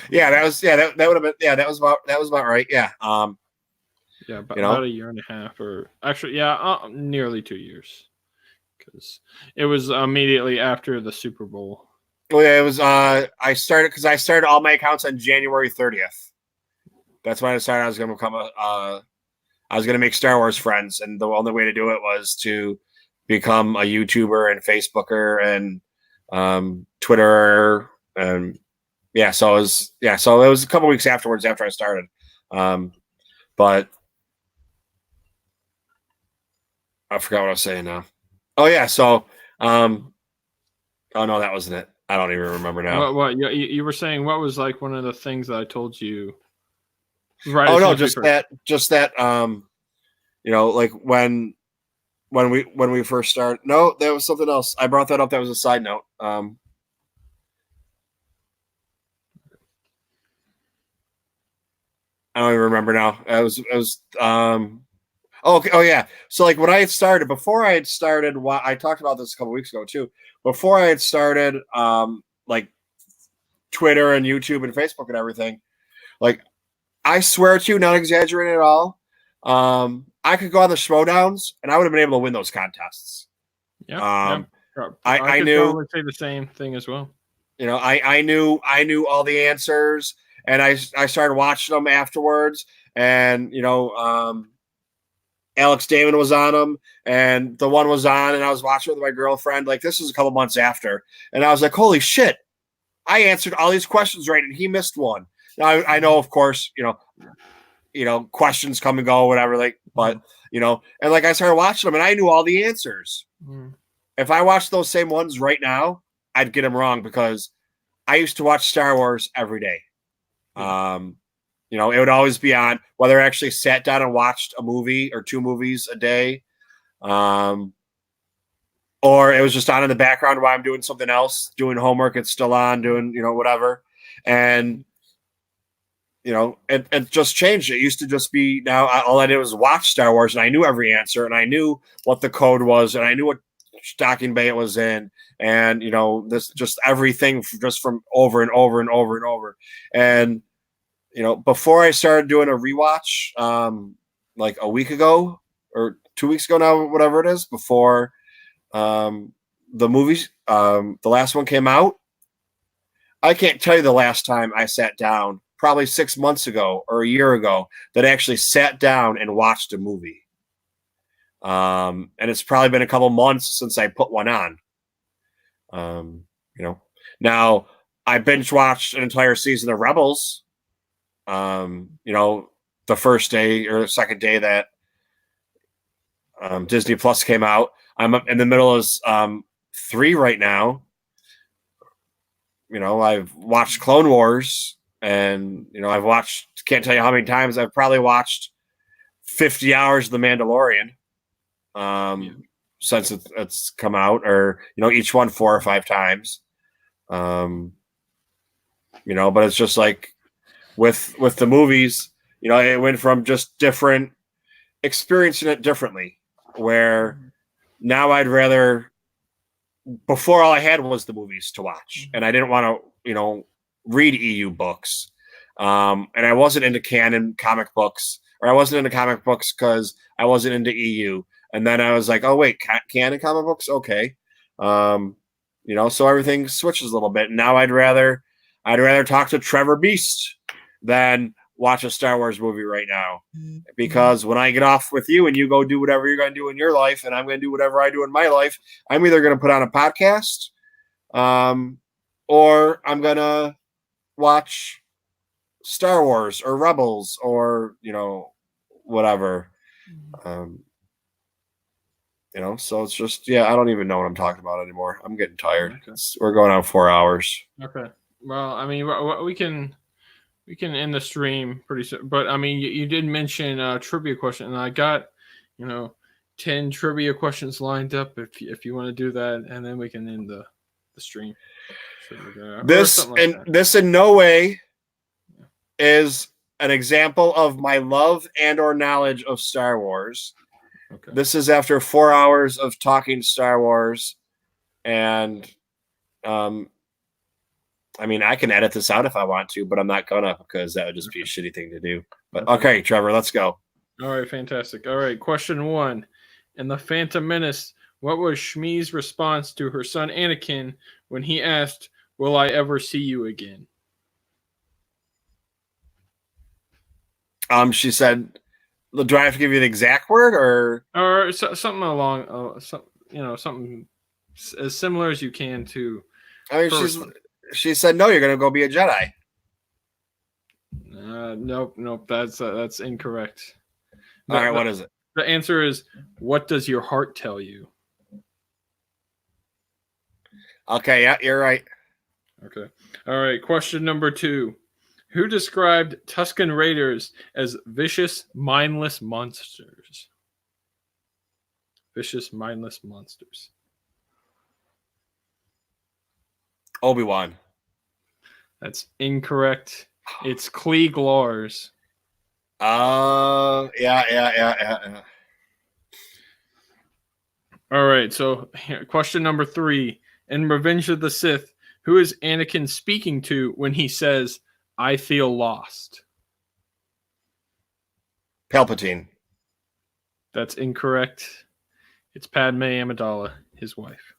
Yeah, that was. Yeah, that would have been. Yeah, that was about right. Yeah. Yeah, about a year and a half, or actually, yeah, nearly 2 years, because it was immediately after the Super Bowl. Well, yeah, it was. I started all my accounts on January 30th. That's when I decided I was going to become I was going to make Star Wars friends, and the only way to do it was to become a YouTuber and Facebooker and Twitter, and so it was a couple weeks afterwards after I started. But I forgot what I was saying now. Oh yeah, so oh no, that wasn't it. I don't even remember now. What you were saying? What was like one of the things that I told you? Right. Oh no, just that. Like when we first started. No, that was something else. I brought that up. That was a side note. I don't even remember now. It was Oh, okay. Oh, yeah. So, like, when I had started, before I had started, I talked about this a couple weeks ago too. Before I had started, like Twitter and YouTube and Facebook and everything, like, I swear to you, not exaggerating at all, I could go on the Schmoedowns and I would have been able to win those contests. Yeah. I could knew. probably say the same thing as well. I knew all the answers, and I started watching them afterwards, and Alex Damon was on them, and the one was on, and I was watching with my girlfriend. Like, this was a couple months after, and I was like, "Holy shit! I answered all these questions right, and he missed one." Now I know, of course, questions come and go, whatever. Like, but and like I started watching them, and I knew all the answers. If I watched those same ones right now, I'd get them wrong because I used to watch Star Wars every day. It would always be on, whether I actually sat down and watched a movie or 2 movies a day, or it was just on in the background while I'm doing something else, doing homework. It's still on, doing, whatever. And, it just changed. It used to just be, now all I did was watch Star Wars, and I knew every answer, and I knew what the code was, and I knew what stocking bay it was in, and, this just everything just from over and over and over and over. And, before I started doing a rewatch, like a week ago or 2 weeks ago now, whatever it is, before the movies, the last one came out, I can't tell you the last time I sat down, probably 6 months ago or a year ago, that I actually sat down and watched a movie. And it's probably been a couple months since I put one on. Now I binge watched an entire season of Rebels. The first day or the second day that Disney Plus came out. I'm in the middle of 3 right now. I've watched Clone Wars, and I've watched, can't tell you how many times, I've probably watched 50 hours of The Mandalorian since it's come out, or each one 4 or 5 times. But it's just like with the movies, it went from just different, experiencing it differently, where now I'd rather, before all I had was the movies to watch, and I didn't want to, read EU books. And I wasn't into canon comic books, or I wasn't into comic books because I wasn't into EU. And then I was like, oh wait, canon comic books? Okay. So everything switches a little bit. And now I'd rather talk to Trevor Beast than watch a Star Wars movie right now, because when I get off with you and you go do whatever you're going to do in your life, and I'm going to do whatever I do in my life, I'm either going to put on a podcast, or I'm going to watch Star Wars or Rebels or, whatever. So it's just, I don't even know what I'm talking about anymore. I'm getting tired. Okay. We're going on 4 hours. Okay. Well, I mean, we can end the stream pretty soon, but I mean, you did mention a trivia question, and I got 10 trivia questions lined up if you want to do that, and then we can end the stream. This in no way is an example of my love and or knowledge of Star Wars. Okay. This is after 4 hours of talking Star Wars, and I mean, I can edit this out if I want to, but I'm not gonna, because that would just be a shitty thing to do. But okay, Trevor, let's go. All right, fantastic. All right, question 1. In The Phantom Menace, what was Shmi's response to her son Anakin when he asked, "Will I ever see you again?" She said, "Do I have to give you the exact word, or something along, something as similar as you can to I mean, person. she said no. You're gonna go be a Jedi. Nope. That's incorrect. All right, what is it? The answer is, what does your heart tell you? Okay, yeah, you're right. Okay. All right. Question number 2. Who described Tusken Raiders as vicious, mindless monsters? Vicious, mindless monsters. Obi-Wan. That's incorrect. It's Klieg Lars. Yeah. All right. So, question number 3. In Revenge of the Sith, who is Anakin speaking to when he says, "I feel lost"? Palpatine. That's incorrect. It's Padme Amidala, his wife.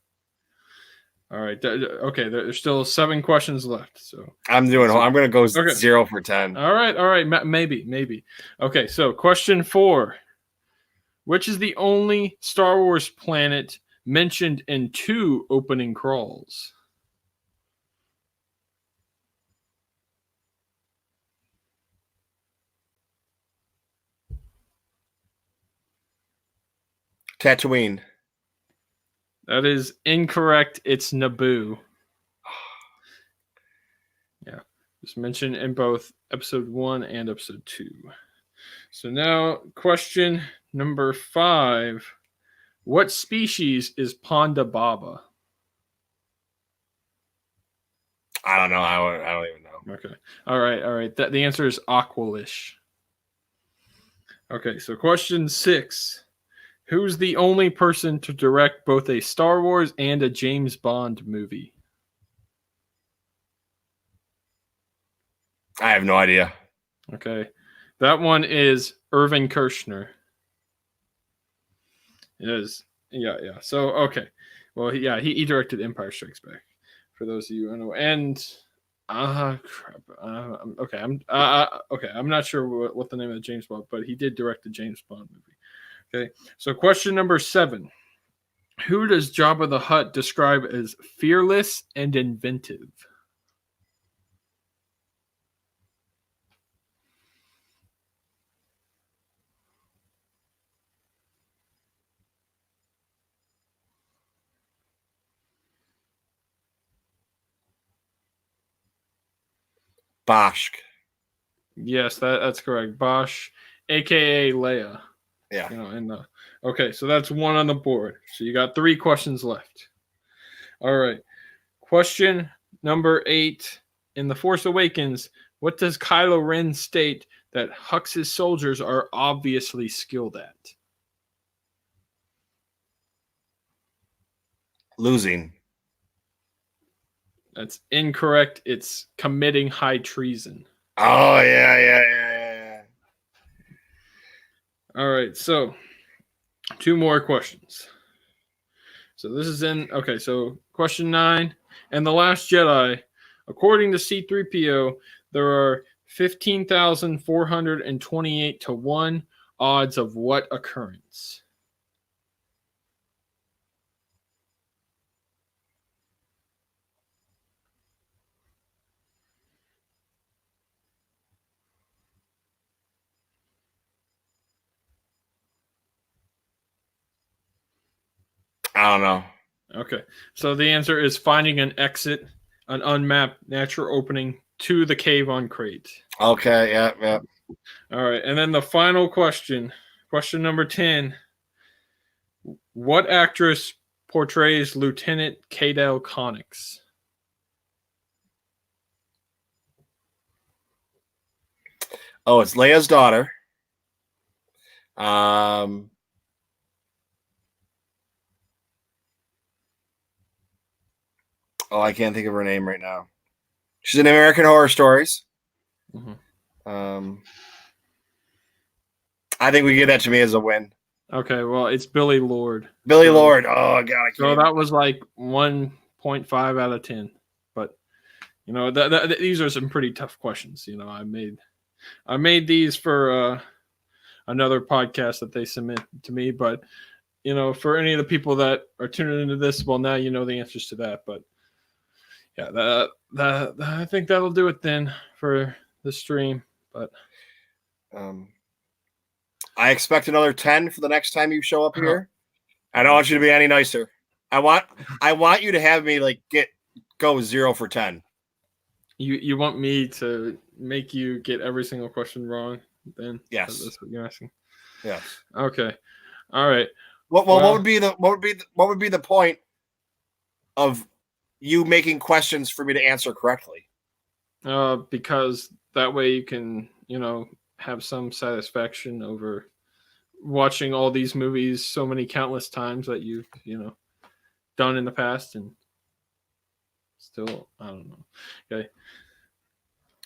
All right. Okay. There's still 7 questions left. So I'm gonna go Okay. 0 for 10. All right. Maybe. Okay. So question 4. Which is the only Star Wars planet mentioned in 2 opening crawls? Tatooine. That is incorrect. It's Naboo. Yeah. Just mentioned in both episode 1 and episode 2. So now, question number 5. What species is Ponda Baba? I don't know. I don't even know. Okay. All right. The answer is Aqualish. Okay, so question 6. Who's the only person to direct both a Star Wars and a James Bond movie? I have no idea. Okay. That one is Irvin Kershner. It is. Yeah. So, okay. Well, he directed Empire Strikes Back. For those of you who know. And crap. Okay. I'm not sure what the name of the James Bond, but he did direct the James Bond movie. Okay. So, question number 7. Who does Jabba the Hutt describe as fearless and inventive? Bosch. Yes, that's correct. Bosch, aka Leia. Yeah. Okay, so that's 1 on the board. So you got 3 questions left. All right. Question number 8. In The Force Awakens, what does Kylo Ren state that Hux's soldiers are obviously skilled at? Losing. That's incorrect. It's committing high treason. Oh, yeah. All right, so 2 more questions. So this is so question 9. And The Last Jedi, according to C-3PO, there are 15,428 to 1 odds of what occurrence? I don't know. Okay, so the answer is finding an exit, an unmapped natural opening to the cave on Crate. Okay, yeah. All right, and then the final question number 10. What actress portrays Lieutenant Kadel Connix? Oh, it's Leia's daughter. Oh, I can't think of her name right now. She's in American Horror Stories. Mm-hmm. I think we give that to me as a win. Okay, well, it's Billy Lord. Billy Lord. Oh, God. I So can't. that was like 1.5 out of 10. But, these are some pretty tough questions. I made these for another podcast that they submit to me. But, for any of the people that are tuning into this, well, now you know the answers to that. But, yeah, that I think that'll do it then for the stream. But I expect another 10 for the next time you show up here. I don't want you to be any nicer. I want you to have me like go 0 for 10. You want me to make you get every single question wrong? Then yes, that's what you're asking. Yes. Okay. All right. What would be the point of you making questions for me to answer correctly? Because that way you can, have some satisfaction over watching all these movies so many countless times that you've, done in the past, and still, I don't know. Okay.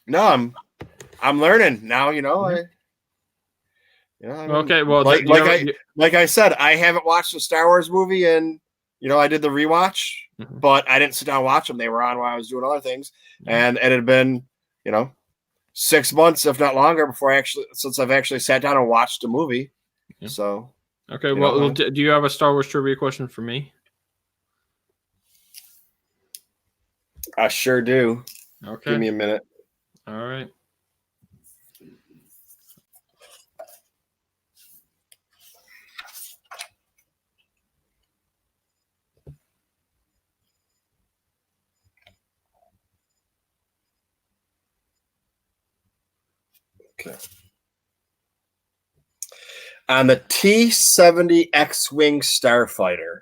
No, I'm learning now. Okay. Well, like I said, I haven't watched a Star Wars movie, and I did the rewatch, but I didn't sit down and watch them. They were on while I was doing other things, and it had been 6 months, if not longer, since I've actually sat down and watched a movie. Yeah. So okay. Well, do you have a Star Wars trivia question for me? I sure do. Okay. Give me a minute. All right. Okay. On the T-70 X-Wing Starfighter,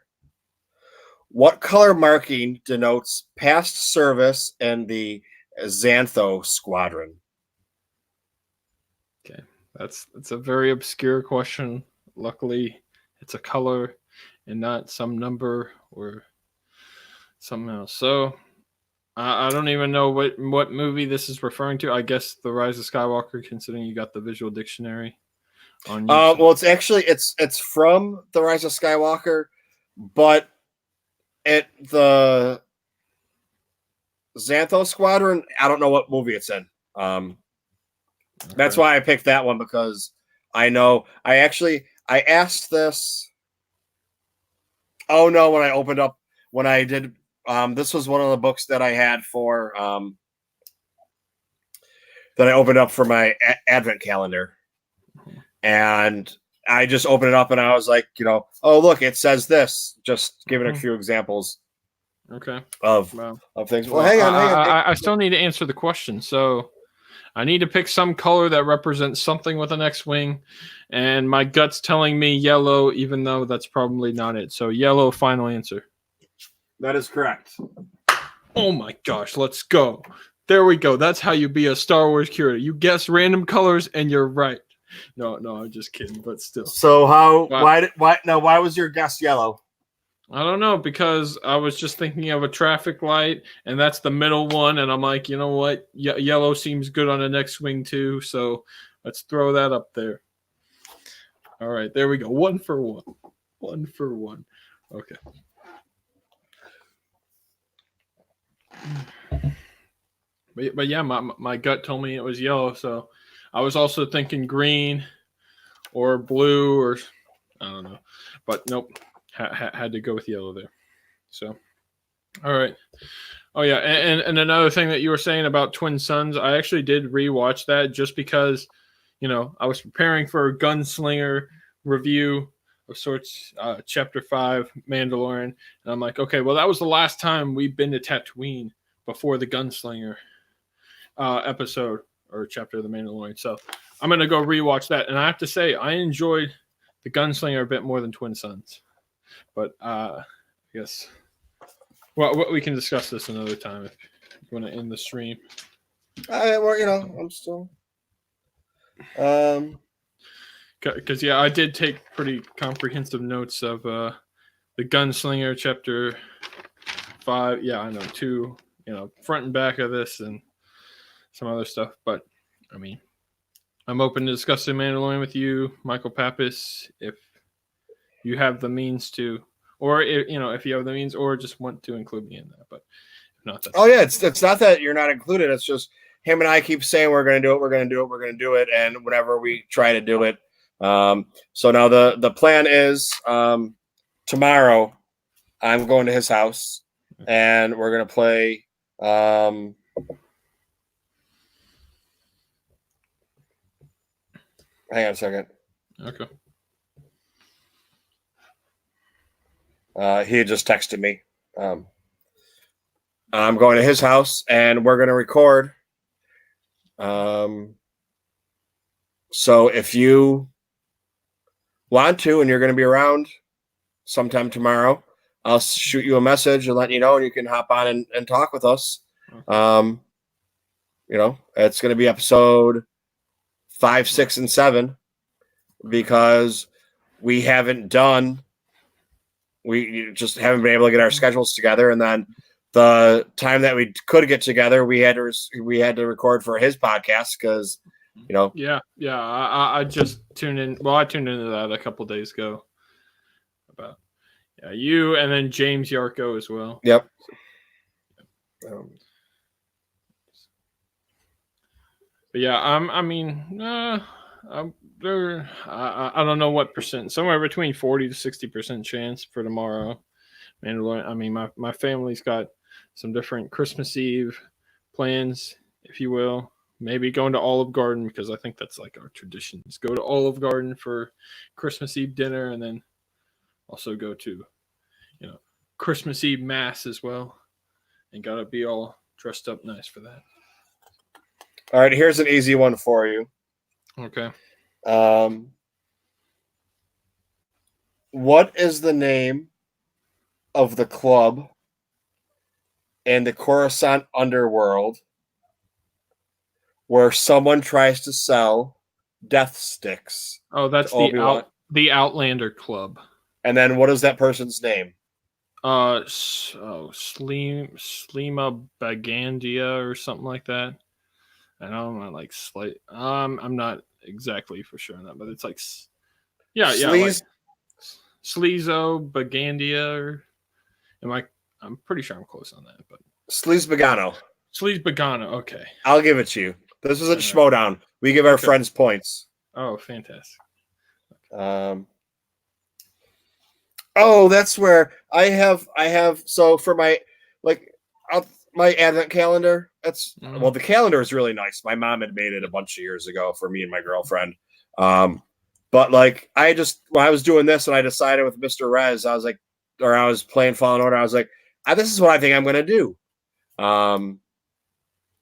what color marking denotes past service in the Xantho Squadron? Okay, that's a very obscure question. Luckily, it's a color and not some number or something else. So I don't even know what movie this is referring to. I guess The Rise of Skywalker, considering you got the visual dictionary on you. Well, it's actually it's from The Rise of Skywalker, but the Xantho Squadron, I don't know what movie it's in. That's why I picked that one, because I know I asked this. Oh no, when I did this was one of the books that I had for that I opened up for my Advent calendar, and I just opened it up and I was like, oh look, it says this. Just giving a few examples. Okay. Of things. Well, hang on. I still need to answer the question. So I need to pick some color that represents something with an X-Wing, and my gut's telling me yellow, even though that's probably not it. So yellow, final answer. That is correct. Oh my gosh, let's go. There we go. That's how you be a Star Wars curator. You guess random colors and you're right. No, I'm just kidding, but still. So why was your guess yellow? I don't know, because I was just thinking of a traffic light, and that's the middle one, and I'm like, you know what? Yellow seems good on the next wing too, so let's throw that up there. All right, there we go. 1 for 1. 1 for 1. Okay. But yeah, my gut told me it was yellow, so I was also thinking green or blue or I don't know. But nope. Had to go with yellow there. So, all right. Oh yeah, and another thing that you were saying about Twin Suns, I actually did rewatch that just because, I was preparing for a Gunslinger review of sorts, Chapter 5, Mandalorian, and I'm like, okay, well that was the last time we've been to Tatooine before the Gunslinger episode or chapter of the Mandalorian. So I'm gonna go rewatch that, and I have to say I enjoyed the Gunslinger a bit more than Twin Suns. But I guess, well, we can discuss this another time if you want to end the stream. I'm still. Because I did take pretty comprehensive notes of the Gunslinger chapter 5. Yeah, I know 2. Front and back of this and some other stuff. But I mean, I'm open to discussing Mandalorian with you, Michael Pappas, if you have the means to, or if you have the means, or just want to include me in that. But if not, that's yeah, it's not that you're not included. It's just him and I keep saying we're going to do it, we're going to do it, we're going to do it, and whenever we try to do it. So now the plan is tomorrow I'm going to his house and we're going to play Hang on a second. Okay. He had just texted me. I'm going to his house and we're going to record. So if you want to and you're going to be around sometime tomorrow, I'll shoot you a message and let you know, and you can hop on and talk with us. Okay. It's going to be episode 5, 6, and 7 because we just haven't been able to get our schedules together. And then the time that we could get together, we had to record for his podcast because, Yeah. I just tuned in. Well, I tuned into that a couple days ago. About you and then James Yarko as well. Yep. But yeah, I don't know what percent. Somewhere between 40 to 60% chance for tomorrow. Mandalorian. I mean, my family's got some different Christmas Eve plans, if you will. Maybe going to Olive Garden because I think that's like our tradition. Is go to Olive Garden for Christmas Eve dinner and then also go to, Christmas Eve mass as well. And gotta be all dressed up nice for that. All right, here's an easy one for you. Okay. What is the name of the club in the Coruscant underworld where someone tries to sell death sticks? Oh, that's the Outlander Club. And then what is that person's name? Slima Bagandia or something like that. I know I'm not like I'm not exactly for sure on that, but it's like like Sleezo Bagandia or I'm pretty sure I'm close on that, but Sleaze Bagano. Sleaze Bagano, okay. I'll give it to you. This is a Schmodown. We give our friends points. Oh, fantastic. That's where I have so for my my advent calendar, the calendar is really nice. My mom had made it a bunch of years ago for me and my girlfriend. But like when I was doing this and I decided with Mr. Rez, I was playing Fallen Order, I was like, this is what I think I'm gonna do.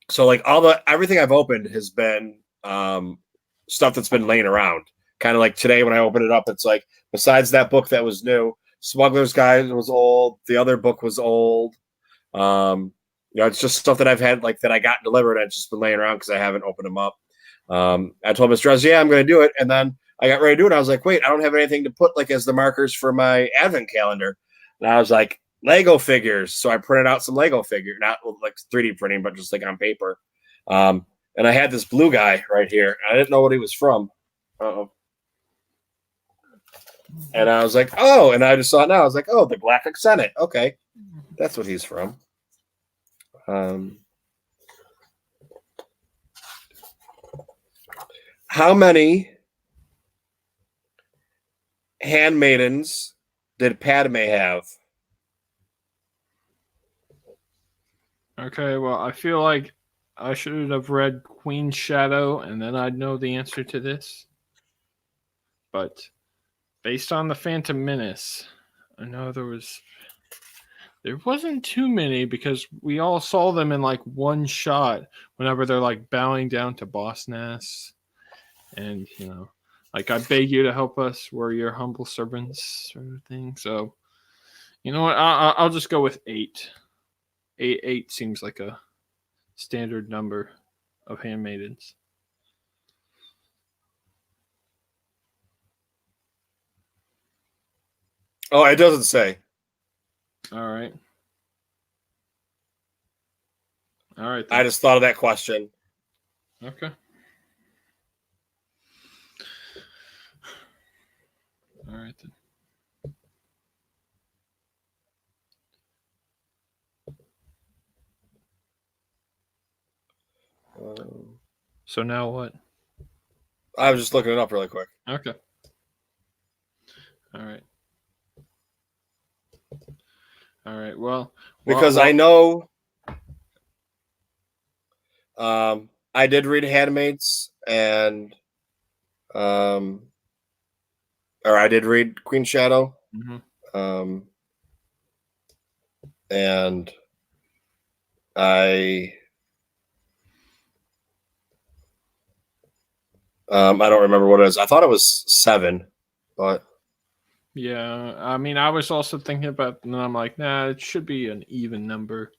So like everything I've opened has been stuff that's been laying around. Kind of like today when I opened it up, it's like besides that book that was new, Smuggler's Guide was old. The other book was old. It's just stuff that I've had that I got delivered. I've just been laying around because I haven't opened them up. I told Mr. Rez, I'm going to do it. And then I got ready to do it. I was like, wait, I don't have anything to put as the markers for my advent calendar. And I was like, Lego figures. So I printed out some Lego figures, not like 3D printing, but just on paper. And I had this blue guy right here. I didn't know what he was from. Uh-oh. And I was like, oh, and I just saw it now. I was like, oh, the Galactic Senate. Okay. That's what he's from. How many handmaidens did Padme have? Okay, well, I feel like I should have read Queen's Shadow and then I'd know the answer to this. But based on the Phantom Menace, I know there wasn't too many because we all saw them in one shot whenever they're bowing down to Boss Nass. And, I beg you to help us. We're your humble servants sort of thing. So, you know what? I'll just go with 8. 8 seems like a standard number of handmaidens. Oh, it doesn't say. All right. Then. I just thought of that question. Okay. All right then. So now what? I was just looking it up really quick. Okay. All right. All right. Well, because I know I did read Handmaids and or I did read Queen Shadow. Mm-hmm. And I don't remember what it is. I thought it was 7, but Yeah, I mean, I was also thinking about, and I'm like, nah, it should be an even number.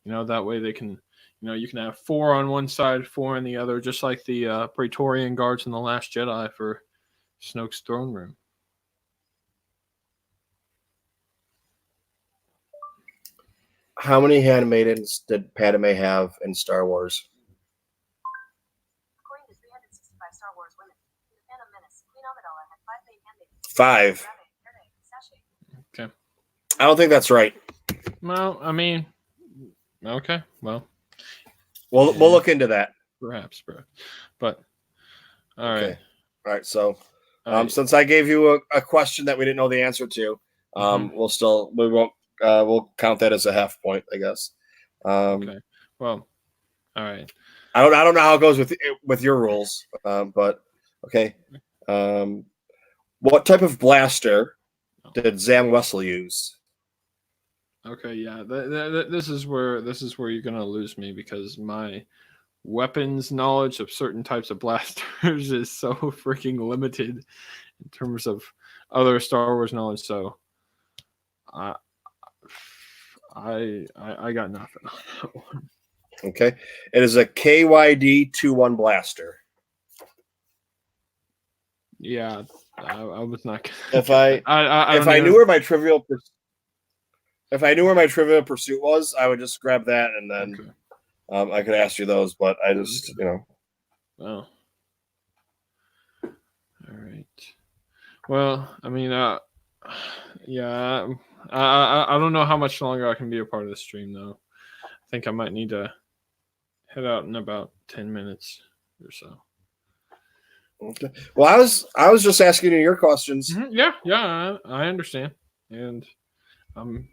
That way they can, you can have 4 on one side, 4 on the other, just like the Praetorian Guards in The Last Jedi for Snoke's throne room. how many handmaidens did Padme have in Star Wars? According to 365 Star Wars women, in The Phantom Menace, Queen Amidala had 5 main handmaidens. 5. Okay. I don't think that's right. Well, I mean, okay, well, We'll look into that. perhaps, bro. But all right. Okay. All right. So, All right. since I gave you a question that we didn't know the answer to, we'll count that as a half point, I guess. Okay. Well, all right. I don't know how it goes with your rules, but okay. What type of blaster did Zam Wessel use? Okay, yeah. This is where you're gonna lose me because my weapons knowledge of certain types of blasters is so freaking limited in terms of other Star Wars knowledge. So, I got nothing on that one. Okay, it is a KYD 21 blaster. Yeah, I was not. If I knew where my Trivial Pursuit was, I would just grab that and then I could ask you those. But I just Oh. All right. Well, I mean, yeah, I don't know how much longer I can be a part of the stream though. I think I might need to head out in about 10 minutes or so. Okay. Well, I was just asking you your questions. Mm-hmm. Yeah, I understand, and I'm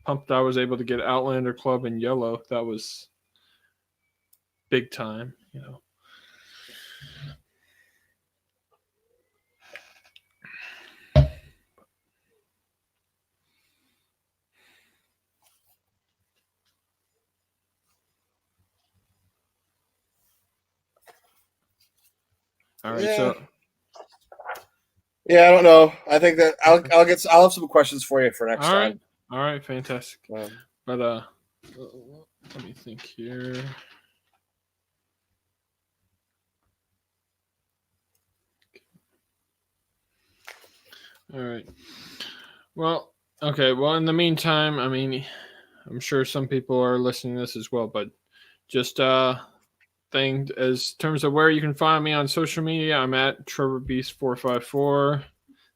pumped I was able to get Outlander Club in yellow. That was big time, All right, so yeah, I don't know. I think that I'll have some questions for you for next time. All right, fantastic. But let me think here. All right. Well, okay. Well, in the meantime, I mean, I'm sure some people are listening to this as well, but just thing as terms of where you can find me on social media, I'm at Trevor Beast 454.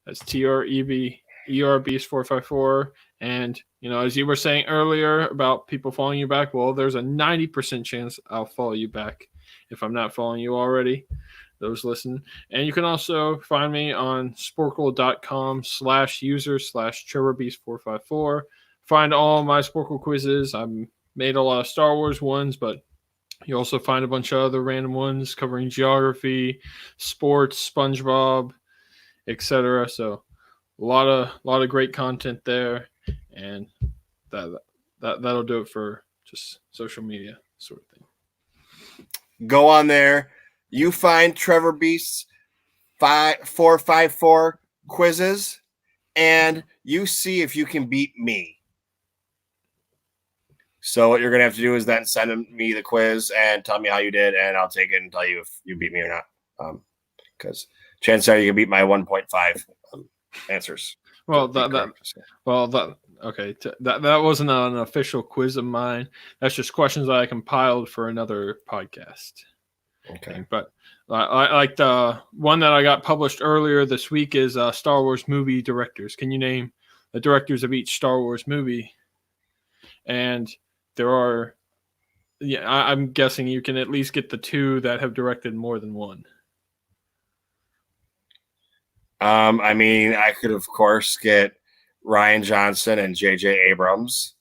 That's TREVER Beast 454. And as you were saying earlier about people following you back, well, there's a 90% chance I'll follow you back if I'm not following you already. Those listen. And you can also find me on sporkle.com/user/TrevorBeast454. Find all my Sporkle quizzes. I've made a lot of Star Wars ones, but you also find a bunch of other random ones covering geography, sports, SpongeBob, etc. So a lot of great content there, and that'll do it for just social media sort of thing. Go on there. You find Trevor Beast's 454 quizzes, and you see if you can beat me. So what you're gonna have to do is then send me the quiz and tell me how you did, and I'll take it and tell you if you beat me or not. Because chances are you can beat my 1.5 answers. Well, that wasn't an official quiz of mine. That's just questions that I compiled for another podcast. Okay. But I like the one that I got published earlier this week is Star Wars movie directors. Can you name the directors of each Star Wars movie? And there are, I'm guessing you can at least get the 2 that have directed more than one. I mean, I could of course get Rian Johnson and J.J. Abrams,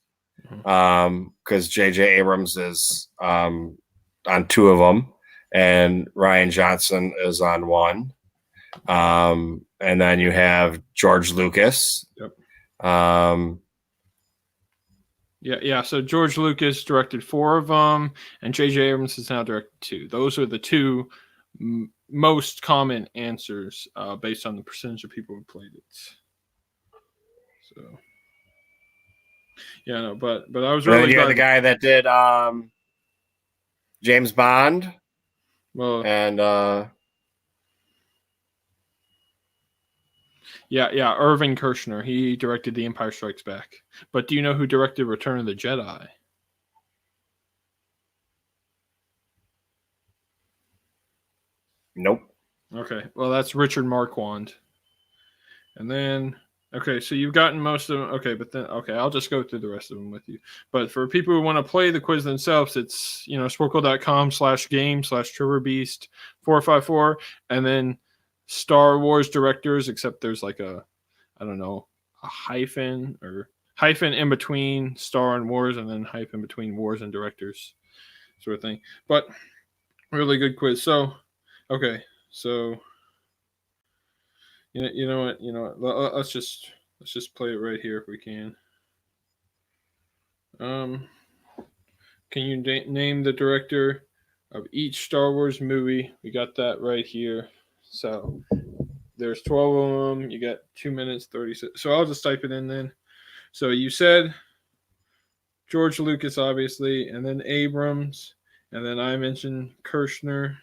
because J.J. Abrams is on 2 of them, and Ryan Johnson is on 1. And then you have George Lucas. Yep. Um, Yeah. So George Lucas directed 4 of them, and J.J. Abrams has now directed 2. Those are the 2 most common answers based on the percentage of people who played it. So, yeah, no, but I was then really you had glad. the guy that did James Bond, Well, and yeah, Irving Kershner. He directed The Empire Strikes Back. But do you know who directed Return of the Jedi? nope. Okay, well, that's Richard Marquand. And then, okay, so you've gotten most of them. Okay, but then, okay, I'll just go through the rest of them with you. But for people who want to play the quiz themselves, it's, sporkle.com/game/TrevorBeast454, and then Star Wars directors, except there's like a hyphen in between Star and Wars, and then hyphen between Wars and directors, sort of thing. But really good quiz. So, okay, so you know what, let's just play it right here if we can. Can you name the director of each Star Wars movie? We got that right here. So there's 12 of them. You got 2 minutes 36. So I'll just type it in then. So you said George Lucas, obviously, and then Abrams, and then I mentioned Irving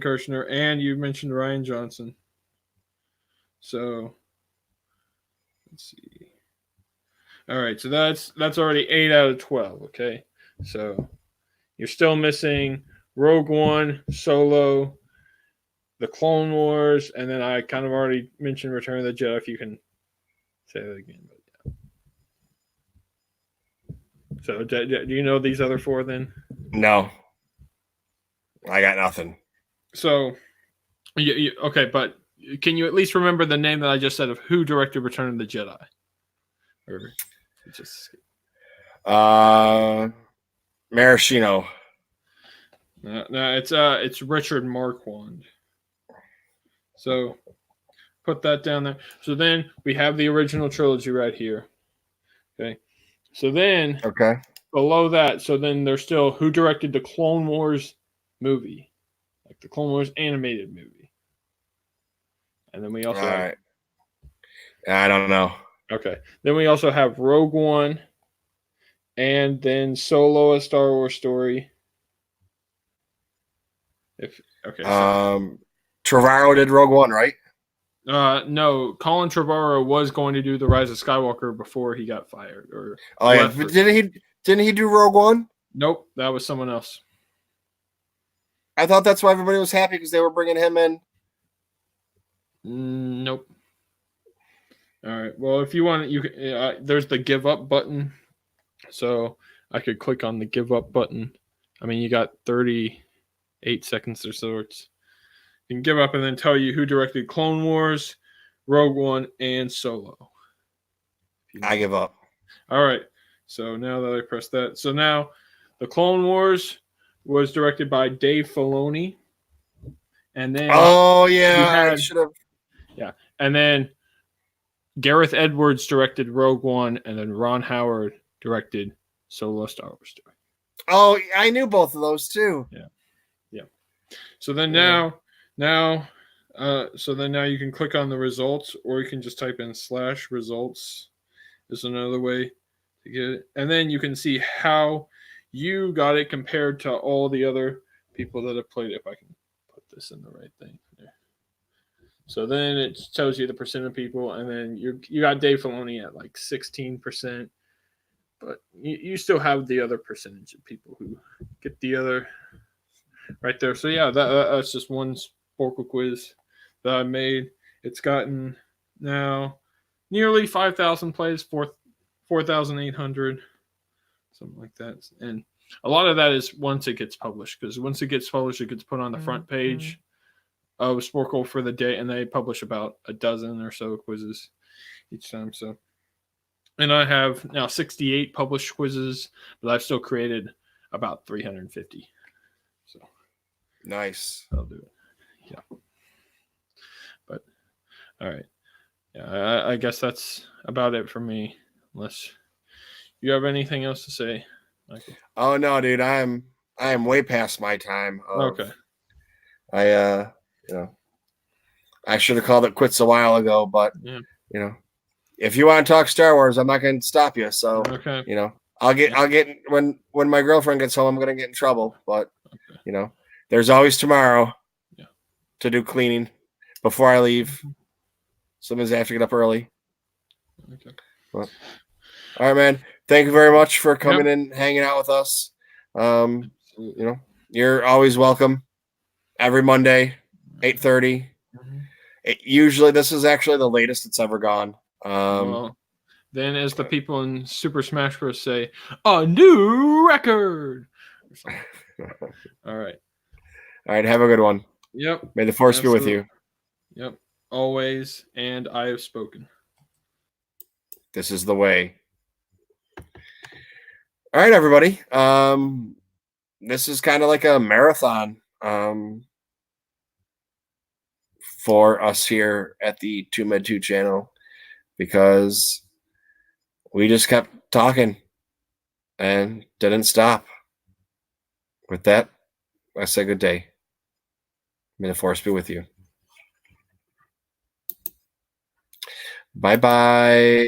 Kershner, and you mentioned Ryan Johnson. So let's see. All right, so that's already 8 out of 12. Okay, so you're still missing Rogue One, Solo, The Clone Wars, and then I kind of already mentioned Return of the Jedi. If you can say that again, but yeah. So do you know these other 4 then? No, I got nothing. So, okay, but can you at least remember the name that I just said of who directed Return of the Jedi? Or just Maraschino. no, it's Richard Marquand. So put that down there. So then we have the original trilogy right here. Okay. So then below that, so then there's still who directed the Clone Wars movie, like the Clone Wars animated movie. And then we also I don't know. Okay. Then we also have Rogue One, and then Solo: A Star Wars Story. Trevorrow did Rogue One, right? No, Colin Trevorrow was going to do The Rise of Skywalker before he got fired. Didn't he do Rogue One? Nope, that was someone else. I thought that's why everybody was happy because they were bringing him in. Nope. All right. Well, if you want, you can. There's the give up button, so I could click on the give up button. I mean, you got 38 seconds or so. You can give up and then tell you who directed Clone Wars, Rogue One, and Solo. I give up. All right. So now that I press that, so now the Clone Wars was directed by Dave Filoni, and then I should have. Yeah, and then Gareth Edwards directed Rogue One, and then Ron Howard directed Solo: Star Wars Story. Oh, I knew both of those too. Yeah. So then now you can click on the results, or you can just type in /results. Is another way to get it, and then you can see how you got it compared to all the other people that have played it. If I can put this in the right thing there. So then it tells you the percent of people, and then you got Dave Filoni at like 16%, but you still have the other percentage of people who get the other right there. So yeah, that's just one Sporkle quiz that I made. It's gotten now nearly 5,000 plays, 4,800, something like that, and a lot of that is once it gets published, because once it gets published, it gets put on the front page of Sporkle for the day, and they publish about a dozen or so quizzes each time. So, and I have now 68 published quizzes, but I've still created about 350. So Nice. I'll do it. Yeah. But all right. Yeah, I guess that's about it for me. Unless you have anything else to say, Michael. Oh no, dude, I am way past my time. Okay. I I should have called it quits a while ago, but Yeah. if you want to talk Star Wars, I'm not going to stop you. So Okay. I'll get when my girlfriend gets home, I'm going to get in trouble. But there's always tomorrow to do cleaning before I leave. Sometimes I have to get up early. Okay. But, all right, man. Thank you very much for coming and hanging out with us. You're always welcome. Every Monday, 8:30. Usually, this is actually the latest it's ever gone. Well, then, as the people in Super Smash Bros. Say, a new record. All right. All right. Have a good one. Yep. May the force be with you. Yep. Always. And I have spoken. This is the way. All right, everybody. This is kind of like a marathon for us here at the TooMedToo channel because we just kept talking and didn't stop. With that, I say good day. May the force be with you. Bye-bye.